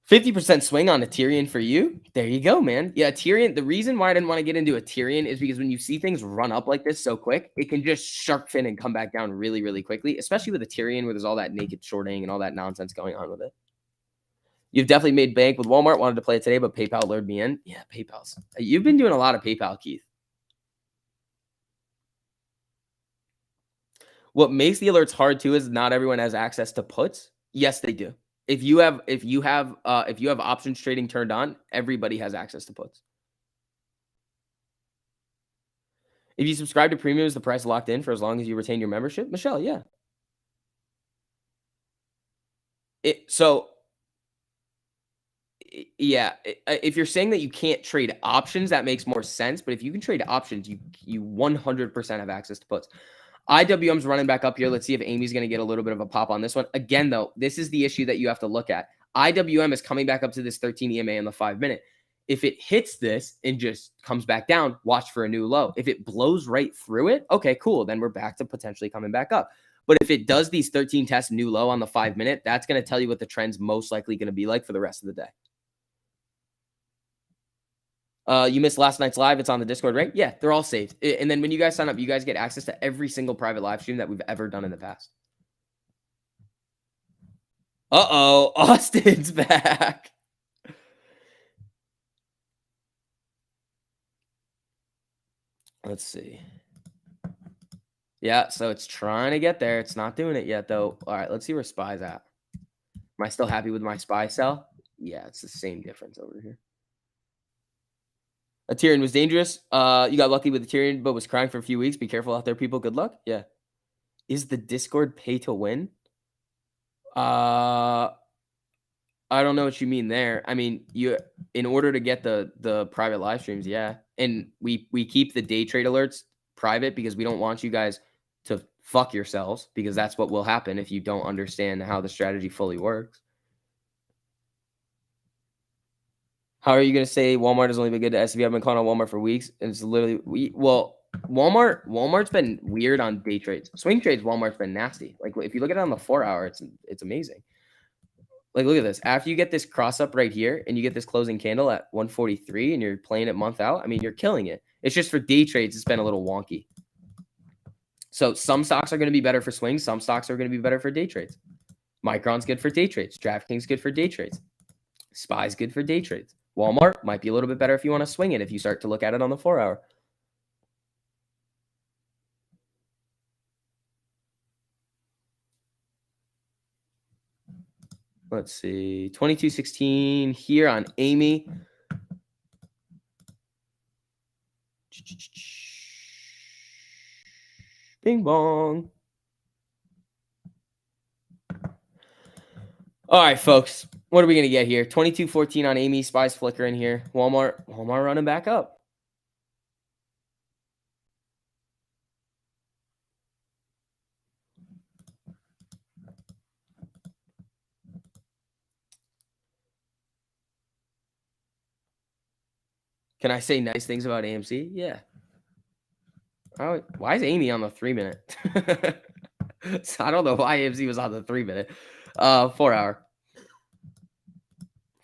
S1: 50% swing on Ethereum for you. There you go, man. Yeah, Ethereum. The reason why I didn't want to get into Ethereum is because when you see things run up like this so quick, it can just shark fin and come back down really, really quickly, especially with Ethereum where there's all that naked shorting and all that nonsense going on with it. You've definitely made bank with Walmart. Wanted to play it today, but PayPal lured me in. Yeah, PayPal's. You've been doing a lot of PayPal, Keith. What makes the alerts hard too is not everyone has access to puts. Yes, they do. If you have options trading turned on, everybody has access to puts. If you subscribe to premium, is the price locked in for as long as you retain your membership? Michelle, yeah. Yeah, if you're saying that you can't trade options, that makes more sense. But if you can trade options, you 100% have access to puts. IWM's running back up here. Let's see if Amy's going to get a little bit of a pop on this one. Again, though, this is the issue that you have to look at. IWM is coming back up to this 13 EMA in the 5-minute. If it hits this and just comes back down, watch for a new low. If it blows right through it, okay, cool. Then we're back to potentially coming back up. But if it does these 13 tests new low on the 5-minute, that's going to tell you what the trend's most likely going to be like for the rest of the day. You missed last night's live. It's on the Discord, right? Yeah, they're all saved. And then when you guys sign up, you guys get access to every single private live stream that we've ever done in the past. Uh-oh, Austin's back. Let's see. Yeah, so it's trying to get there. It's not doing it yet, though. All right, let's see where SPY's at. Am I still happy with my SPY sell? Yeah, it's the same difference over here. Ethereum was dangerous. You got lucky with Ethereum, but was crying for a few weeks. Be careful out there, people. Good luck. Yeah. Is the Discord pay to win? I don't know what you mean there. I mean, in order to get the private live streams, yeah. And we keep the day trade alerts private because we don't want you guys to fuck yourselves, because that's what will happen if you don't understand how the strategy fully works. How are you going to say Walmart has only been good to SVB? I've been calling on Walmart for weeks. And it's literally, Walmart's been weird on day trades. Swing trades, Walmart's been nasty. Like, if you look at it on the 4-hour, it's amazing. Like, look at this. After you get this cross up right here and you get this closing candle at 143 and you're playing it month out, I mean, you're killing it. It's just for day trades, it's been a little wonky. So some stocks are going to be better for swings. Some stocks are going to be better for day trades. Micron's good for day trades. DraftKings good for day trades. SPY's good for day trades. Walmart might be a little bit better if you want to swing it, if you start to look at it on the 4-hour. Let's see. 2216 here on Amy. Bing bong. All right, folks. What are we going to get here? 2214 on Amy. SPY's flickering here. Walmart running back up. Can I say nice things about AMC? Yeah. Oh, why is Amy on the 3-minute? So I don't know why AMC was on the 3-minute. 4-hour.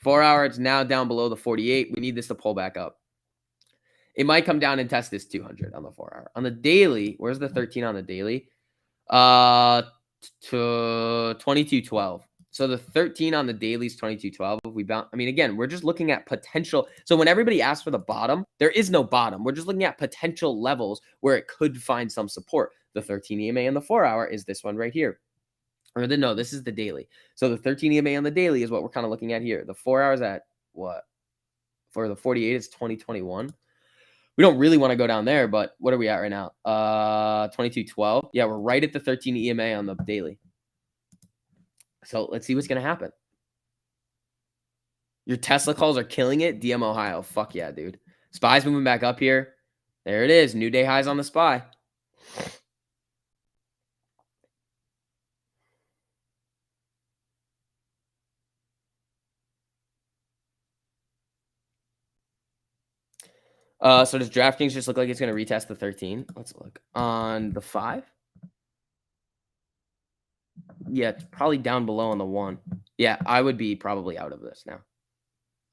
S1: 4-hour, it's now down below the 48. We need this to pull back up. It might come down and test this 200 on the 4-hour. On the daily, where's the 13 on the daily? To 2212. So the 13 on the daily is 2212. We bounce. I mean, again, we're just looking at potential. So when everybody asks for the bottom, there is no bottom. We're just looking at potential levels where it could find some support. The 13 EMA on the 4-hour is this one right here. Or no, this is the daily. So the 13 EMA on the daily is what we're kind of looking at here. The 4 hours at what? For the 48, it's 2021. We don't really want to go down there, but what are we at right now? 2212. Yeah, we're right at the 13 EMA on the daily. So let's see what's going to happen. Your Tesla calls are killing it. DM Ohio. Fuck yeah, dude. SPY's moving back up here. There it is. New day highs on the SPY. So does DraftKings just look like it's going to retest the 13? Let's look. On the 5? Yeah, it's probably down below on the 1. Yeah, I would be probably out of this now.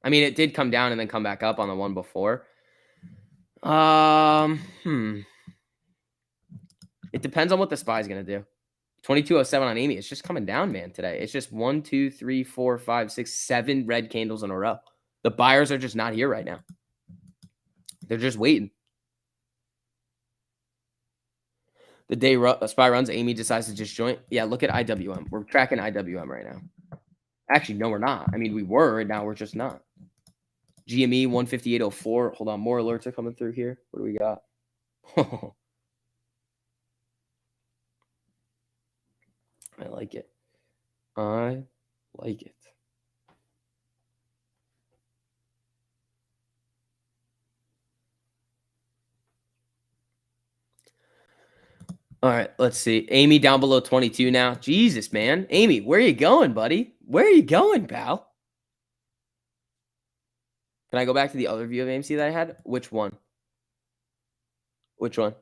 S1: I mean, it did come down and then come back up on the one before. It depends on what the SPY is going to do. 2207 on Amy. It's just coming down, man, today. It's just 1, 2, 3, 4, 5, 6, 7 red candles in a row. The buyers are just not here right now. They're just waiting. The day SPY runs, Amy decides to just join. Yeah, look at IWM. We're tracking IWM right now. Actually, no, we're not. I mean, we were, and now we're just not. GME 158.04. Hold on, more alerts are coming through here. What do we got? I like it. I like it. All right, let's see. Amy down below 22 now. Jesus, man. Amy, where are you going, buddy? Where are you going, pal? Can I go back to the other view of AMC that I had? Which one? Which one?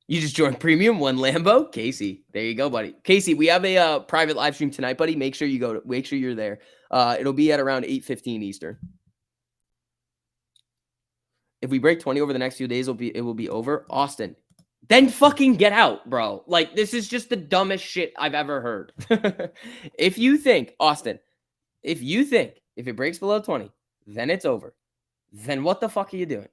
S1: You just joined premium, one Lambo? Casey, there you go, buddy. Casey, we have a private live stream tonight, buddy. Make sure you make sure you're there. It'll be at around 8:15 Eastern. If we break 20 over the next few days, it will be over. Austin, then fucking get out, bro. Like, this is just the dumbest shit I've ever heard. If you think, Austin, if it breaks below 20, then it's over. Then what the fuck are you doing?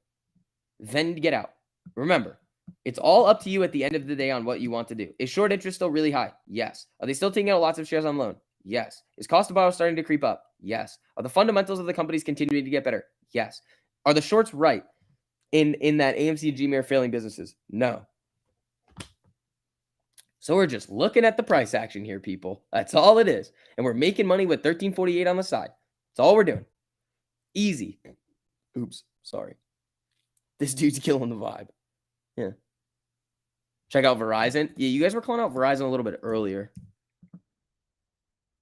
S1: Then get out. Remember, it's all up to you at the end of the day on what you want to do. Is short interest still really high? Yes. Are they still taking out lots of shares on loan? Yes. Is cost to borrow starting to creep up? Yes. Are the fundamentals of the companies continuing to get better? Yes. Are the shorts right in that AMC and GME are failing businesses? No. So we're just looking at the price action here, people. That's all it is. And we're making money with 1348 on the side. That's all we're doing. Easy. Oops. Sorry. This dude's killing the vibe. Yeah. Check out Verizon. Yeah, you guys were calling out Verizon a little bit earlier.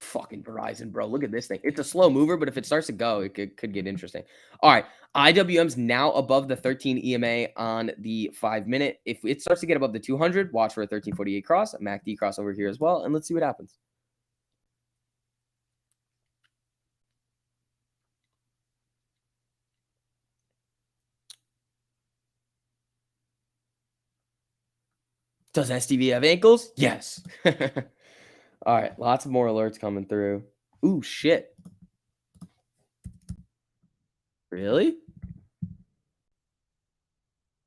S1: Fucking Verizon, bro. Look at this thing. It's a slow mover, but if it starts to go, it could get interesting. All right. IWM's now above the 13 EMA on the 5-minute. If it starts to get above the 200, watch for a 1348 cross, a MACD cross over here as well, and let's see what happens. Does STV have ankles? Yes. All right. Lots of more alerts coming through. Ooh, shit. Really?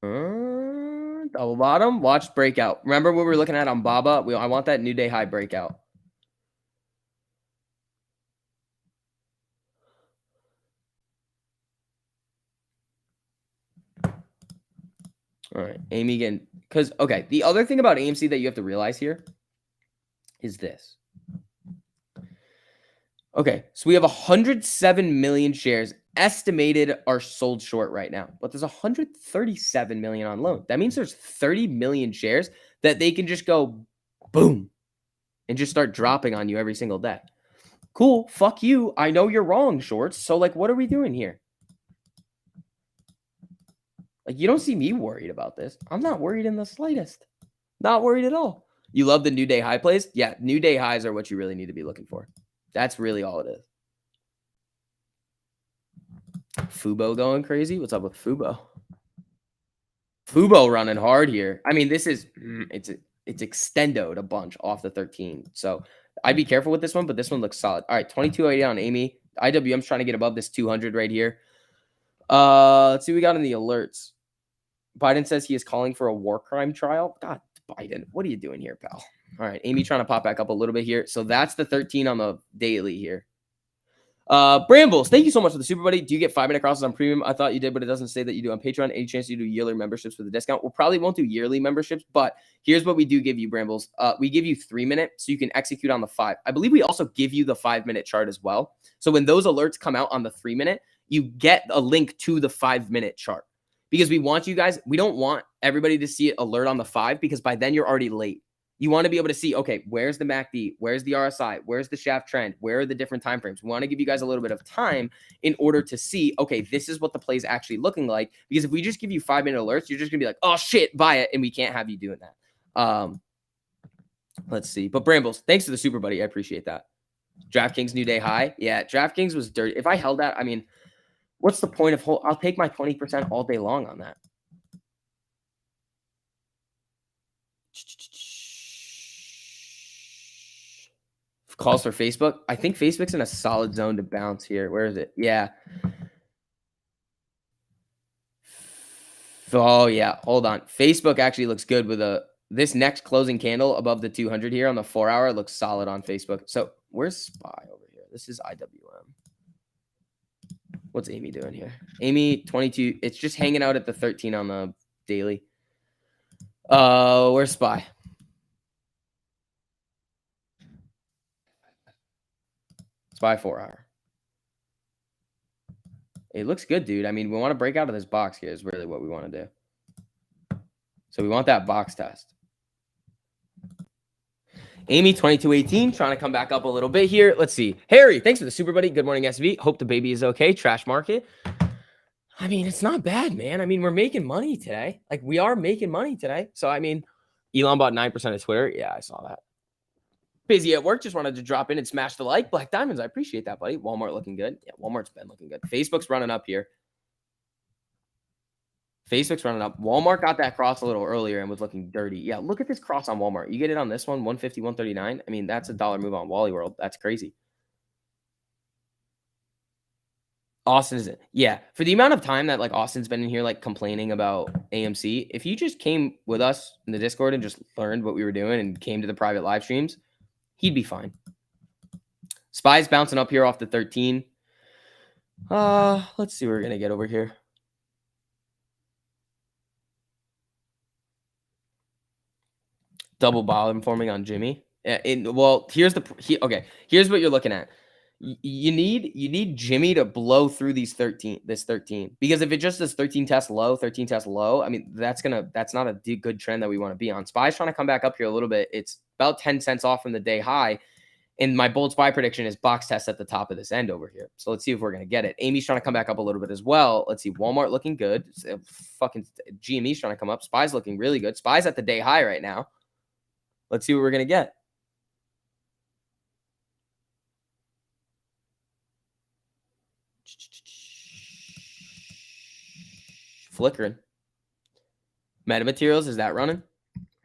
S1: Double bottom. Watch breakout. Remember what we were looking at on Baba? I want that new day high breakout. All right. Amy again. Because, okay, the other thing about AMC that you have to realize here is this. Okay, so we have 107 million shares estimated are sold short right now, but there's 137 million on loan. That means there's 30 million shares that they can just go boom and just start dropping on you every single day. Cool, fuck you. I know you're wrong, shorts. So, like, what are we doing here? Like, you don't see me worried about this. I'm not worried in the slightest. Not worried at all. You love the new day high plays? Yeah, new day highs are what you really need to be looking for. That's really all it is. Fubo going crazy? What's up with Fubo? Fubo running hard here. I mean, this is it's extendoed a bunch off the 13. So I'd be careful with this one, but this one looks solid. All right, 2280 on Amy. IWM's trying to get above this 200 right here. Let's see what we got in the alerts. Biden says he is calling for a war crime trial. God, Biden, what are you doing here, pal? All right, Amy trying to pop back up a little bit here. So that's the 13 on the daily here. Brambles, thank you so much for the super buddy. Do you get 5-minute crosses on premium? I thought you did, but it doesn't say that you do on Patreon. Any chance you do yearly memberships with a discount? We probably won't do yearly memberships, but here's what we do give you, Brambles. We give you 3-minute so you can execute on the 5. I believe we also give you the 5-minute chart as well. So when those alerts come out on the 3-minute, you get a link to the 5-minute chart because we want you guys, we don't want everybody to see it alert on the 5 because by then you're already late. You want to be able to see, okay, where's the MACD? Where's the RSI? Where's the shaft trend? Where are the different time frames? We want to give you guys a little bit of time in order to see, okay, this is what the play is actually looking like. Because if we just give you 5-minute alerts, you're just going to be like, oh, shit, buy it. And we can't have you doing that. Let's see. But Brambles, thanks for the super buddy. I appreciate that. DraftKings new day high. Yeah, DraftKings was dirty. If I held that, I mean, what's the point of I'll take my 20% all day long on that. Calls for Facebook. I think Facebook's in a solid zone to bounce here. Where is it? Yeah. Oh, yeah. Hold on. Facebook actually looks good with this next closing candle above the 200 here on the 4-hour looks solid on Facebook. So where's SPY over here? This is IWM. What's Amy doing here? Amy 22. It's just hanging out at the 13 on the daily. Where's SPY? SPY 4-hour. It looks good, dude. I mean, we want to break out of this box here is really what we want to do. So we want that box test. Amy 2218 trying to come back up a little bit here. Let's see. Harry, thanks for the super buddy. Good morning, SV. Hope the baby is okay. Trash market. I mean, it's not bad, man. I mean, we're making money today. Like, we are making money today. So, I mean, Elon bought 9% of Twitter. Yeah, I saw that. Busy at work. Just wanted to drop in and smash the like. Black Diamonds, I appreciate that, buddy. Walmart looking good. Yeah, Walmart's been looking good. Facebook's running up here. Facebook's running up. Walmart got that cross a little earlier and was looking dirty. Yeah, look at this cross on Walmart. You get it on this one, 150, 139. I mean, that's a dollar move on Wally World. That's crazy. Austin isn't. Yeah, for the amount of time that like Austin's been in here like complaining about AMC, if you just came with us in the Discord and just learned what we were doing and came to the private live streams, he'd be fine. SPY's bouncing up here off the 13. Let's see what we're gonna get over here. Double bottom forming on Jimmy. Well, here's here's what you're looking at. You need Jimmy to blow through this 13 because if it just does 13 test low, I mean that's not a good trend that we want to be on. SPY's trying to come back up here a little bit. It's about 10 cents off from the day high, and my bold SPY prediction is box test at the top of this end over here. So let's see if we're gonna get it. Amy's trying to come back up a little bit as well. Let's see. Walmart looking good. Fucking GME's trying to come up. SPY's looking really good. SPY's at the day high right now. Let's see what we're gonna get. Flickering. Metamaterials, is that running?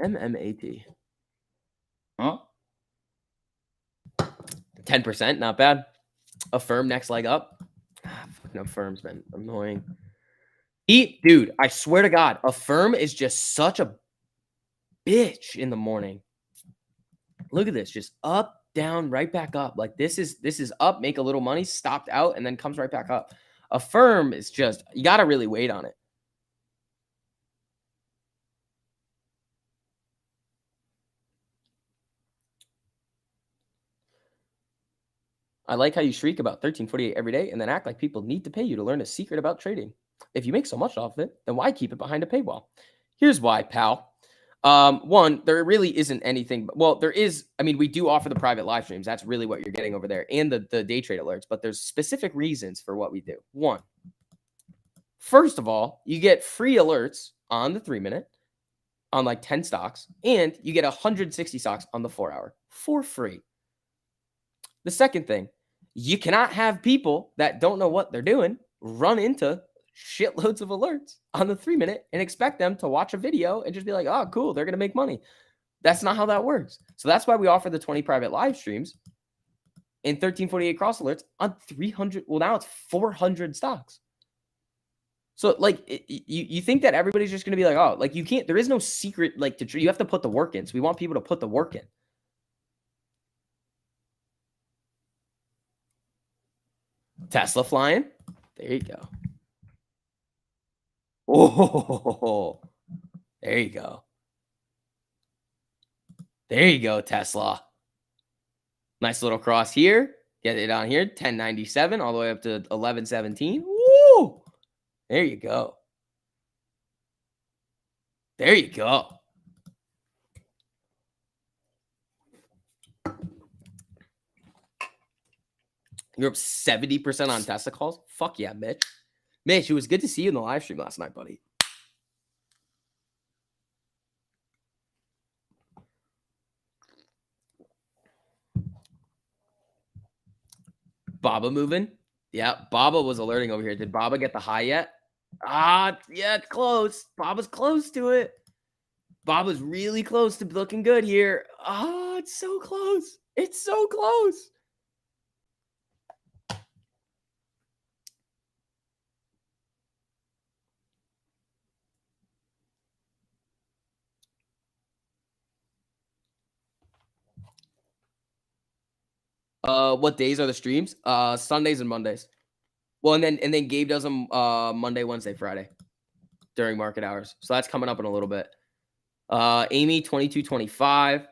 S1: MMAT. Huh? 10%, not bad. Affirm next leg up. Fucking Affirm's been annoying. Dude, I swear to God, Affirm is just such a bitch in the morning. Look at this, just up, down, right back up. Like this is up, make a little money, stopped out, and then comes right back up. Affirm is just, you got to really wait on it. I like how you shriek about 1348 every day and then act like people need to pay you to learn a secret about trading. If you make so much off of it, then why keep it behind a paywall? Here's why, pal. One, there really isn't anything. Well, there is. I mean, we do offer the private live streams. That's really what you're getting over there, and the day trade alerts. But there's specific reasons for what we do. One, first of all, you get free alerts on the 3-minute on like 10 stocks, and you get 160 stocks on the 4-hour for free. The second thing, you cannot have people that don't know what they're doing run into shitloads of alerts on the 3-minute and expect them to watch a video and just be like, oh, cool, they're going to make money. That's not how that works. So that's why we offer the 20 private live streams and 1348 cross alerts on 300. Well, now it's 400 stocks. So like you think that everybody's just going to be like, oh, like you can't. There is no secret like to you have to put the work in. So we want people to put the work in. Tesla flying. There you go. Oh, there you go. There you go, Tesla. Nice little cross here. Get it on here. 1097 all the way up to 1117. Woo! There you go. There you go. You're up 70% on Tesla calls? Fuck yeah, Mitch. Mitch, it was good to see you in the live stream last night, buddy. Baba moving. Yeah, Baba was alerting over here. Did Baba get the high yet? Yeah, it's close. Baba's close to it. Baba's really close to looking good here. It's so close. It's so close. What days are the streams? Sundays and Mondays. Well, and then Gabe does them Monday, Wednesday, Friday during market hours. So that's coming up in a little bit. Amy 2225.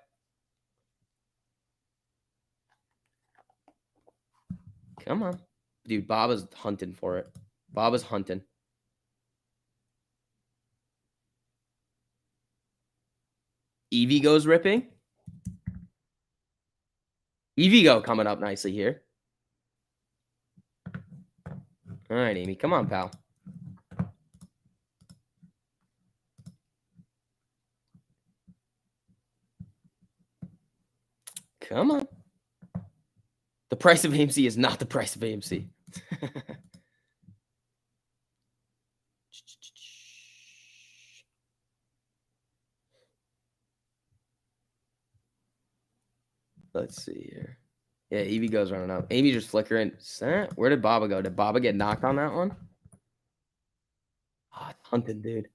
S1: Come on. Dude, Baba's hunting for it. Baba's hunting. Evie goes ripping. Evigo coming up nicely here. All right, Amy. Come on, pal. Come on. The price of AMC is not the price of AMC. Let's see here. Yeah, Evie goes running up. Amy just flickering. Where did Baba go? Did Baba get knocked on that one? It's hunting, dude.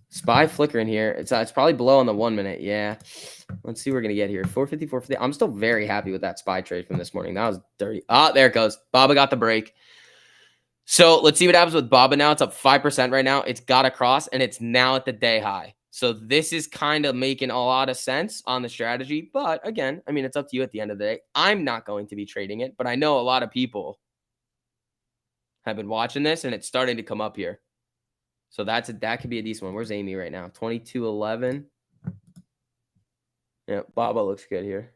S1: Spy flickering here. It's probably below on the 1 minute. Yeah. Let's see what we're going to get here. 450, 450. I'm still very happy with that SPY trade from this morning. That was dirty. There it goes. Baba got the break. So let's see what happens with Baba now. It's up 5% right now. It's got a cross, and it's now at the day high. So this is kind of making a lot of sense on the strategy. But again, I mean, it's up to you at the end of the day. I'm not going to be trading it, but I know a lot of people have been watching this, and it's starting to come up here. So that could be a decent one. Where's Amy right now? 2211. Yeah, Baba looks good here.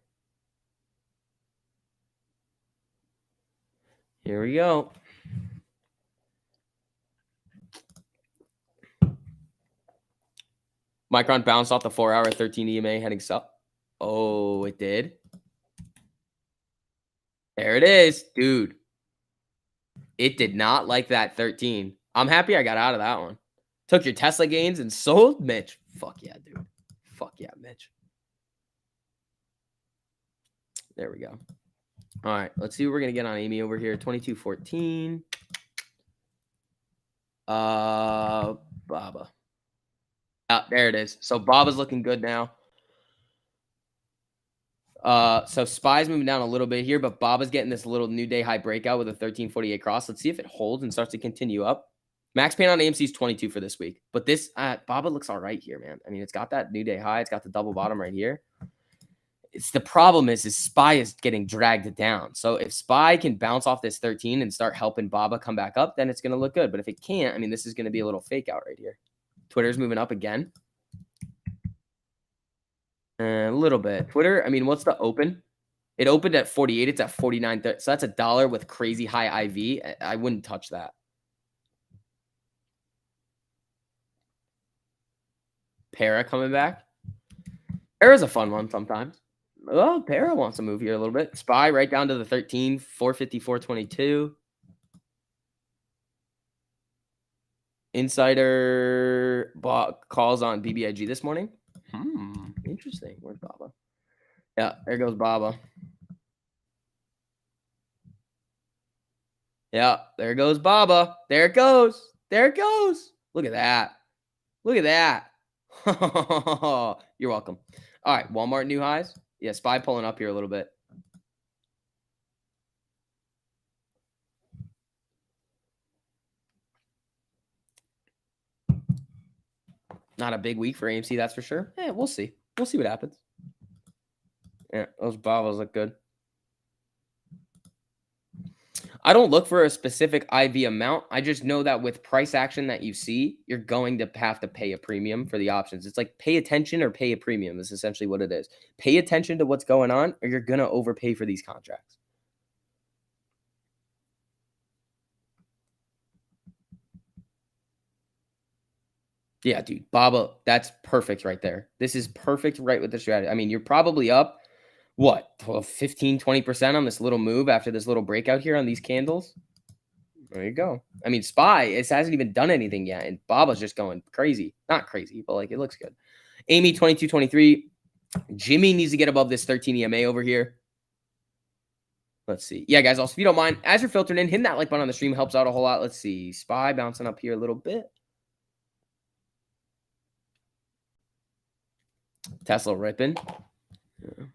S1: Here we go. Micron bounced off the 4-hour 13 EMA heading up. Oh, it did. There it is, dude. It did not like that 13. I'm happy I got out of that one. Took your Tesla gains and sold Mitch. Fuck yeah, dude. Fuck yeah, Mitch. There we go. All right, let's see what we're going to get on Amy over here. 2214. Baba. There it is. So Baba's looking good now. So Spy's moving down a little bit here, but Baba's getting this little new day high breakout with a 1348 cross. Let's see if it holds and starts to continue up. Max pain on AMC is 22 for this week, but this Baba looks all right here, man. I mean, it's got that new day high. It's got the double bottom right here. It's the problem is Spy is getting dragged down. So if Spy can bounce off this 13 and start helping Baba come back up, then it's going to look good. But if it can't, I mean, this is going to be a little fake out right here. Twitter's moving up again. A little bit. Twitter, I mean, what's the open? It opened at 48. It's at 49. So that's $1 with crazy high IV. I wouldn't touch that. Para coming back. Para's a fun one sometimes. Oh, Para wants to move here a little bit. Spy right down to the 13, 450, 422. Insider bought calls on BBIG this morning. Interesting. Interesting. Where's Baba? Yeah, there goes Baba. Yeah, there goes Baba. There it goes. There it goes. Look at that. Look at that. You're welcome. All right, Walmart new highs. Yeah, SPY pulling up here a little bit. Not a big week for AMC, that's for sure. Yeah, we'll see. We'll see what happens. Yeah, those Babas look good. I don't look for a specific IV amount. I just know that with price action that you see, you're going to have to pay a premium for the options. It's like pay attention or pay a premium is essentially what it is. Pay attention to what's going on or you're going to overpay for these contracts. Yeah, dude. Baba, that's perfect right there. This is perfect right with the strategy. I mean, you're probably up, what, 12, 15, 20% on this little move after this little breakout here on these candles. There you go. I mean, SPY, it hasn't even done anything yet, and Baba's just going crazy. Not crazy, but like it looks good. Amy, 22.23. Jimmy needs to get above this 13 EMA over here. Let's see. Yeah, guys, also, if you don't mind, as you're filtering in, hitting that like button on the stream helps out a whole lot. Let's see. SPY bouncing up here a little bit. Tesla ripping. Yeah.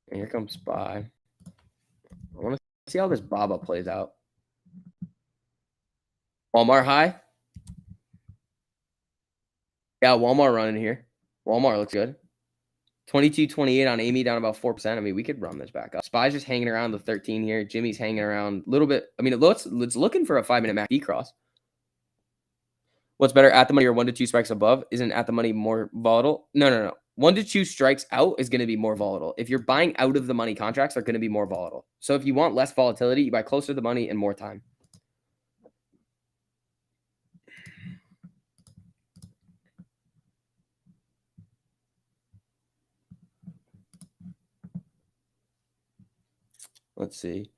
S1: And here comes SPY. I want to see how this Baba plays out. Walmart high. Yeah, Walmart running here. Walmart looks good. 22.28 on Amy, down about 4%. I mean, we could run this back up. SPY's just hanging around the 13 here. Jimmy's hanging around a little bit. I mean, it's looking for a 5-minute MACD cross. What's better, at the money or 1 to 2 strikes above? Isn't at the money more volatile? No. 1 to 2 strikes out is going to be more volatile. If you're buying out of the money contracts, they're going to be more volatile. So if you want less volatility, you buy closer to the money and more time. Let's see.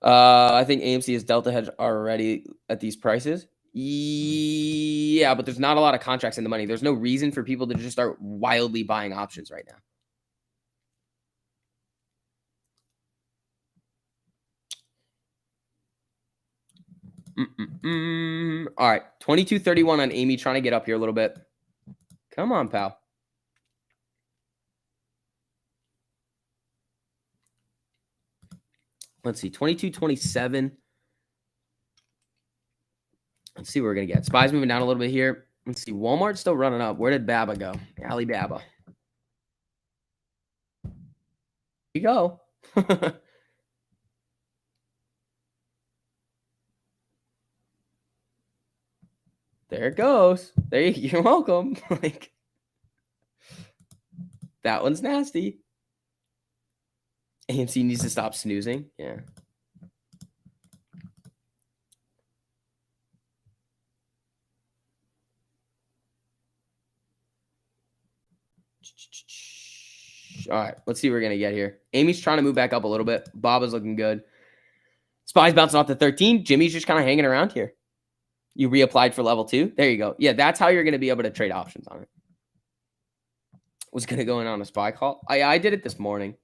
S1: I think AMC is delta hedge already at these prices. Yeah, but there's not a lot of contracts in the money. There's no reason for people to just start wildly buying options right now. All right, 22.31 on Amy, trying to get up here a little bit. Come on, pal. Let's see, 22.27. Let's see what we're going to get. SPY's moving down a little bit here. Let's see, Walmart's still running up. Where did Baba go? Alibaba. Here you go. There it goes. You're welcome. Like, that one's nasty. AMC needs to stop snoozing. Yeah. All right, let's see what we're going to get here. Amy's trying to move back up a little bit. Baba's looking good. SPY's bouncing off the 13. Jimmy's just kind of hanging around here. You reapplied for level 2. There you go. Yeah, that's how you're going to be able to trade options on it. Was going to go in on a SPY call. I did it this morning.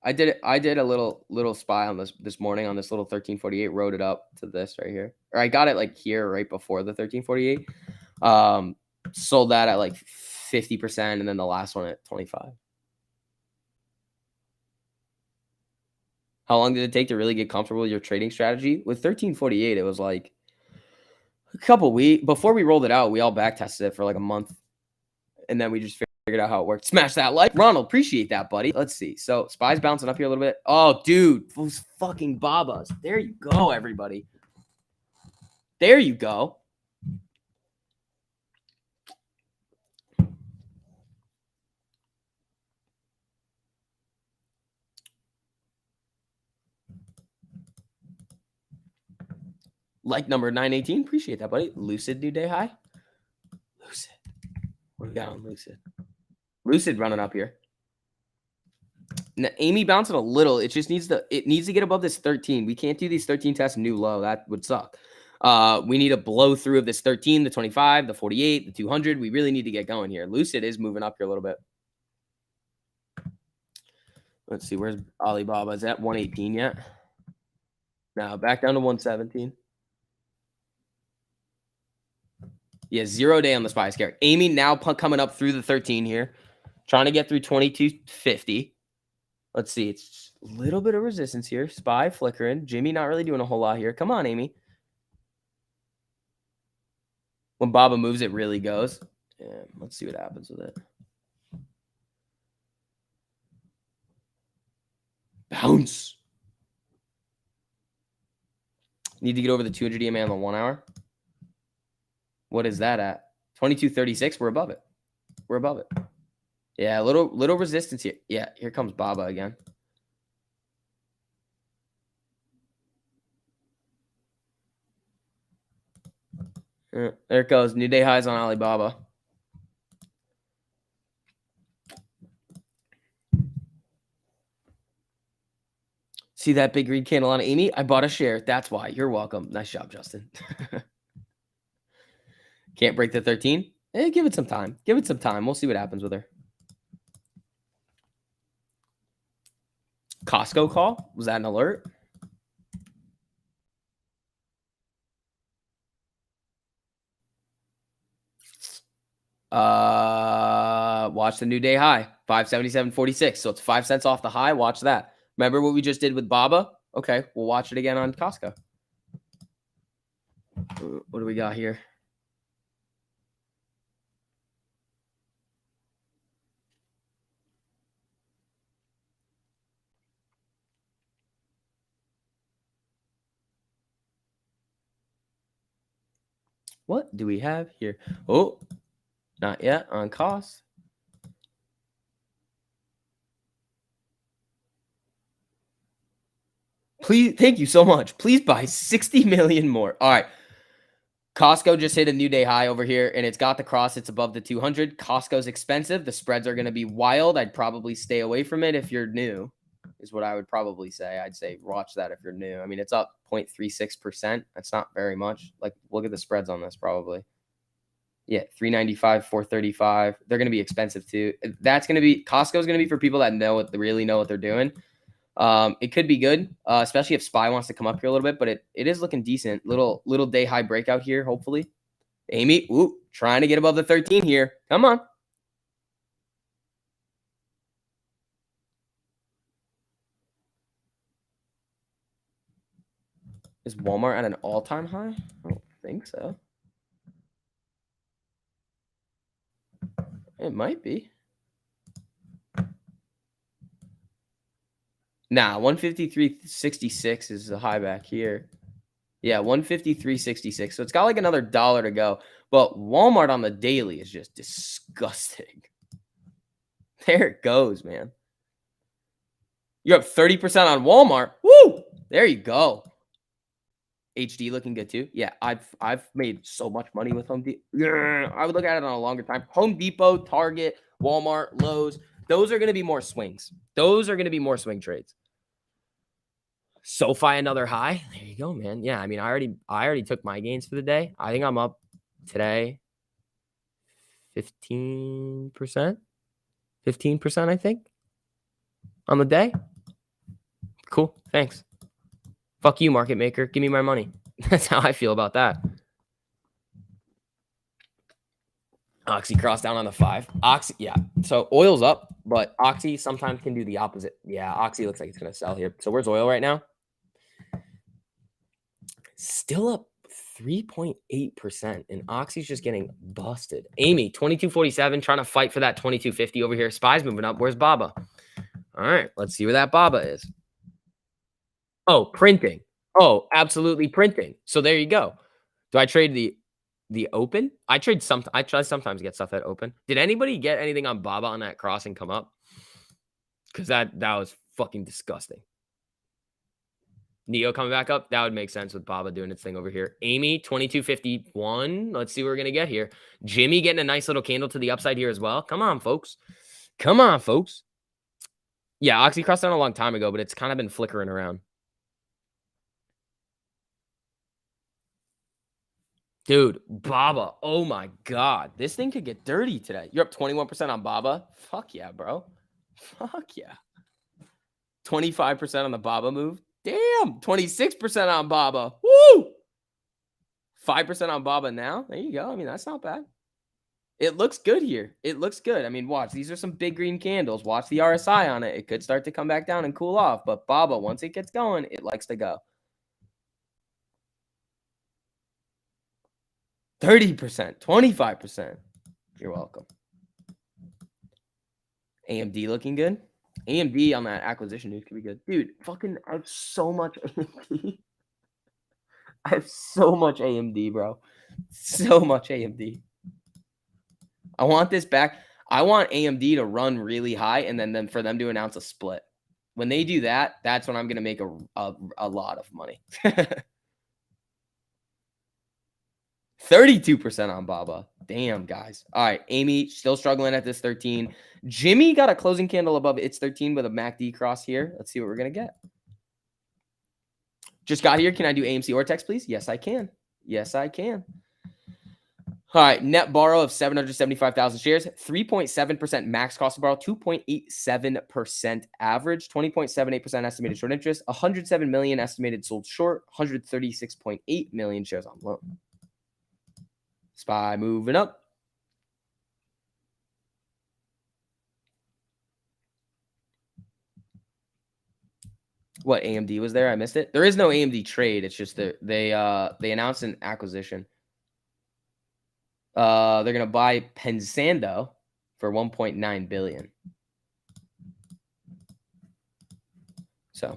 S1: I did a little SPY on this morning on this little 1348. Wrote it up to this right here. Or I got it like here right before the 1348. Sold that at like 50%, and then the last one at 25. How long did it take to really get comfortable with your trading strategy? With 1348, it was like a couple weeks. Before we rolled it out, we all back tested it for like a month. And then we just figured out how it worked. Smash that like. Ronald, appreciate that, buddy. Let's see. So SPY's bouncing up here a little bit. Oh, dude. Those fucking Babas. There you go, everybody. There you go. Like number 918. Appreciate that, buddy. Lucid new day high. Lucid. What do we got on Lucid? Lucid running up here. Now, Amy bouncing a little. It just needs to get above this 13. We can't do these 13 tests new low. That would suck. We need a blow through of this 13, the 25, the 48, the 200. We really need to get going here. Lucid is moving up here a little bit. Let's see, where's Alibaba? Is that 118 yet? No, back down to 117. Yeah, 0 day on the SPY scare. Amy now coming up through the 13 here. Trying to get through 2250. Let's see. It's a little bit of resistance here. SPY flickering. Jimmy not really doing a whole lot here. Come on, Amy. When Baba moves, it really goes. Yeah, let's see what happens with it. Bounce. Need to get over the 200 EMA on the 1 hour. What is that at? 2236. We're above it. We're above it. Yeah, little resistance here. Yeah, here comes Baba again. There it goes. New day highs on Alibaba. See that big green candle on Amy? I bought a share. That's why. You're welcome. Nice job, Justin. Can't break the 13? Give it some time. Give it some time. We'll see what happens with her. Costco call? Was that an alert? Watch the new day high. 577.46. So it's 5 cents off the high. Watch that. Remember what we just did with Baba? Okay, we'll watch it again on Costco. What do we got here? What do we have here? Oh, not yet on cost. Please, thank you so much. Please buy 60 million more. All right. Costco just hit a new day high over here, and it's got the cross. It's above the 200. Costco's expensive. The spreads are going to be wild. I'd probably stay away from it if you're new, is what I would probably say. I'd say watch that if you're new. I mean, it's up 0.36%. That's not very much. Like, look at the spreads on this probably. Yeah, 395, 435. They're going to be expensive too. That's going to be Costco's going to be for people that really know what they're doing. It could be good, especially if SPY wants to come up here a little bit, but it is looking decent. Little day high breakout here, hopefully. Amy, trying to get above the 13 here. Come on. Is Walmart at an all-time high? I don't think so. It might be. Nah, 153.66 is the high back here. Yeah, 153.66. So it's got like another $1 to go. But Walmart on the daily is just disgusting. There it goes, man. You're up 30% on Walmart. Woo! There you go. HD looking good too. Yeah, I've made so much money with Home Depot. Yeah, I would look at it on a longer time. Home Depot, Target, Walmart, Lowe's. Those are going to be more swings. Those are going to be more swing trades. SoFi another high. There you go, man. Yeah, I mean, I already took my gains for the day. I think I'm up today 15%. 15%, I think, on the day. Cool. Thanks. Fuck you, market maker. Give me my money. That's how I feel about that. Oxy crossed down on the 5. Oxy, yeah. So oil's up, but Oxy sometimes can do the opposite. Yeah, Oxy looks like it's going to sell here. So where's oil right now? Still up 3.8%, and Oxy's just getting busted. Amy, 2247, trying to fight for that 2250 over here. SPY's moving up. Where's Baba? All right, let's see where that Baba is. Oh, printing. Oh, absolutely printing. So there you go. Do I trade the open? I try sometimes to get stuff at open. Did anybody get anything on Baba on that cross and come up? Because that was fucking disgusting. Neo coming back up. That would make sense with Baba doing its thing over here. Amy, 2251. Let's see what we're going to get here. Jimmy getting a nice little candle to the upside here as well. Come on, folks. Come on, folks. Yeah, Oxy crossed down a long time ago, but it's kind of been flickering around. Dude, Baba. Oh my God. This thing could get dirty today. You're up 21% on Baba. Fuck yeah, bro. Fuck yeah. 25% on the Baba move. Damn. 26% on Baba. Woo. 5% on Baba now. There you go. I mean, that's not bad. It looks good here. It looks good. I mean, watch. These are some big green candles. Watch the RSI on it. It could start to come back down and cool off. But Baba, once it gets going, it likes to go. 30%, 25%. You're welcome. AMD looking good. AMD on that acquisition news could be good. Dude, fucking, I have so much AMD. I have so much AMD, bro. So much AMD. I want this back. I want AMD to run really high and then for them to announce a split. When they do that, that's when I'm going to make a lot of money. 32% on Baba. Damn, guys. All right, Amy still struggling at this 13. Jimmy got a closing candle above its 13 with a MACD cross here. Let's see what we're going to get. Just got here. Can I do AMC Ortex, please? Yes, I can. Yes, I can. All right, net borrow of 775,000 shares, 3.7% max cost to borrow, 2.87% average, 20.78% estimated short interest, 107 million estimated sold short, 136.8 million shares on loan. SPY moving up. What, AMD was there? I missed it. There is no AMD trade. It's just that they announced an acquisition. They're gonna buy Pensando for 1.9 billion. So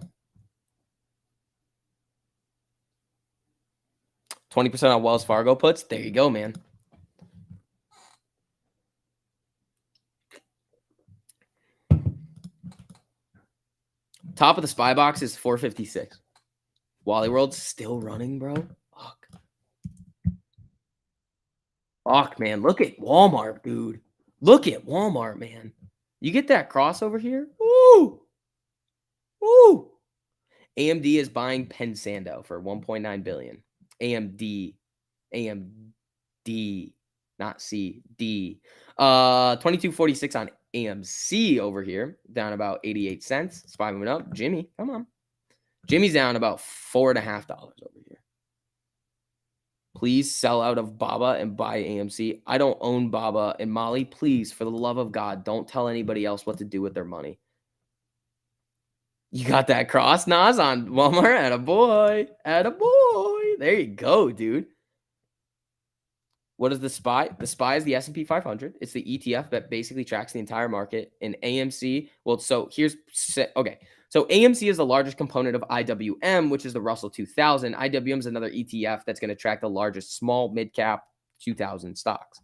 S1: 20% on Wells Fargo puts. There you go, man. Top of the SPY box is 456. Wally World's still running, bro. Fuck. Fuck, man. Look at Walmart, dude. Look at Walmart, man. You get that crossover here? Woo! Woo! AMD is buying Pensando for 1.9 billion. AMD, not C, D. 2246 on AMC over here, down about 88 cents. SPY moving up. Jimmy, come on. Jimmy's down about $4.50 over here. Please sell out of Baba and buy AMC. I don't own Baba. And Molly, please, for the love of God, don't tell anybody else what to do with their money. You got that cross, Nas, on Walmart? Attaboy. Attaboy. There you go, dude. What is the SPY? The SPY is the S&P 500. It's the ETF that basically tracks the entire market. And AMC, well, so here's, okay. So AMC is the largest component of IWM, which is the Russell 2000. IWM is another ETF that's going to track the largest small, mid-cap 2000 stocks.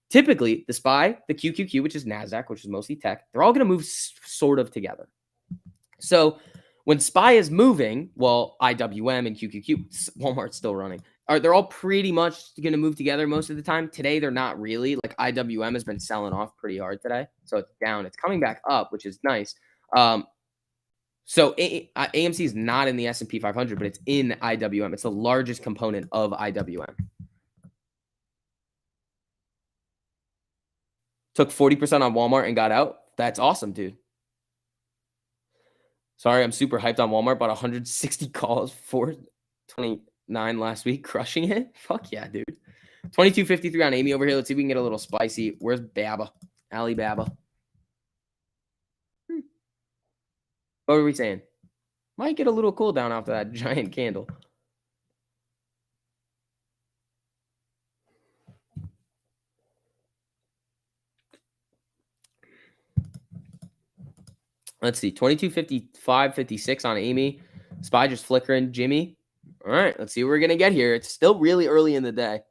S1: Typically, the SPY, the QQQ, which is NASDAQ, which is mostly tech, they're all going to move sort of together. So when SPY is moving, well, IWM and QQQ, Walmart's still running. They're all pretty much going to move together most of the time. Today, they're not really. Like IWM has been selling off pretty hard today. So it's down. It's coming back up, which is nice. So AMC is not in the S&P 500, but it's in IWM. It's the largest component of IWM. Took 40% on Walmart and got out. That's awesome, dude. Sorry, I'm super hyped on Walmart. Bought 160 calls, 429 last week, crushing it. Fuck yeah, dude. 2253 on Amy over here. Let's see if we can get a little spicy. Where's Baba? Alibaba. What were we saying? Might get a little cool down after that giant candle. Let's see. 2255, 56 on Amy. SPY just flickering. Jimmy. All right. Let's see what we're going to get here. It's still really early in the day.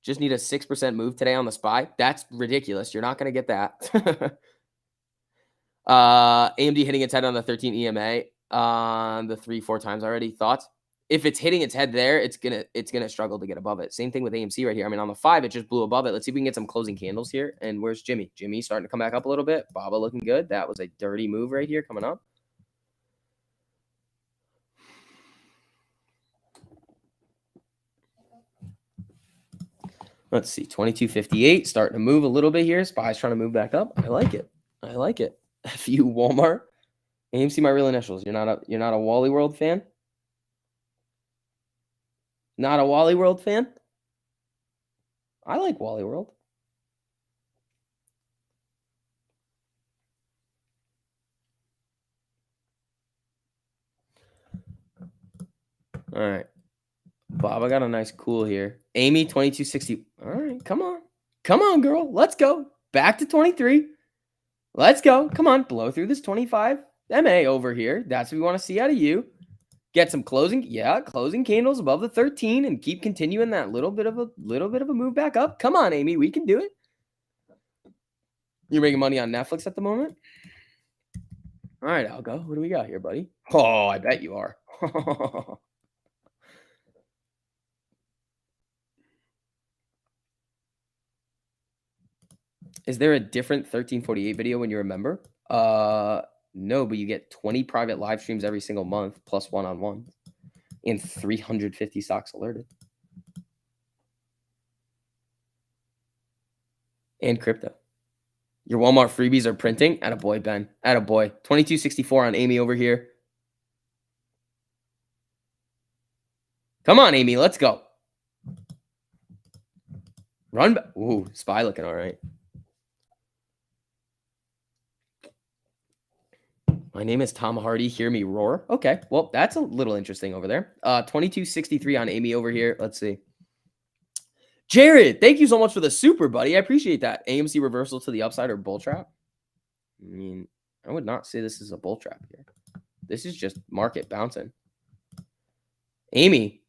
S1: Just need a 6% move today on the SPY. That's ridiculous. You're not going to get that. AMD hitting its head on the 13 EMA on the 3-4 times already. Thoughts? If it's hitting its head there, it's gonna struggle to get above it. Same thing with AMC right here. I mean, on the 5, it just blew above it. Let's see if we can get some closing candles here. And where's Jimmy? Jimmy starting to come back up a little bit. Baba looking good. That was a dirty move right here coming up. Let's see, 22.58, starting to move a little bit here. SPY's trying to move back up. I like it. I like it. F you, Walmart. AMC, my real initials. You're not a Wally World fan? Not a Wally World fan? I like Wally World. All right. Bob, I got a nice cool here. Amy, 22.60. All right, come on. Come on, girl. Let's go. Back to 23. Let's go. Come on. Blow through this 25 MA over here. That's what we want to see out of you. Get some closing candles above the 13 and keep continuing that little bit of a move back up. Come on, Amy. We can do it. You're making money on Netflix at the moment? All right, Algo. What do we got here, buddy? Oh, I bet you are. Is there a different 1348 video when you remember? No, but you get 20 private live streams every single month plus one-on-one and 350 stocks alerted. And crypto. Your Walmart freebies are printing. Attaboy, Ben. Attaboy. 22.64 on Amy over here. Come on, Amy. Let's go. Run back. Ooh, SPY looking all right. My name is Tom Hardy. Hear me roar. Okay. Well, that's a little interesting over there. 22.63 on Amy over here. Let's see. Jared, thank you so much for the super, buddy. I appreciate that. AMC reversal to the upside or bull trap? I mean, I would not say this is a bull trap here. This is just market bouncing. Amy,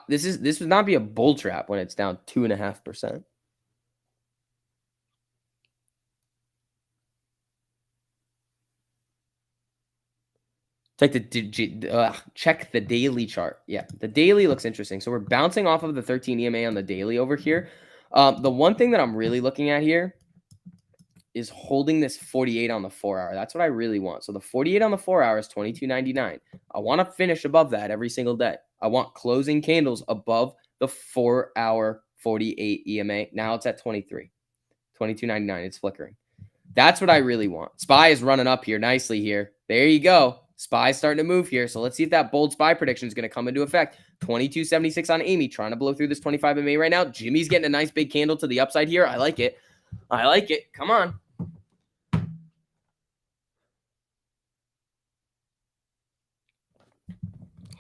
S1: this would not be a bull trap when it's down 2.5%. Check the daily chart. Yeah, the daily looks interesting. So we're bouncing off of the 13 EMA on the daily over here. The one thing that I'm really looking at here is holding this 48 on the 4-hour. That's what I really want. So the 48 on the 4-hour is 22.99. I want to finish above that every single day. I want closing candles above the 4-hour 48 EMA. Now it's at 23. 22.99. It's flickering. That's what I really want. SPY is running up here nicely here. There you go. SPY's starting to move here. So let's see if that bold SPY prediction is going to come into effect. 22.76 on Amy, trying to blow through this 25 MA right now. Jimmy's getting a nice big candle to the upside here. I like it. I like it. Come on.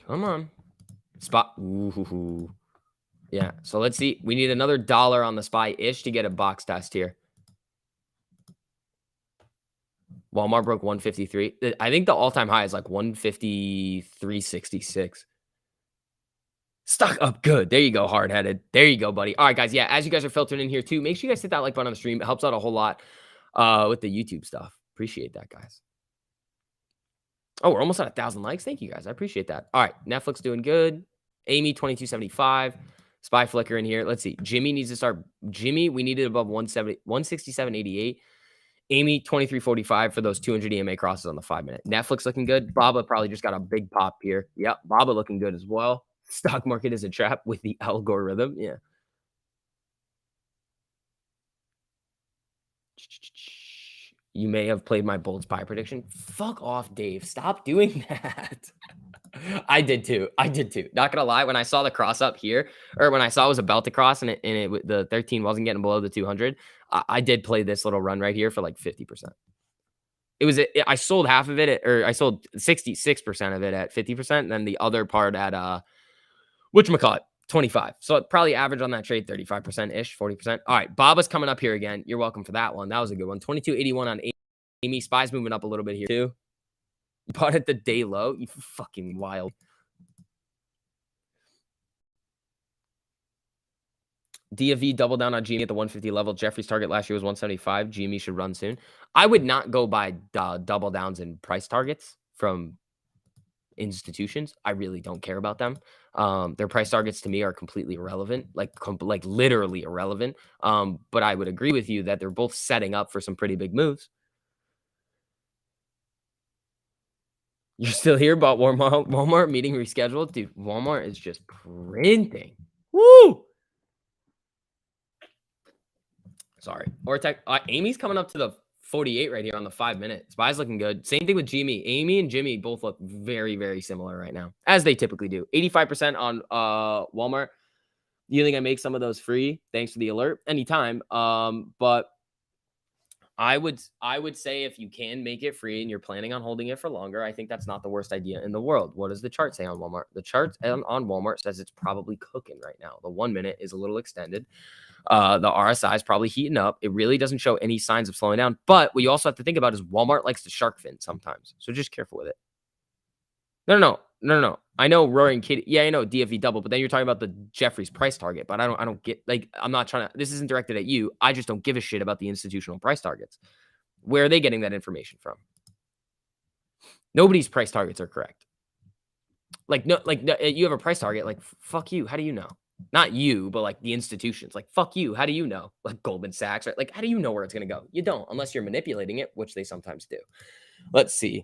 S1: Come on. Spot. Ooh. Yeah. So let's see. We need another $1 on the SPY-ish to get a box test here. Walmart broke 153. I think the all-time high is like 153.66. Stuck up good. There you go, hard-headed. There you go, buddy. All right, guys. Yeah, as you guys are filtering in here too, make sure you guys hit that like button on the stream. It helps out a whole lot with the YouTube stuff. Appreciate that, guys. Oh, we're almost at 1,000 likes. Thank you, guys. I appreciate that. All right, Netflix doing good. Amy, 22.75. SPY flicker in here. Let's see. Jimmy needs to start. Jimmy, we need it above 167.88. Amy, 23.45 for those 200 EMA crosses on the 5-minute. Netflix looking good. Baba probably just got a big pop here. Yep, Baba looking good as well. Stock market is a trap with the algorithm. Yeah. You may have played my bold SPY prediction. Fuck off, Dave. Stop doing that. I did too. Not gonna lie, when I saw the cross up here, or when I saw it was about to cross and the 13 wasn't getting below the 200, I did play this little run right here for like 50%. I sold half of it, or I sold 66% of it at 50%, and then the other part at whatchamacallit, 25. So it probably averaged on that trade 35%-ish, 40%. All right, Baba's coming up here again. You're welcome for that one. That was a good one. 22.81 on Amy. SPY's moving up a little bit here too. You bought it the day low? You fucking wild. DFV double down on GME at the 150 level. Jeffrey's target last year was 175. GME should run soon. I would not go by double downs and price targets from institutions. I really don't care about them. Their price targets to me are completely irrelevant, like literally irrelevant. But I would agree with you that they're both setting up for some pretty big moves. You're still here about Walmart meeting rescheduled? Dude, Walmart is just printing. Woo! Sorry. Ortex. Amy's coming up to the 48 right here on the 5-minute. SPY's looking good. Same thing with Jimmy. Amy and Jimmy both look very, very similar right now, as they typically do. 85% on Walmart. You think I make some of those free? Thanks for the alert. Anytime. But I would say if you can make it free and you're planning on holding it for longer, I think that's not the worst idea in the world. What does the chart say on Walmart? The chart on Walmart says it's probably cooking right now. The 1 minute is a little extended. The RSI is probably heating up. It really doesn't show any signs of slowing down. But what you also have to think about is Walmart likes to shark fin sometimes. So just careful with it. No. I know Roaring Kitty. Yeah, I know DFV double, but then you're talking about the Jeffries price target. But I don't get, like, I'm not trying to, this isn't directed at you. I just don't give a shit about the institutional price targets. Where are they getting that information from? Nobody's price targets are correct. Like, no, you have a price target. Like, fuck you. How do you know? Not you, but like the institutions. Like, fuck you. How do you know? Like Goldman Sachs, right? Like, how do you know where it's going to go? You don't, unless you're manipulating it, which they sometimes do. Let's see.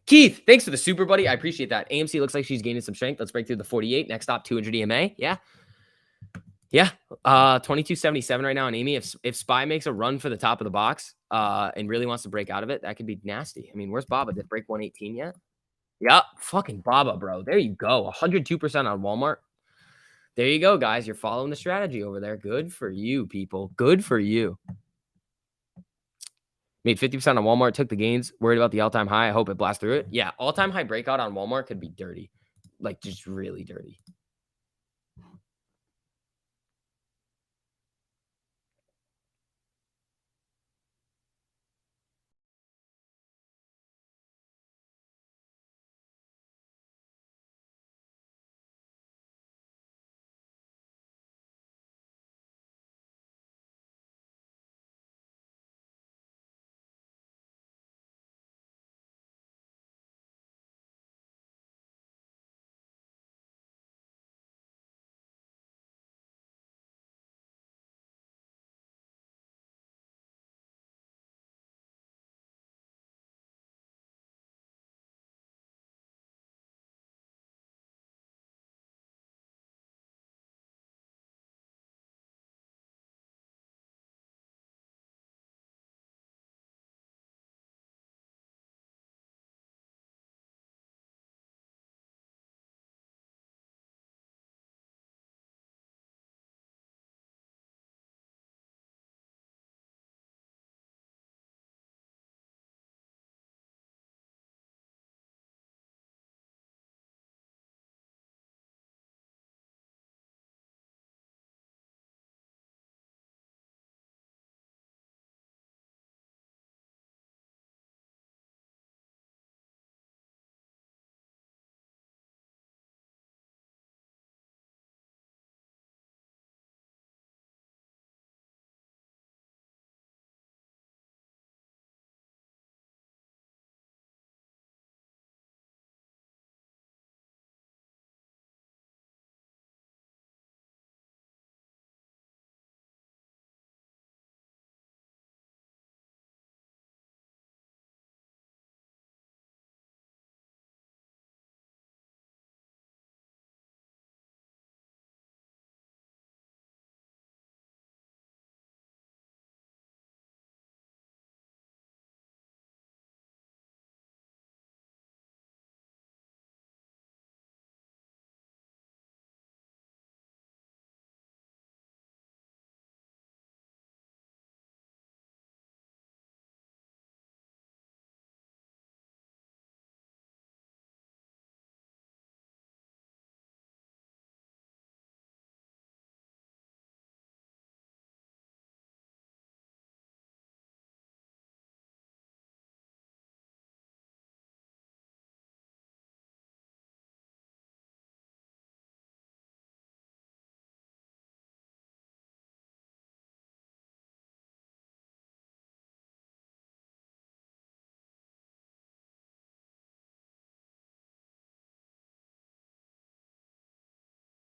S1: Keith, thanks for the super, buddy. I appreciate that. AMC looks like she's gaining some strength. Let's break through the 48. Next stop, 200 EMA. Yeah. 2277 right now on Amy. If SPY makes a run for the top of the box and really wants to break out of it, that could be nasty. I mean, where's Baba? Did it break 118 yet? Yeah, fucking Baba, bro. There you go. 102% on Walmart. There you go, guys. You're following the strategy over there. Good for you, people. Good for you. Made 50% on Walmart. Took the gains. Worried about the all-time high. I hope it blasts through it. Yeah, all-time high breakout on Walmart could be dirty. Like, just really dirty.